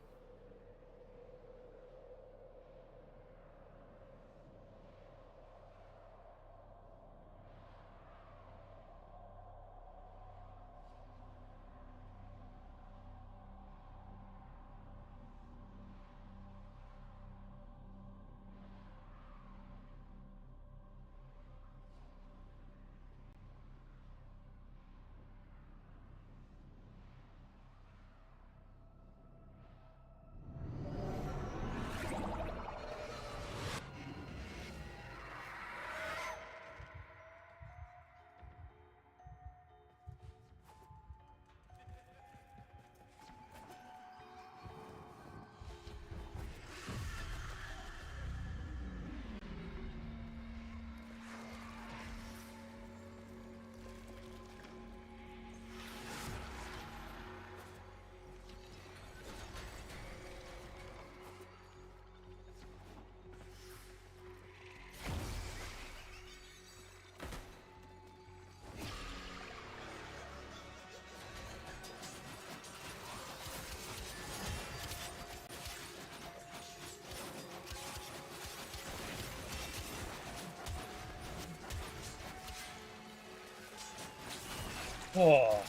Oh,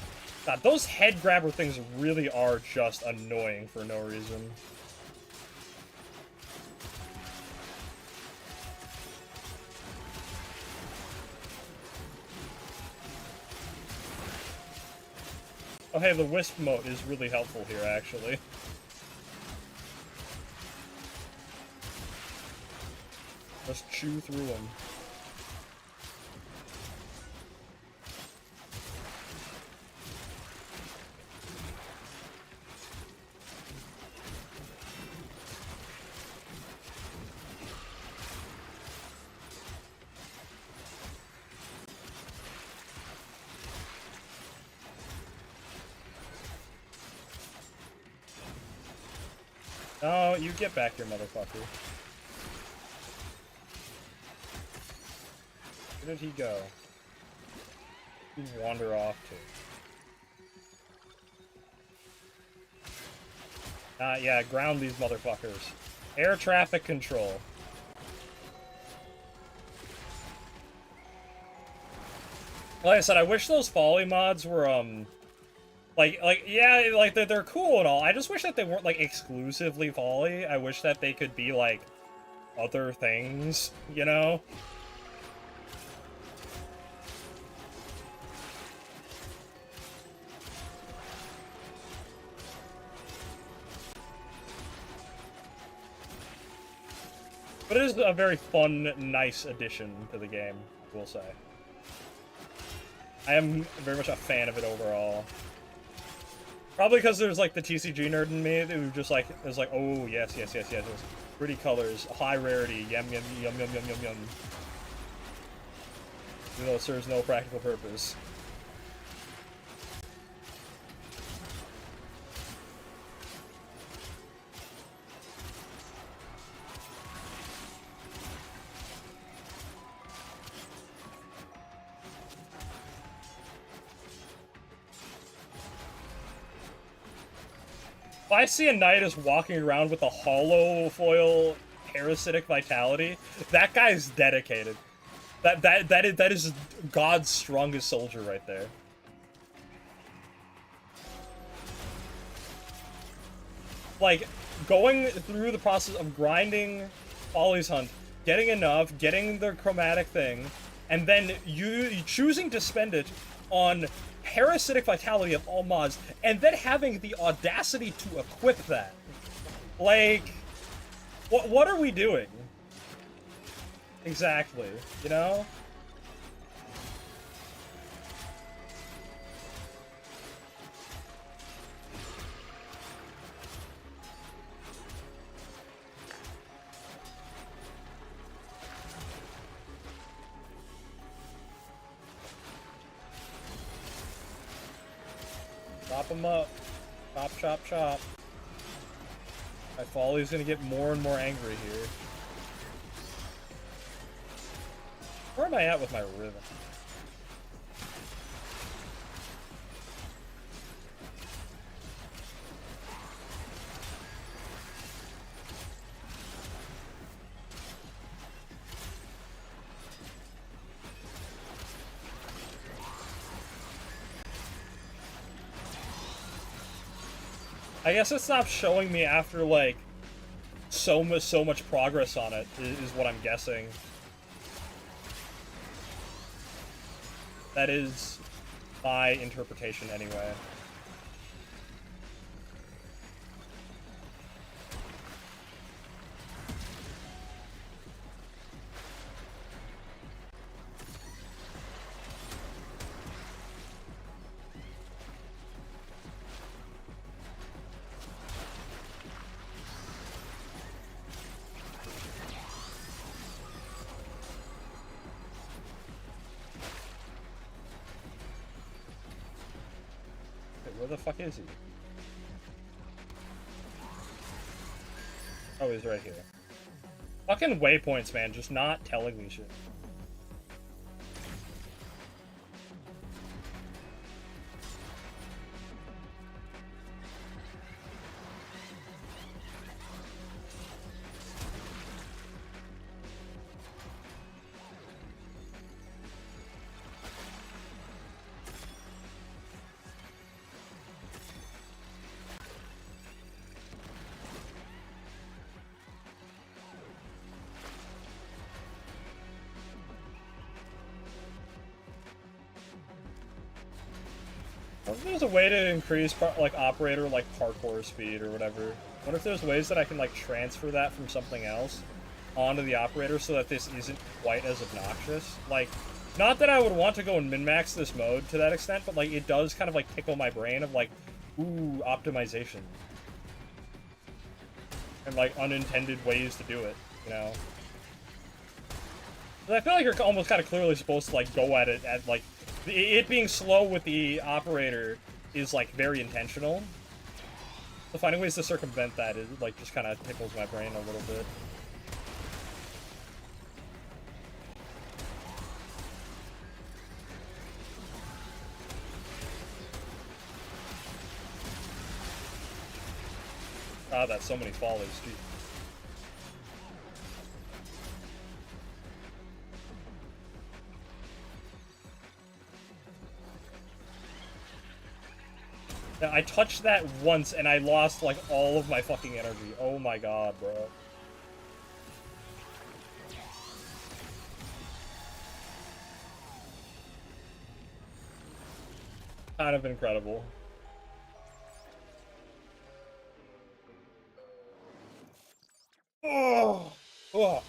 God, those head grabber things really are just annoying for no reason. Oh, hey, the wisp mode is really helpful here, actually. Just chew through them. Oh, you get back here, motherfucker. Where did he go? Where'd he wander off to? Yeah, ground these motherfuckers. Air traffic control. Like I said, I wish those folly mods were, yeah, like, they're cool and all. I just wish that they weren't, like, exclusively folly. I wish that they could be, like, other things, you know? But it is a very fun, nice addition to the game, I will say. I am very much a fan of it overall. Probably because there's, like, the TCG nerd in me who just, like, is like, oh, yes, yes, yes, yes. Pretty colors, high rarity, yum, yum, yum, yum, yum, yum, yum. Even though it serves no practical purpose. If I see a Nidus walking around with a hollow foil parasitic vitality, that guy's dedicated. That is God's strongest soldier right there. Like, going through the process of grinding Folly's Hunt, getting enough, getting the chromatic thing, and then you choosing to spend it on parasitic vitality of all mods, and then having the audacity to equip that. Like, what are we doing? Exactly, you know? Chop him up. Chop, chop, chop. My Folly's gonna get more and more angry here. Where am I at with my rhythm? I guess it stopped showing me after, like, so much progress on it, is what I'm guessing. That is my interpretation, anyway. Wait, where the fuck is he? Oh, he's right here. Fucking waypoints, man, just not telling me shit. What if there's a way to increase, like, operator, like, parkour speed or whatever? What if there's ways that I can, like, transfer that from something else onto the operator so that this isn't quite as obnoxious? Like, not that I would want to go and min-max this mode to that extent, but, like, it does kind of, like, tickle my brain of, like, ooh, optimization. And, like, unintended ways to do it, you know? I feel like you're almost kind of clearly supposed to, like, go at it at, like, it being slow with the operator is, like, very intentional. So finding ways to circumvent that is, like, just kind of tickles my brain a little bit. Ah, that's so many follies, geez. Yeah, I touched that once and I lost, like, all of my fucking energy. Oh my god, bro. Kind of incredible. Oh! Oh!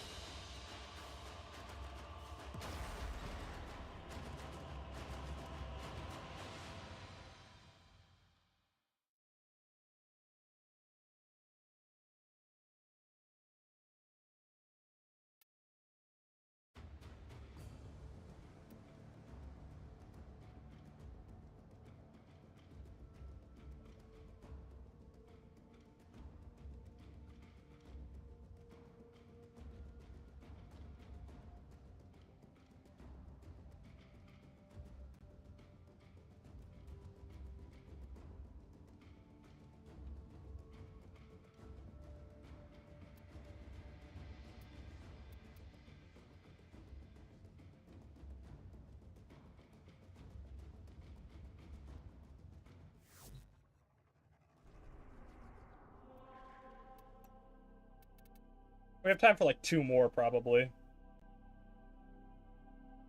We have time for, like, 2 more, probably.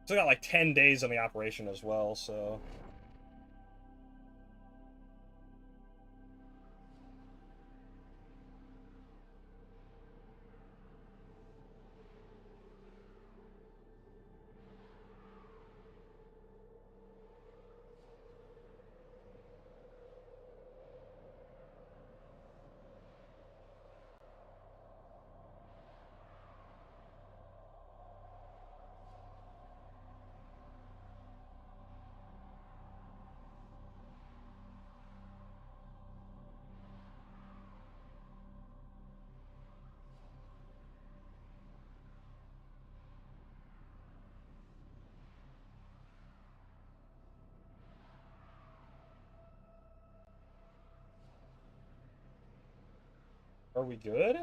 Still got, like, 10 days on the operation as well, so... Are we good?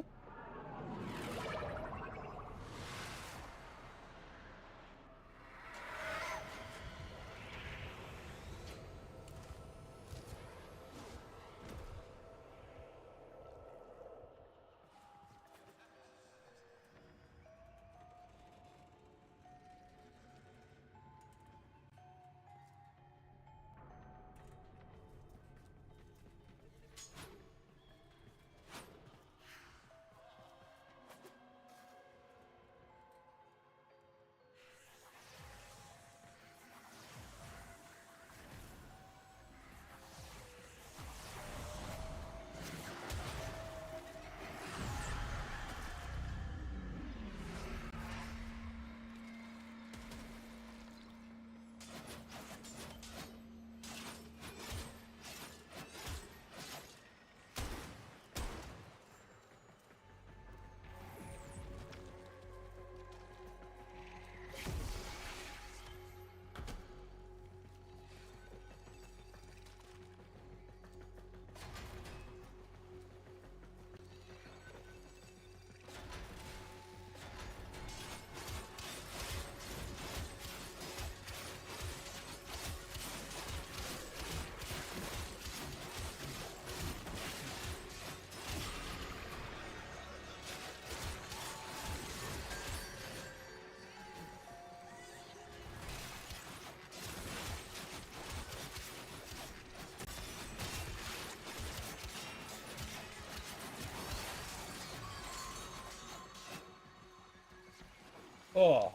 Oh.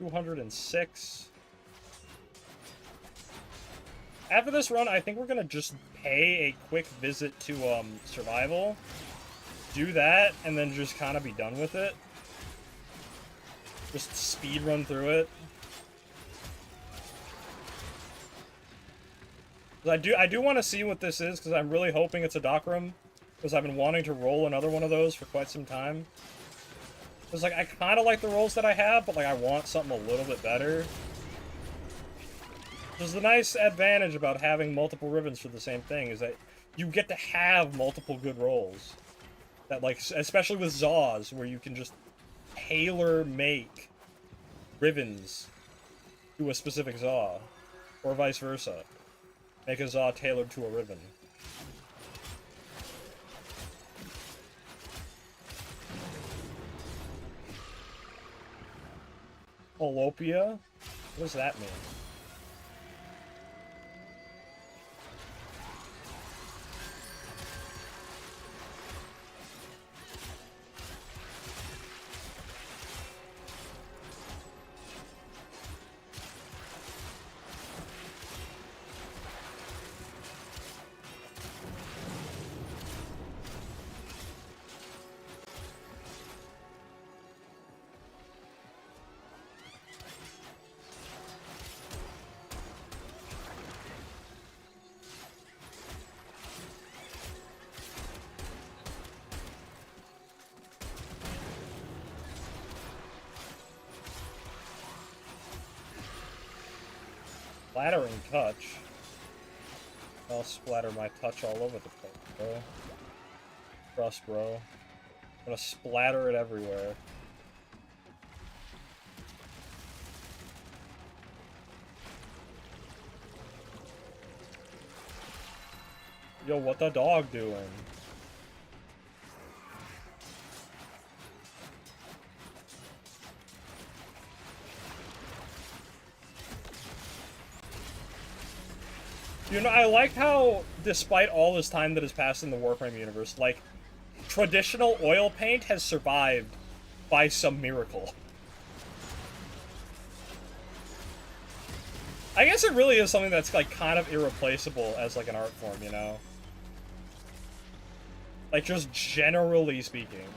$206. After this run, I think we're gonna just pay a quick visit to survival, do that, and then just kind of be done with it. Just speed run through it. I do want to see what this is, because I'm really hoping it's a dock room, because I've been wanting to roll another one of those for quite some time. Because, like, I kind of like the rolls that I have, but, like, I want something a little bit better. There's the nice advantage about having multiple ribbons for the same thing, is that you get to have multiple good rolls. That, like, especially with Zaws, where you can just tailor-make ribbons to a specific Zaw, or vice versa. Make a Zaw tailored to a ribbon. Holopia? What does that mean? Splattering touch. I'll splatter my touch all over the place, bro. Trust, bro. I'm gonna splatter it everywhere. Yo, what the dog doing? You know, I like how, despite all this time that has passed in the Warframe universe, like, traditional oil paint has survived by some miracle. I guess it really is something that's, like, kind of irreplaceable as, like, an art form, you know? Like, just generally speaking.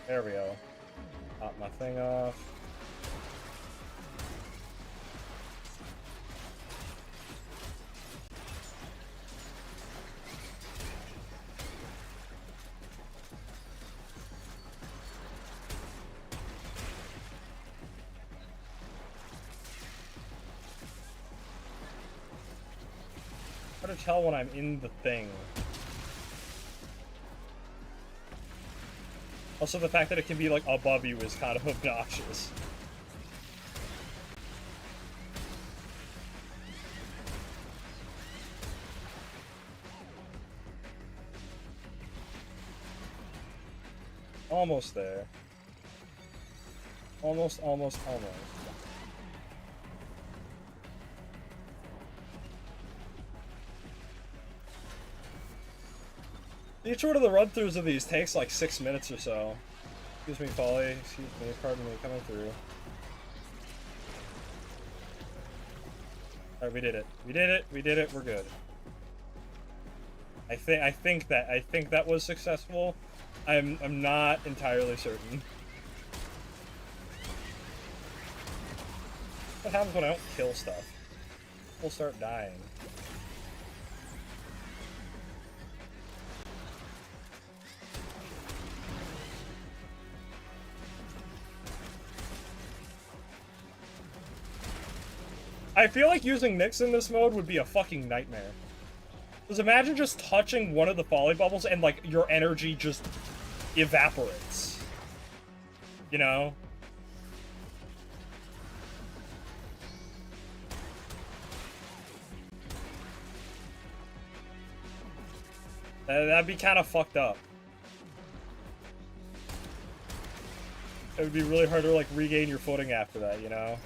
There we go. Pop my thing off. Hard to tell when I'm in the thing. Also, the fact that it can be, like, above you is kind of obnoxious. Almost there. Almost. Each one of the run-throughs of these takes like 6 minutes or so. Excuse me, Polly. Excuse me, pardon me, coming through. Alright, we did it. We did it, we're good. I think that was successful. I'm not entirely certain. What happens when I don't kill stuff? People start dying. I feel like using Nyx in this mode would be a fucking nightmare. Because imagine just touching one of the folly bubbles and, like, your energy just evaporates. You know? That'd be kind of fucked up. It would be really hard to, like, regain your footing after that, you know?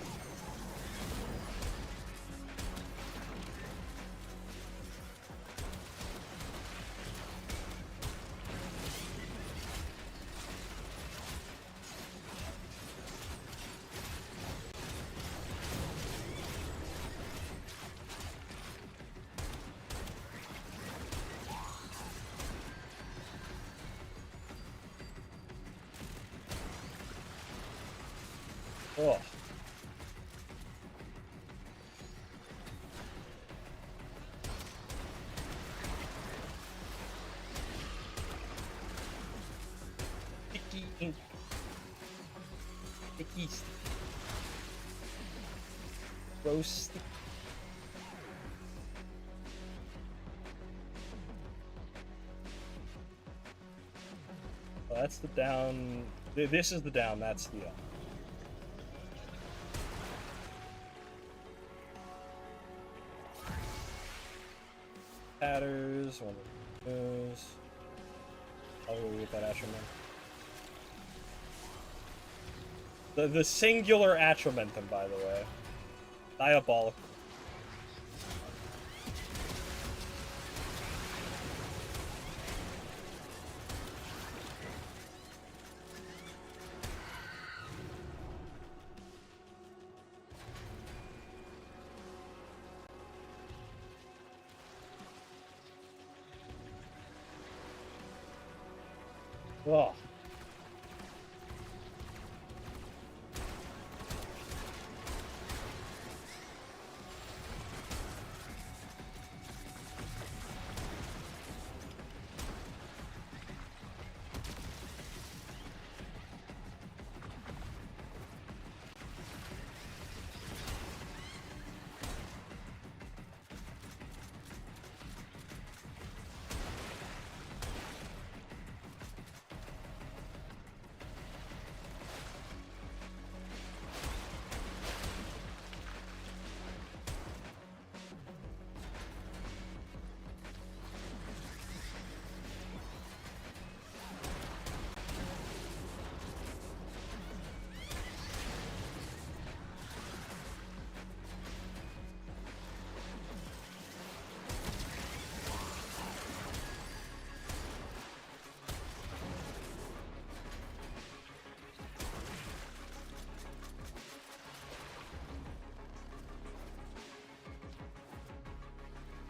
Oh. Sticky ink. Sticky. Roast. Oh, that's the down. This is the down. That's the up. Tatters, one of those. I'll go get that Atramentum. The singular Atramentum, by the way. Diabolical. Oh.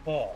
Oh.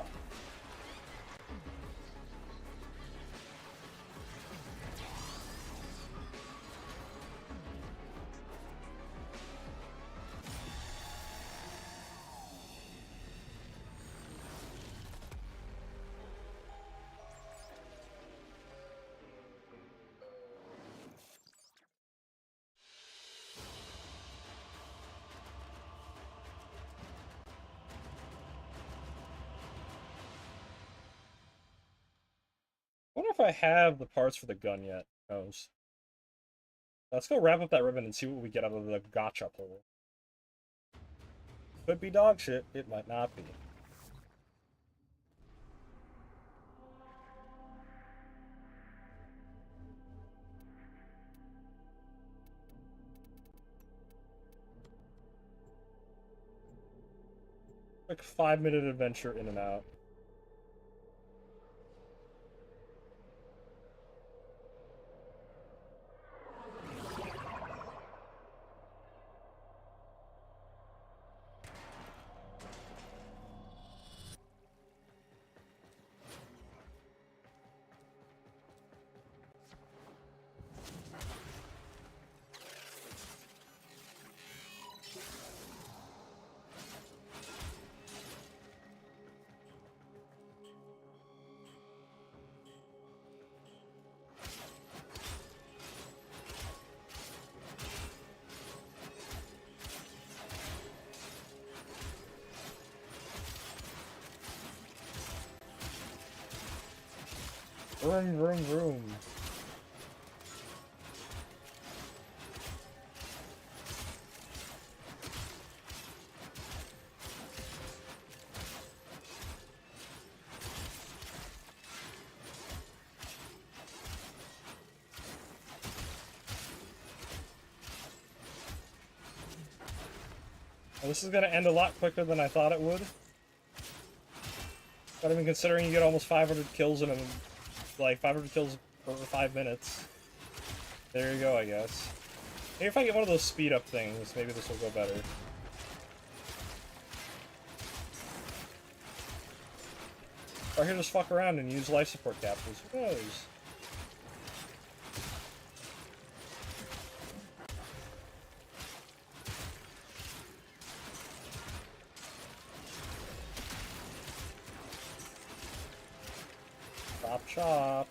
I wonder if I have the parts for the gun yet. Who knows? Let's go wrap up that ribbon and see what we get out of the gotcha pull. Could be dog shit. It might not be. Like 5-minute adventure in and out. Vroom, vroom, vroom. Well, this is gonna end a lot quicker than I thought it would. Not even considering you get almost 500 kills in a, like 500 kills for 5 minutes. There you go, I guess. Maybe if I get one of those speed up things, maybe this will go better. Or here, just fuck around and use life support capsules. Who knows? Chop chop.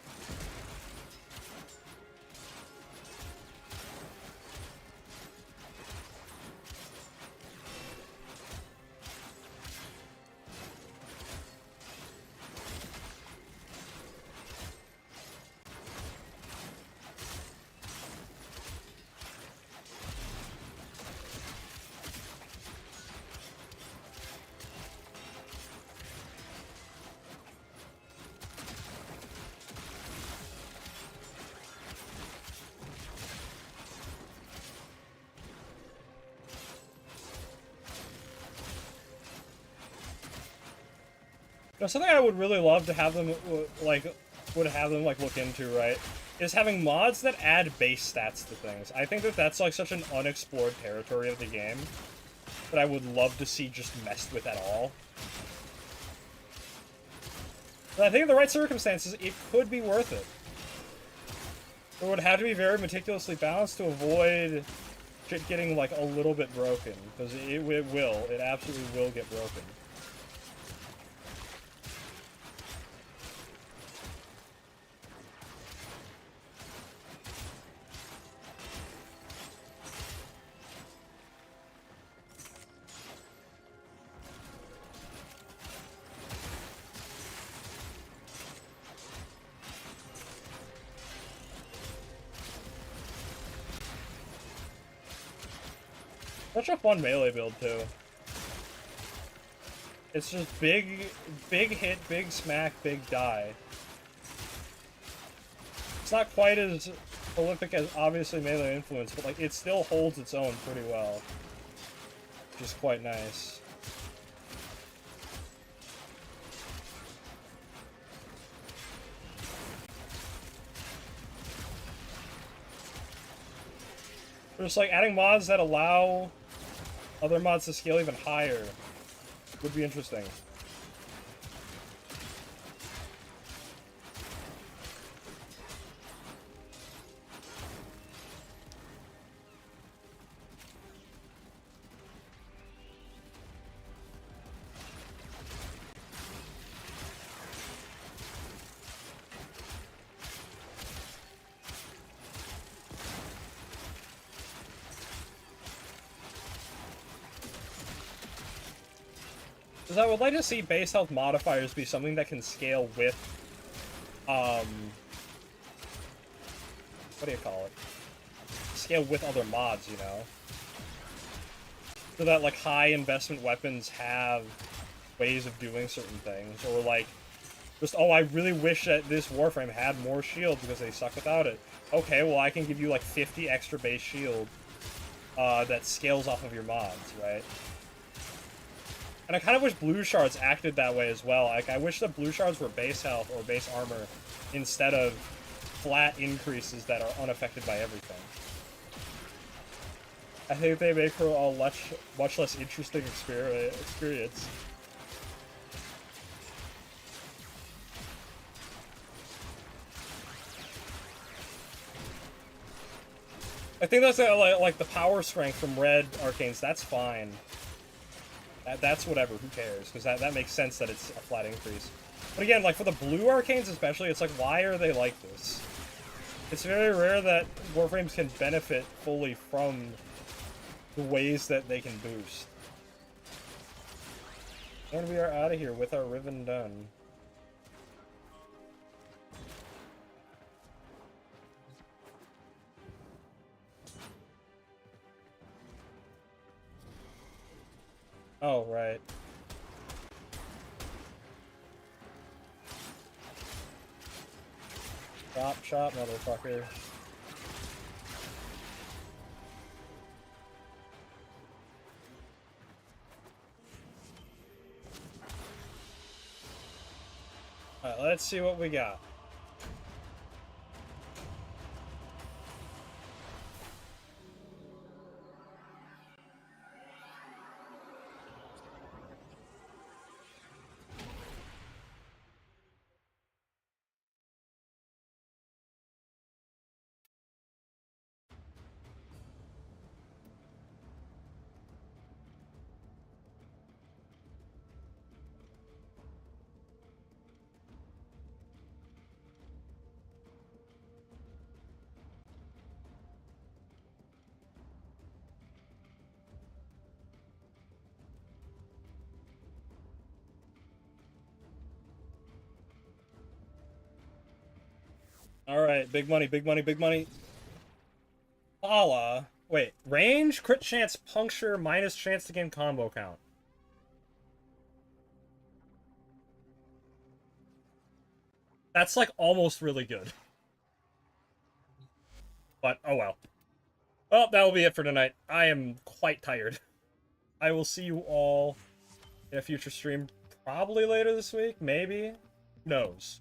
Now, something I would really love to have them, like, look into, right, is having mods that add base stats to things. I think that that's, like, such an unexplored territory of the game that I would love to see just messed with at all. But I think in the right circumstances, it could be worth it. It would have to be very meticulously balanced to avoid shit getting, like, a little bit broken, because it will. It absolutely will get broken. Such a fun melee build, too. It's just big hit, big smack, big die. It's not quite as prolific as, obviously, melee influence, but, like, it still holds its own pretty well. Which is quite nice. Just, like, adding mods that allow other mods to scale even higher would be interesting. Because I would like to see base health modifiers be something that can scale with, what do you call it? Scale with other mods, you know? So that, like, high investment weapons have ways of doing certain things, or, like, just, oh, I really wish that this Warframe had more shield because they suck without it. Okay, well, I can give you, like, 50 extra base shield, that scales off of your mods, right? And I kind of wish blue shards acted that way as well. Like, I wish that blue shards were base health or base armor instead of flat increases that are unaffected by everything. I think they make for a much less interesting experience. I think that's like the power strength from red arcanes. That's fine. That's whatever, who cares? Because that makes sense that it's a flat increase. But again, like, for the blue arcanes especially, it's like, why are they like this? It's very rare that Warframes can benefit fully from the ways that they can boost. And we are out of here with our Riven done. Oh, right. Chop, chop, motherfucker. let's see what we got. Alright, big money, big money, big money. Ala. Wait, range, crit chance, puncture, minus chance to gain combo count. That's like almost really good. But, oh well. Well, that will be it for tonight. I am quite tired. I will see you all in a future stream, probably later this week, maybe. Who knows?